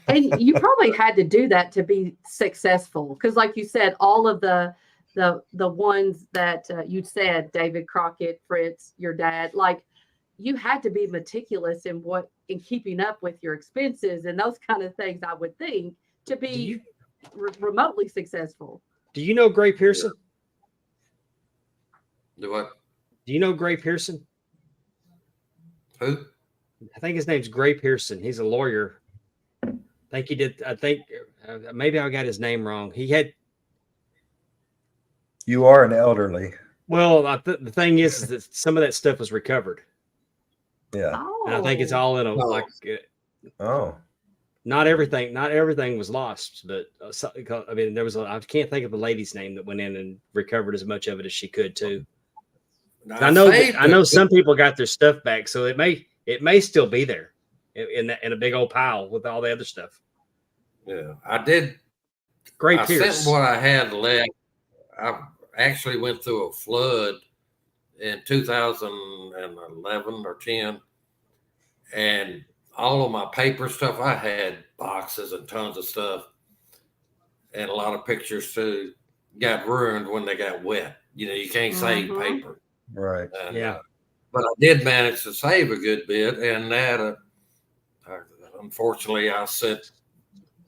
And you probably had to do that to be successful. Because like you said, all of the ones that you said, David Crockett, Fritz, your dad, like you had to be meticulous in keeping up with your expenses and those kind of things, I would think, to be remotely successful. Do you know Gray Pearson? Do what? Do you know Gray Pearson? Who? I think his name's Gray Pearson. He's a lawyer. I think he did. I think maybe I got his name wrong. He had. You are an elderly. Well, the thing is that some of that stuff was recovered. Yeah. Oh. And I think it's all in a like. Not everything was lost, but I mean, there was. I can't think of the lady's name that went in and recovered as much of it as she could too. I know some people got their stuff back, so it may still be there in a big old pile with all the other stuff. Yeah, I did. Great I Pierce. sent what I had left. I actually went through a flood in 2011 or 10, and all of my paper stuff, I had boxes and tons of stuff, and a lot of pictures too, got ruined when they got wet. You can't save paper. Right. And, yeah. But I did manage to save a good bit, and that, unfortunately, I sent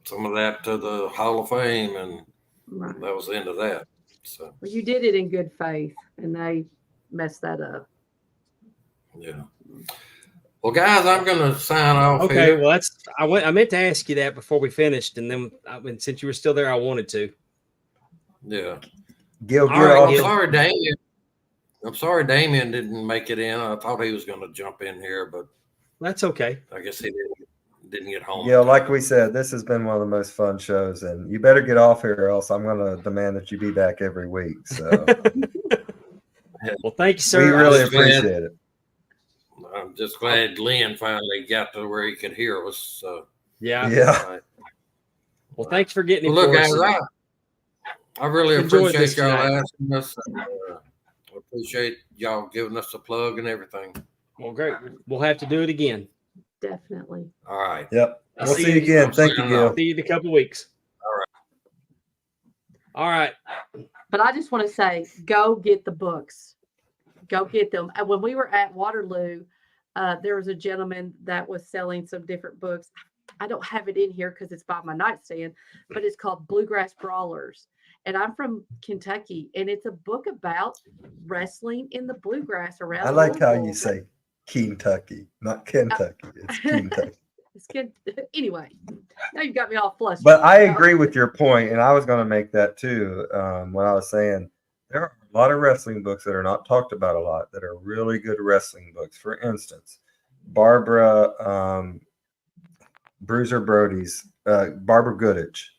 some of that to the Hall of Fame, and that was the end of that. So, well, you did it in good faith, and they messed that up. Yeah. Well, guys, I'm going to sign off. Okay. Here. Well, I meant to ask you that before we finished, and then since you were still there, I wanted to. Yeah. Gil, I'm sorry, Damien. I'm sorry Damien didn't make it in. I thought he was going to jump in here, but that's okay. I guess he didn't get home. Yeah, like we said, this has been one of the most fun shows, and you better get off here, or else I'm going to demand that you be back every week. So, well, thank you, sir. We really appreciate it. I'm just glad Lynn finally got to where he could hear us. So. Yeah. Right. Well, thanks for getting. Well, look, guys, I really appreciate y'all asking us. Appreciate y'all giving us a plug and everything. Well, great. We'll have to do it again. Definitely. All right. Yep. We'll see you again. Thank you, Gil. See you in a couple of weeks. All right. But I just want to say, go get the books. Go get them. And when we were at Waterloo, there was a gentleman that was selling some different books. I don't have it in here because it's by my nightstand, but it's called Bluegrass Brawlers. And I'm from Kentucky, and it's a book about wrestling in the bluegrass around. I like how you say Kentucky, not Kentucky. It's Kentucky. Anyway, now you've got me all flustered. But I agree with your point, and I was going to make that too. When I was saying there are a lot of wrestling books that are not talked about a lot that are really good wrestling books. For instance, Barbara Bruiser Brody's Barbara Goodich,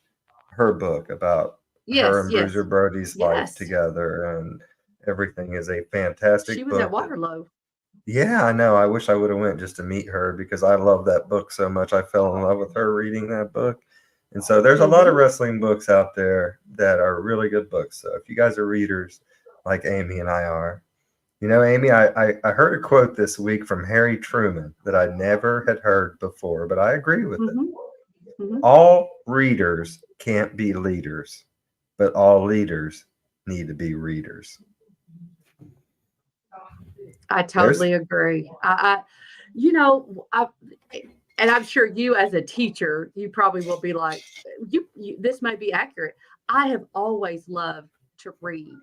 her book about her and Bruiser Brody's life together and everything is a fantastic book. She was at Waterloo. Yeah, I know. I wish I would have went just to meet her because I love that book so much. I fell in love with her reading that book. And so there's a lot of wrestling books out there that are really good books. So if you guys are readers like Amy and I are, Amy, I heard a quote this week from Harry Truman that I never had heard before, but I agree with it. All readers can't be leaders, but all leaders need to be readers. I totally agree. and I'm sure you as a teacher, you probably will be like, this may be accurate. I have always loved to read,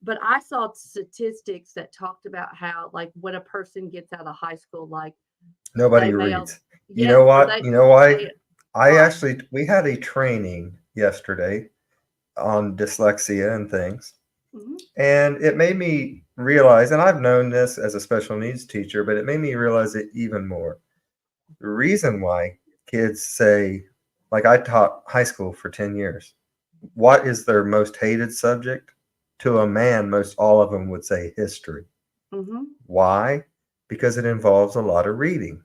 but I saw statistics that talked about how, like, when a person gets out of high school, like Nobody they may, reads. You yes, know what? they, You know why? they, why? We had a training yesterday on dyslexia and things. Mhm. And it made me realize, and I've known this as a special needs teacher, but it made me realize it even more. The reason why kids say, like I taught high school for 10 years, what is their most hated subject? To a man, most all of them would say history. Mhm. Why? Because it involves a lot of reading.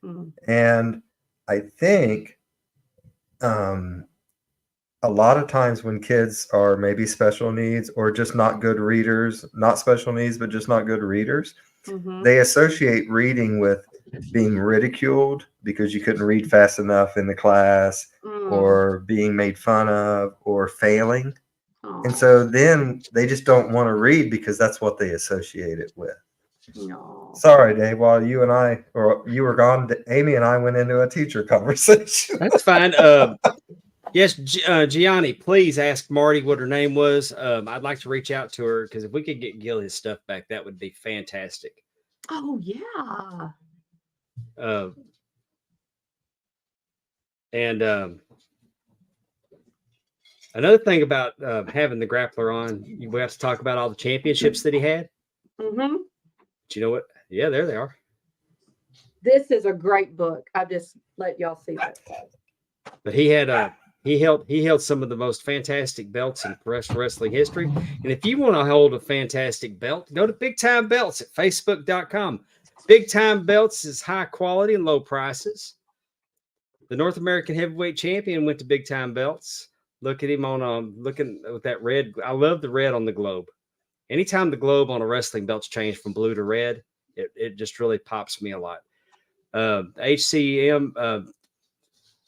Mhm. And I think um, a lot of times when kids are maybe special needs or just not good readers, not special needs, but just not good readers, Mhm. they associate reading with being ridiculed because you couldn't read fast enough in the class Mm. or being made fun of or failing. And Aw. so then they just don't want to read because that's what they associate it with. No. Sorry, Dave, while you and I, or you were gone, Amy and I went into a teacher conversation. That's fine. Yes, Gianni, please ask Marty what her name was. I'd like to reach out to her because if we could get Gil his stuff back, that would be fantastic. Oh yeah. Uh, and another thing about having the grappler on, we have to talk about all the championships that he had. Mm-hmm. Do you know what? Yeah, there they are. This is a great book. I just let y'all see that. But he had he held some of the most fantastic belts in professional wrestling history. And if you want to hold a fantastic belt, go to Big Time Belts at facebook.com. Big Time Belts is high quality and low prices. The North American Heavyweight Champion went to Big Time Belts. Look at him on looking with that red. I love the red on the globe. Anytime the globe on a wrestling belt's changed from blue to red, it just really pops me a lot. HCM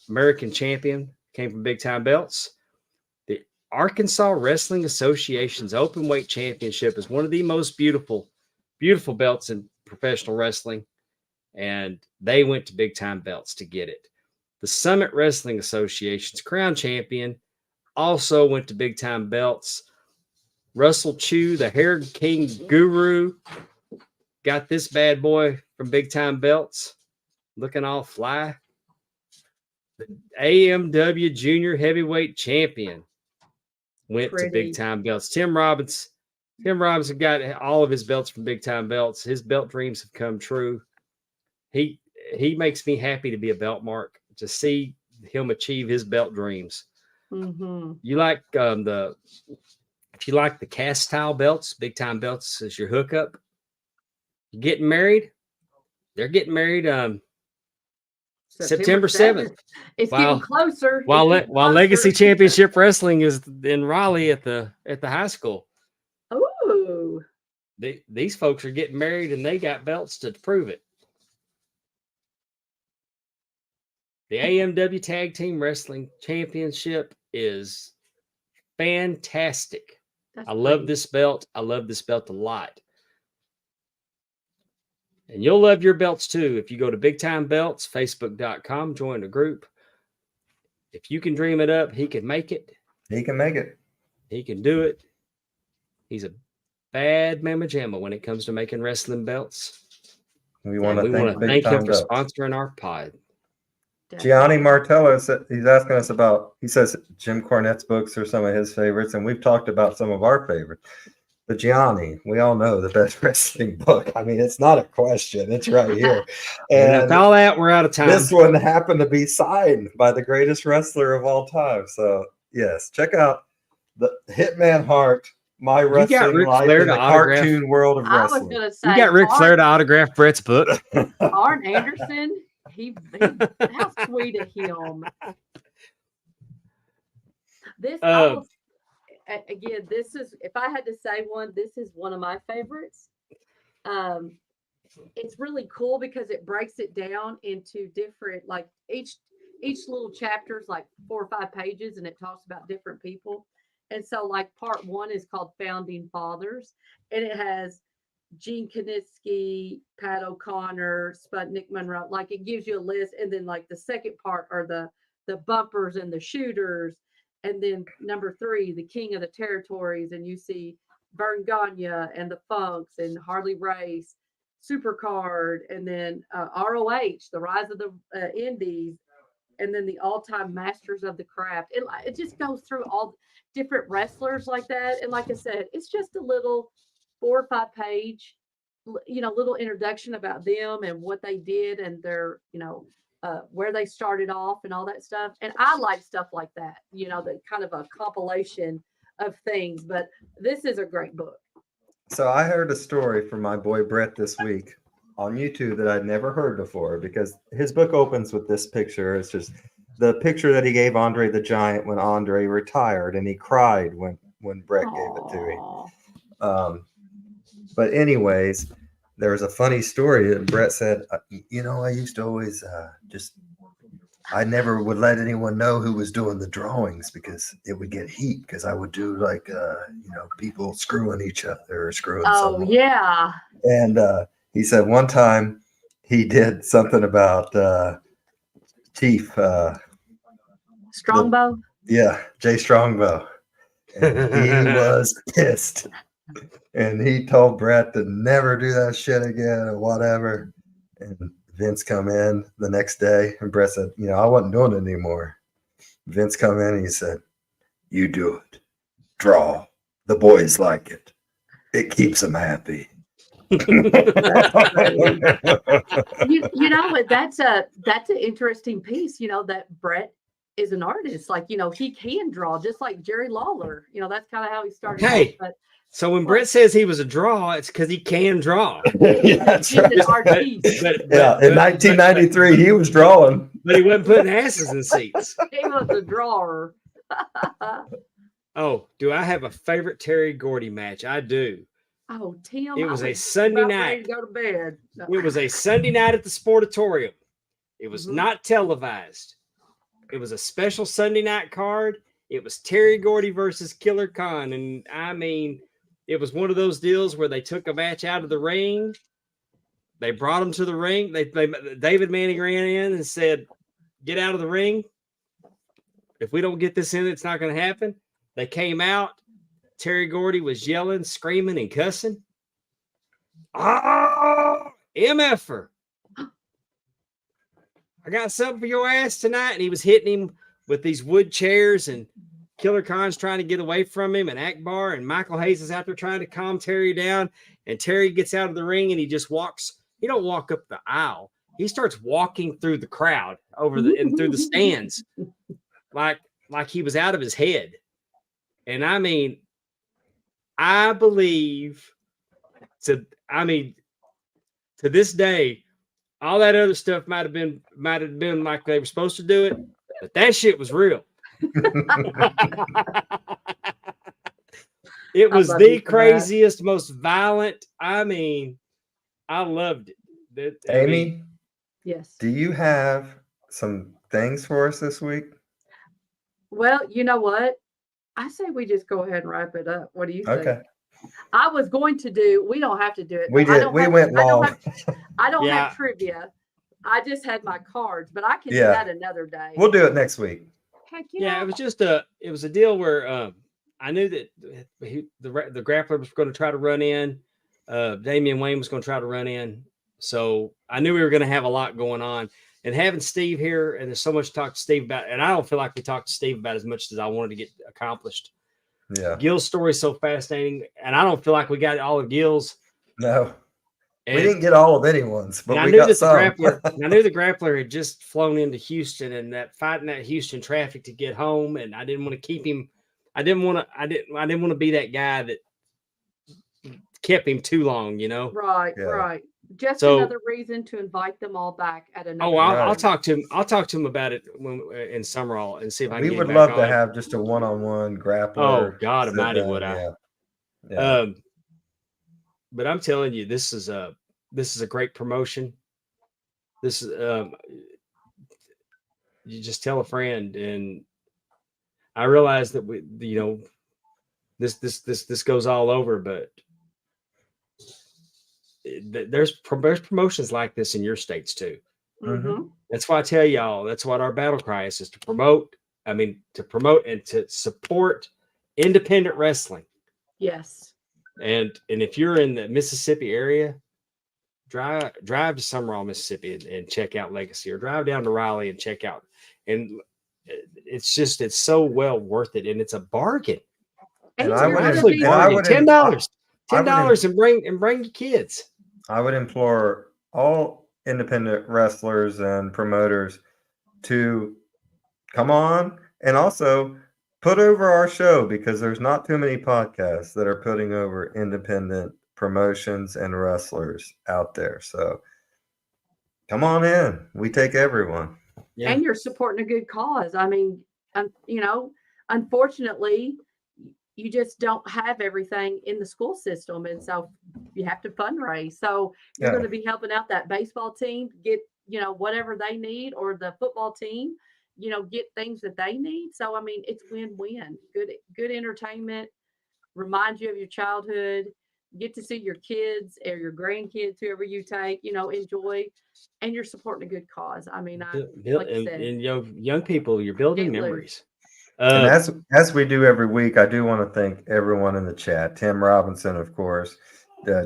American Champion came from Big Time Belts. The Arkansas Wrestling Association's Open Weight Championship is one of the most beautiful belts in professional wrestling, and they went to Big Time Belts to get it. The Summit Wrestling Association's Crown Champion also went to Big Time Belts. Russell Chu, the Hair King Guru, got this bad boy from Big Time Belts, looking all fly. The AMW Junior Heavyweight Champion went to Big Pretty. Time Belts. Tim Robinson got all of his belts from Big Time Belts. His belt dreams have come true. He makes me happy to be a belt mark, to see him achieve his belt dreams. Mm-hmm. You like if you like the cast style belts, Big Time Belts is your hookup. You getting married? They're getting married September 7th. It's getting closer. While It's getting Legacy closer. Championship Wrestling is in Raleigh at the high school. Ooh. These folks are getting married and they got belts to prove it. The AMW Tag Team Wrestling Championship is fantastic. That's I love pretty. this belt. I love this belt a lot. And you'll love your belts too. If you go to Big Time Belts, facebook.com, join the group. If you can dream it up, he can make it. He can make it. He can do it. He's a bad mamma jamma when it comes to making wrestling belts. We want to thank thank Big him Time for Belts. sponsoring our pod. Gianni Martello, he's asking us about, he says Jim Cornette's books are some of his favorites, and we've talked about some of our favorites. But Gianni, we all know the best wrestling book. I mean, it's not a question. It's right here. And with all that, we're out of time. This one happened to be signed by the greatest wrestler of all time. So, yes, check out the Hitman Hart, My Wrestling Life in the Cartoon World of Wrestling. I was going to say, you got Ric Flair to autograph Brett's book. Arn Anderson, how sweet of him. This, again, this is, if I had to say one, this is one of my favorites. It's really cool because it breaks it down into different, like each little chapter is like 4 or 5 pages, and it talks about different people. And so, like, part 1 is called Founding Fathers, and it has Gene Kaniski, Pat O'Connor, Sputnik Monroe. Like it gives you a list, and then like the second part are the bumpers and the shooters, and then number 3, the King of the Territories, and you see Vern Gagne and the Funks and Harley Race, Supercard, and then ROH, the Rise of the Indies, and then the all-time masters of the craft. It just goes through all different wrestlers like that. And like I said, it's just a little 4 or 5 page, little introduction about them and what they did and their, where they started off and all that stuff. And I like stuff like that, the kind of a compilation of things. But this is a great book. So I heard a story from my boy Brett this week on YouTube that I'd never heard before, because his book opens with this picture. It's just the picture that he gave Andre the Giant when Andre retired, and he cried when Brett gave it to him. But anyways, there was a funny story that Brett said, I used to always I never would let anyone know who was doing the drawings because it would get heat, because I would do like, people screwing each other or screwing someone. Yeah. And he said one time he did something about Chief Strongbow. Jay Strongbow. And he was pissed. And he told Brett to never do that shit again or whatever. And Vince come in the next day, and Brett said, I wasn't doing it anymore. Vince come in and he said, you do it. Draw. The boys like it. It keeps them happy. That's an interesting piece, that Brett is an artist. Like, he can draw just like Jerry Lawler. That's kind of how he started. Hey, so when Brett says he was a draw, it's because he can draw. That's right. In 1993, he was drawing. But he wasn't putting asses in seats. He was a drawer. Oh, do I have a favorite Terry Gordy match? I do. Oh, Tim. It was a Sunday night. To go to bed. No. It was a Sunday night at the Sportatorium. It was not televised. It was a special Sunday night card. It was Terry Gordy versus Killer Khan. And I mean, it was one of those deals where they took a match out of the ring. They brought him to the ring. David Manning ran in and said, get out of the ring. If we don't get this in, it's not going to happen. They came out. Terry Gordy was yelling, screaming, and cussing. Oh, MFer. I got something for your ass tonight. And he was hitting him with these wood chairs, and Killer Khan's trying to get away from him, and Akbar and Michael Hayes is out there trying to calm Terry down. And Terry gets out of the ring, and he just walks. He don't walk up the aisle. He starts walking through the crowd and through the stands like he was out of his head. And I mean, I believe to this day, all that other stuff might have been like they were supposed to do it, but that shit was real. It was the craziest, most violent. I mean, I loved it. Amy, yes. Do you have some things for us this week? Well, you know what? I say we just go ahead and wrap it up. What do you think? Okay. I was going to do. We don't have to do it. We did. We went long. I don't have trivia. I just had my cards, but I can do that another day. We'll do it next week. Heck yeah. It was just a deal where I knew that the grappler was going to try to run in. Damian Wayne was going to try to run in. So I knew we were going to have a lot going on. And having Steve here, and there's so much to talk to Steve about, and I don't feel like we talked to Steve about as much as I wanted to get accomplished. Yeah. Gil's story is so fascinating, and I don't feel like we got all of Gil's. No. We didn't get all of anyone's, but I we knew got that some. I knew the grappler had just flown into Houston, and that fighting that Houston traffic to get home, and I didn't want to keep him. I didn't want to be that guy that kept him too long, Right, Yeah. right. Just another reason to invite them all back at another. Oh, I'll talk to him. I'll talk to him about it in Sumrall and see if I can. We would love to have just a one-on-one grappler. Oh God Almighty, would I? Yeah. But I'm telling you, this is a great promotion. This is you just tell a friend, and I realize that this goes all over, but there's promotions like this in your states too. Mhm. That's why I tell y'all, that's what our battle cry is to promote. I mean, to promote and to support independent wrestling. Yes. And if you're in the Mississippi area, drive to Sumrall, Mississippi, and check out Legacy, or drive down to Raleigh and check out. And it's so well worth it, and it's a bargain. And I would- Absolute and I bargain. would- $10, I would- $10, and bring your kids. I would implore all independent wrestlers and promoters to come on and also put over our show, because there's not too many podcasts that are putting over independent promotions and wrestlers out there. So come on in. We take everyone. Yeah. And you're supporting a good cause. I mean, you know, unfortunately, you just don't have everything in the school system, and so you have to fundraise. So you're Yeah. going to be helping out that baseball team get, you know, whatever they need, or the football team, you know, get things that they need. So I mean, it's win-win. Good entertainment, remind you of your childhood, get to see your kids or your grandkids, whoever you take, you know, enjoy, and you're supporting a good cause. I mean, like you said, And young people, you're building Get loose. memories. And as we do every week, I do want to thank everyone in the chat. Tim Robinson, of course,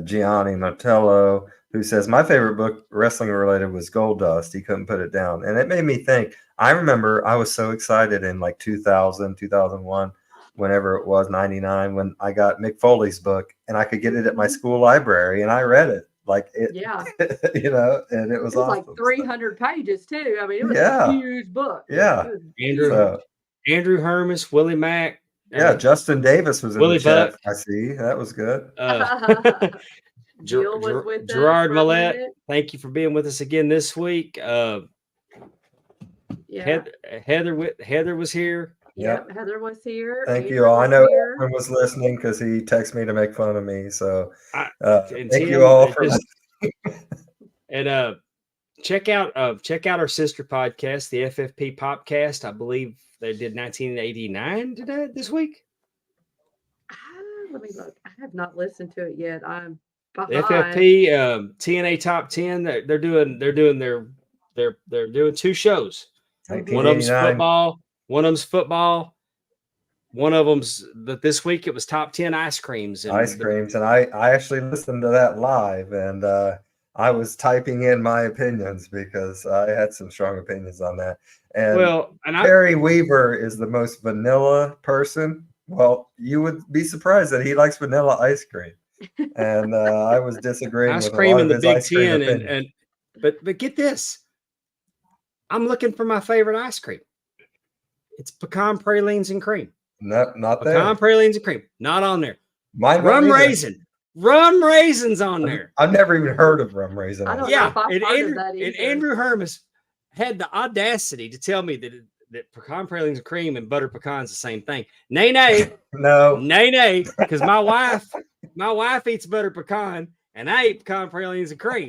Gianni Martello, who says, my favorite book wrestling related was Gold Dust. He couldn't put it down. And it made me think. I remember I was so excited in like 2000, 2001, whenever it was, 99, when I got Mick Foley's book, and I could get it at my school library, and I read it. Like it, yeah, you know, and it was awesome. like 300 pages too. I mean, it was Yeah. a huge book. Yeah. It was Andrew, So, Andrew Hermes, Willie Mack. yeah, Justin Davis was in Willie the chat. Buck. I see. That was good. Jill was with us Gerard for a Millette, minute. thank you for being with us again this week. Yeah. Heather was here. Yep. Heather was here. Thank Andrew you all. I was know here. everyone was listening because he texted me to make fun of me. So And thank Tim, you all for and check out our sister podcast, the FFP Popcast. I believe they did 1989 today this week. Let me look. I have not listened to it yet. I'm The behind. FFP TNA Top 10. They're doing two shows. One of them's 1989. football. One of them's football. One of them's this week. It was top 10 ice creams. And Ice creams, and I actually listened to that live, and I was typing in my opinions because I had some strong opinions on that. And Terry Weaver is the most vanilla person. Well, you would be surprised that he likes vanilla ice cream, and I was disagreeing ice with cream a lot in of the his Big ice cream 10, opinions. but get this. I'm looking for my favorite ice cream. It's pecan pralines and cream. Not there. Pecan pralines and cream. Not on there. Mine rum raisin. Rum raisins on there. I've never even heard of rum raisin. I don't know if I've heard of that either. And Andrew Hermes had the audacity to tell me that pecan pralines and cream and butter pecans the same thing. Nay, nay, because my wife eats butter pecan and I eat pecan pralines and cream.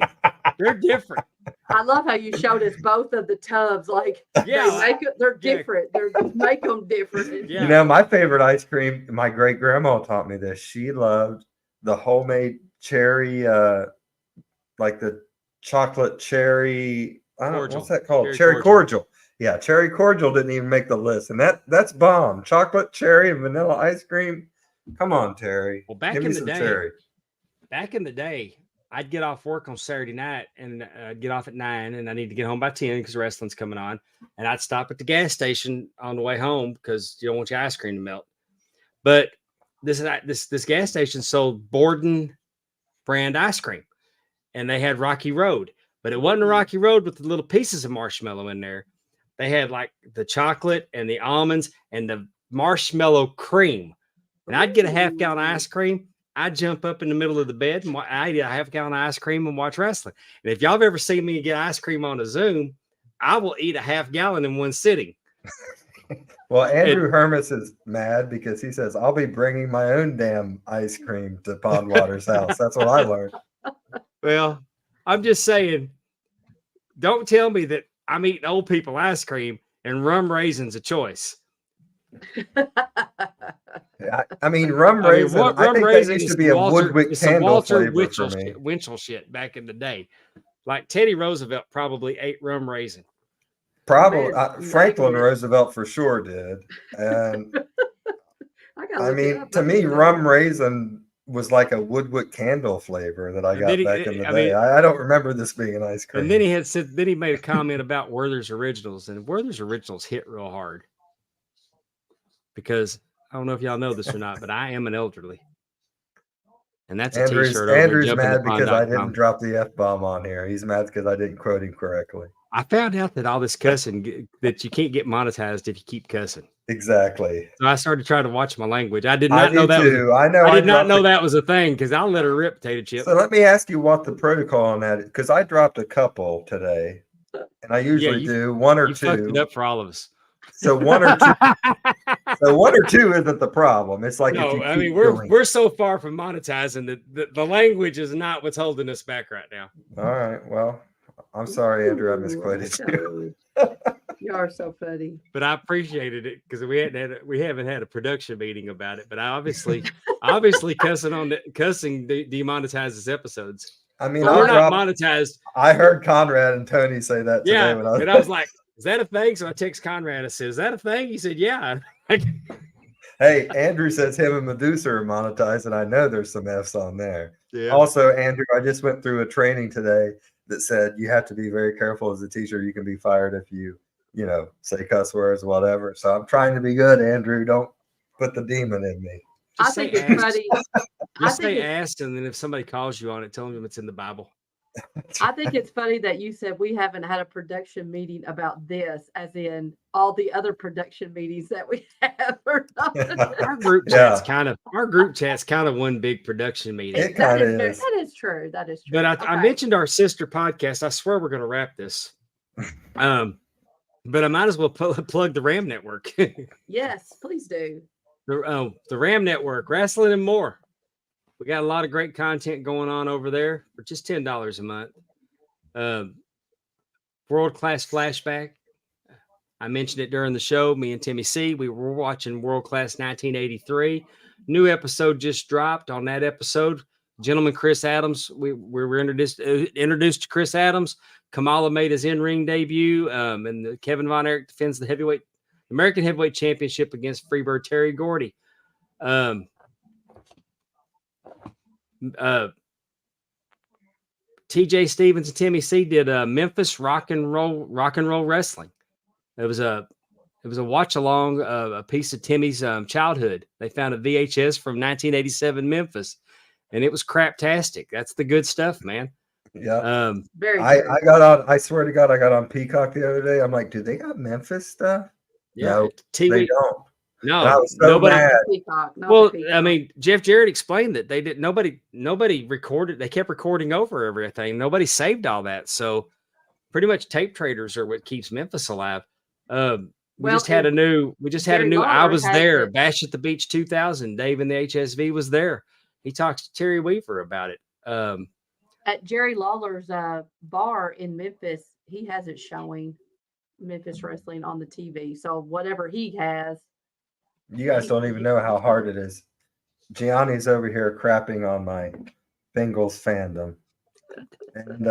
They're different. I love how you showed us both of the tubs. Like, they're different. They're just make them different. Yeah. You know, my favorite ice cream, my great grandma taught me this. She loved the homemade cherry, like the chocolate cherry. I don't know what's that called. Cherry cordial. Yeah, cherry cordial didn't even make the list, and that's bomb. Chocolate, cherry, and vanilla ice cream. Come on, Terry. Well, back in the day, I'd get off work on Saturday night, and I'd get off at 9, and I need to get home by 10 because wrestling's coming on. And I'd stop at the gas station on the way home because you don't want your ice cream to melt. But this gas station sold Borden brand ice cream, and they had Rocky Road, but it wasn't a Rocky Road with the little pieces of marshmallow in there. They had like the chocolate and the almonds and the marshmallow cream. And I'd get a half-gallon ice cream. I'd jump up in the middle of the bed and I'd eat a half-gallon ice cream and watch wrestling. And if y'all have ever seen me get ice cream on a Zoom, I will eat a half-gallon in one sitting. Well, Andrew Hermes is mad because he says, I'll be bringing my own damn ice cream to Pondwater's house. That's what I learned. Well, I'm just saying, don't tell me that I'm eating old people ice cream and rum raisins a choice. I mean, rum I mean, raisin. what I rum think that raisin used is to be some a Woodwick it's some candle Walter flavor for me. Winchell shit back in the day. Like Teddy Roosevelt probably ate rum raisin. Probably Man, Franklin maybe. Roosevelt for sure did. And I gotta I look it mean, up. to me, rum raisin was like a Woodwick candle flavor that I And then got back in the I day. mean, I don't remember this being an ice cream. and then he had said, then he made a comment about Werther's Originals, and Werther's Originals hit real hard because I don't know if y'all know this or not, but I am an elderly, and that's a T-shirt over at Andrew's mad because I didn't jumpinthepond.com. drop the F-bomb on here. He's mad because I didn't quote him correctly. I found out that all this cussing that you can't get monetized if you keep cussing. Exactly. So I started trying to watch my language. I did I not know do that was. too. I know. I did not dropped know the- that was a thing because I'll let her rip, potato chip. So let me ask you what the protocol on that is, because I dropped a couple today, and I usually do one or You fucked it two. up for all of us. So one or two. So one or two isn't the problem. It's like if No, you I keep mean doing. we're so far from monetizing that the language is not what's holding us back right now. All right. Well, I'm sorry, Andrew. I Ooh, misquoted you. You are so funny. But I appreciated it because we haven't had a production meeting about it. But I obviously cussing demonetizes episodes. I mean, But I'll we're not drop. monetized. I heard Conrad and Tony say that today Yeah, when I was. and I was like, "Is that a thing?" So I text Conrad. I said, "Is that a thing?" He said, "Yeah." Hey, Andrew says him and Medusa are monetized, and I know there's some F's on there. Yeah. Also, Andrew, I just went through a training today that said you have to be very careful as a teacher. You can be fired if you say cuss words, whatever. So I'm trying to be good, Andrew. Don't put the demon in me. I think it's funny. Just say asked, and then if somebody calls you on it, tell them it's in the Bible. I think it's funny that you said we haven't had a production meeting about this, as in all the other production meetings that we have. Our group chat's kind of one big production meeting. It kind of is. That is true. That is true. But I mentioned our sister podcast. I swear we're going to wrap this. But I might as well plug the Ram Network. Yes, please do. The Ram Network, wrestling and more. We got a lot of great content going on over there for just $10 a month. World Class Flashback. I mentioned it during the show. Me and Timmy C. We were watching World Class 1983. New episode just dropped. On that episode, gentleman Chris Adams. We were introduced to Chris Adams. Kamala made his in-ring debut, and Kevin Von Erich defends the American Heavyweight Championship against Freebird Terry Gordy. TJ Stevens and Timmy C did Memphis rock and roll wrestling. It was a watch along, a piece of Timmy's childhood. They found a VHS from 1987 Memphis, and it was craptastic. That's the good stuff, man. Yeah. Very. I got on. I swear to God, I got on Peacock the other day. I'm like, do they got Memphis stuff? Yeah, No, TV. they don't. No, I was so mad. Peacock, well, Peacock. I mean, Jeff Jarrett explained that they did. Nobody recorded. They kept recording over everything. Nobody saved all that. So, pretty much, tape traders are what keeps Memphis alive. We just had a new. I was there. Bash at the Beach 2000. Dave in the HSV was there. He talks to Terry Weaver about it. At Jerry Lawler's bar in Memphis, he has it showing Memphis wrestling on the TV. So whatever he has. You guys don't even know how hard it is. Gianni's over here crapping on my Bengals fandom. And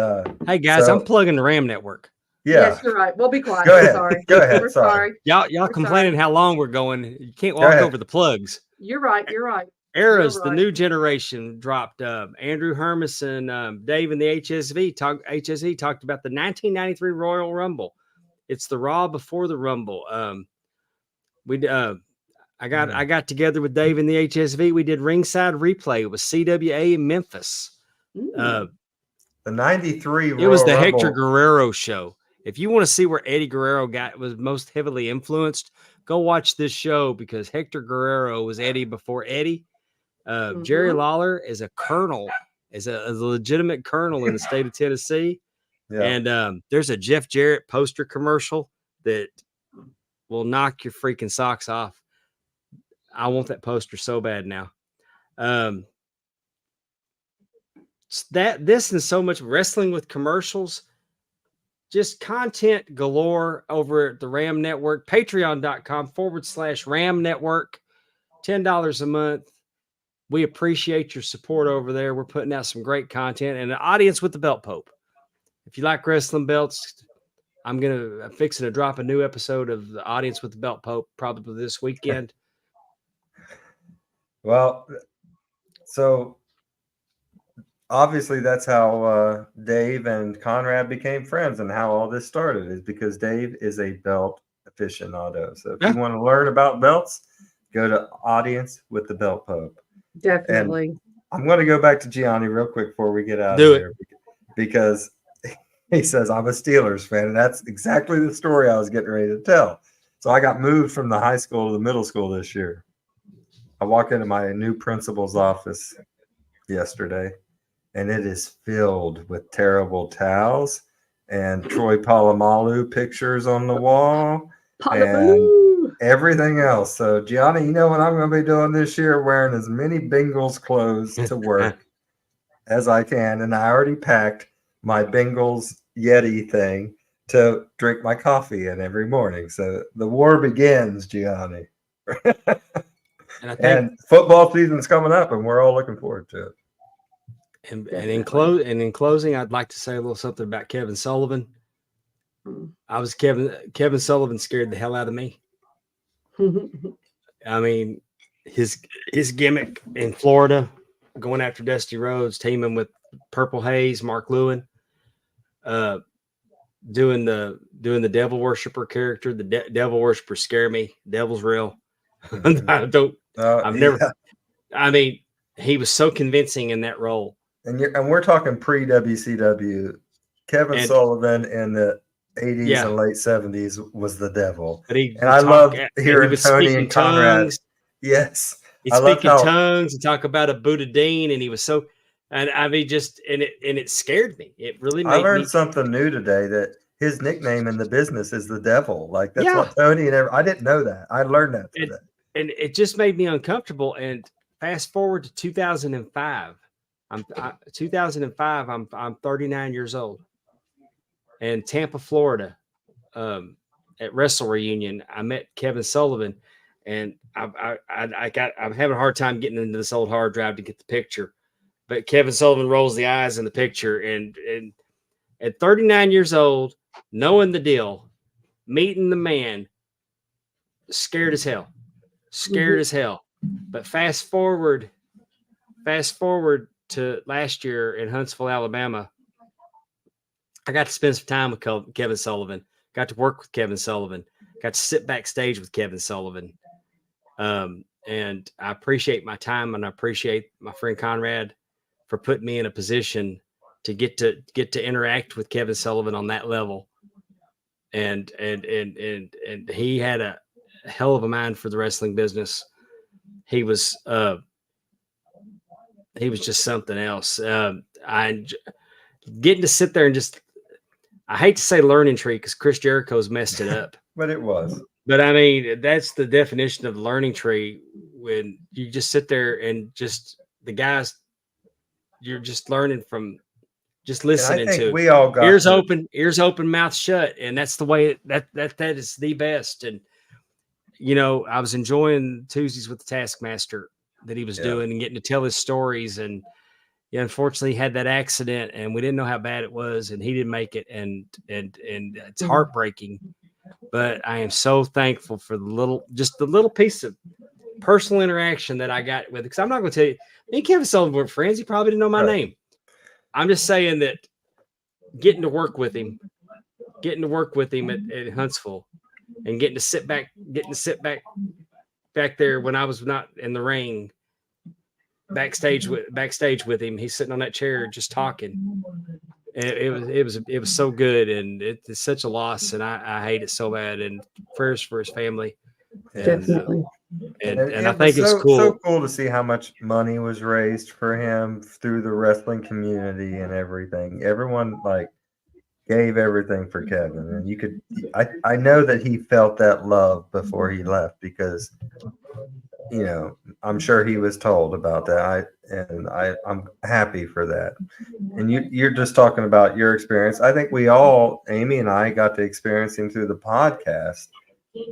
hey guys, I'm plugging the Ram Network. Yeah. Yes, you're right. We'll be quiet. Go ahead. Sorry. Go ahead. We're sorry. Y'all complaining how long we're going. You can't walk over the plugs. You're right. You're right. Eras, the new generation dropped. Andrew Hermison, Dave in the HSV talked about the 1993 Royal Rumble. It's the Raw before the Rumble. I got together with Dave in the HSV. We did ringside replay with CWA in Memphis. The 93 Royal it was the Rumble. Hector Guerrero show. If you want to see where Eddie Guerrero was most heavily influenced, go watch this show because Hector Guerrero was Eddie before Eddie. Jerry Lawler is a colonel, is a legitimate colonel in the state of Tennessee. Yeah. And there's a Jeff Jarrett poster commercial that will knock your freaking socks off. I want that poster so bad now. This and so much wrestling with commercials, just content galore over at the Ram Network, patreon.com/Ram Network. $10 a month. We appreciate your support over there. We're putting out some great content and an audience with the Belt Pope. If you like wrestling belts, I'm fixing to drop a new episode of the audience with the Belt Pope probably this weekend. Well, so obviously that's how Dave and Conrad became friends, and how all this started is because Dave is a belt aficionado. So if you want to learn about belts, go to Audience with the Belt Pope. Definitely. And I'm going to go back to Gianni real quick before we get out Do of it. here, because he says I'm a Steelers fan, and that's exactly the story I was getting ready to tell. So I got moved from the high school to the middle school this year. I walk into my new principal's office yesterday, and it is filled with terrible towels and Troy Polamalu pictures on the wall and everything else. So, Gianni, you know what I'm going to be doing this year? Wearing as many Bengals clothes to work as I can. And I already packed my Bengals Yeti thing to drink my coffee in every morning. So the war begins, Gianni. And football season's coming up, and we're all looking forward to it. And in closing, I'd like to say a little something about Kevin Sullivan. Kevin Sullivan scared the hell out of me. I mean, his gimmick in Florida, going after Dusty Rhodes, teaming with Purple Haze, Mark Lewin, doing the devil worshiper character. The devil worshiper scare me. Devil's real. I mean, he was so convincing in that role. And we're talking pre-WCW. Kevin Sullivan in the 80s and late 70s was the devil. I love hearing Tony and Conrad. Tongues. Yes. He'd speak in tongues and talk about a Buddha Dean, and he was so, and I mean, it scared me. It really made I learned something new today, that his nickname in the business is the devil. Like that's what Tony I didn't know that. I learned that today. And it just made me uncomfortable. And fast forward to 2005. I'm 39 years old. And Tampa, Florida, at Wrestle Reunion, I met Kevin Sullivan, and I'm having a hard time getting into this old hard drive to get the picture. But Kevin Sullivan rolls the eyes in the picture, and at 39 years old, knowing the deal, meeting the man, scared as hell. But fast forward to last year in Huntsville, Alabama, I got to spend some time with Kevin Sullivan, got to work with Kevin Sullivan, got to sit backstage with Kevin Sullivan. And I appreciate my time, and I appreciate my friend Conrad for putting me in a position to get to interact with Kevin Sullivan on that level. And he had a hell of a mind for the wrestling business. He was just something else. I getting to sit there and just, I hate to say learning tree because Chris Jericho's messed it up. But it was. But I mean, that's the definition of the learning tree, when you just sit there and just the guys, you're just learning from, just listening to. We all got ears open, mouth shut, and that's the way that is the best. And you know, I was enjoying Tuesdays with the Taskmaster that he was doing and getting to tell his stories. And unfortunately, he had that accident, and we didn't know how bad it was, and he didn't make it, and it's heartbreaking. But I am so thankful for the little piece of personal interaction that I got with it. Because I'm not going to tell you, me and Kevin Sullivan were friends. He probably didn't know my name. I'm just saying that getting to work with him at Huntsville, and getting to sit back there when I was not in the ring, backstage with him. He's sitting on that chair just talking. It was so good, and it's such a loss, and I hate it so bad. And prayers for his family. Definitely. And I think it's cool. So cool to see how much money was raised for him through the wrestling community and everything. Everyone gave everything for Kevin, and I know that he felt that love before he left, because I'm sure he was told about that. I'm happy for that. And you're just talking about your experience. I think we all, Amy and I, got to experience him through the podcast,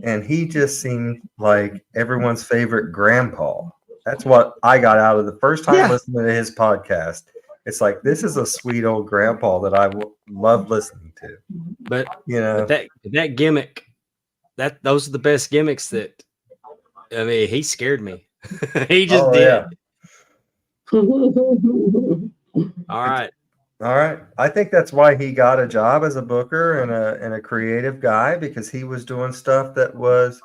and he just seemed like everyone's favorite grandpa. That's what I got out of the first time Yeah. listening to his podcast. It's like, this is a sweet old grandpa that I love listening to. But You know, that gimmick, those are the best gimmicks. That, I mean, he scared me. He just did. yeah. All right. All right. I think that's why he got a job as a booker and a creative guy, because he was doing stuff that was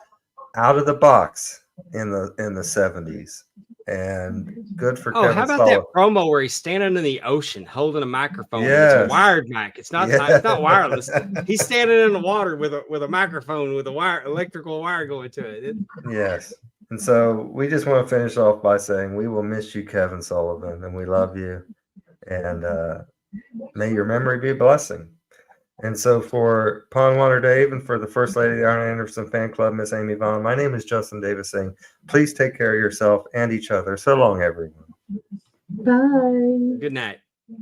out of the box in the 70s. And good for Kevin How about Sullivan. that promo where he's standing in the ocean holding a microphone? Yes. It's a wired mic. It's not wireless. Yeah. He's standing in the water with a microphone with a electrical wire going to it. Yes. And so we just want to finish off by saying we will miss you, Kevin Sullivan, and we love you. And may your memory be a blessing. And so for Pondwater Dave and for the First Lady of the Arn Anderson Fan Club, Miss Amy Vaughn, my name is Justin Davis saying, please take care of yourself and each other. So long, everyone. Bye. Good night.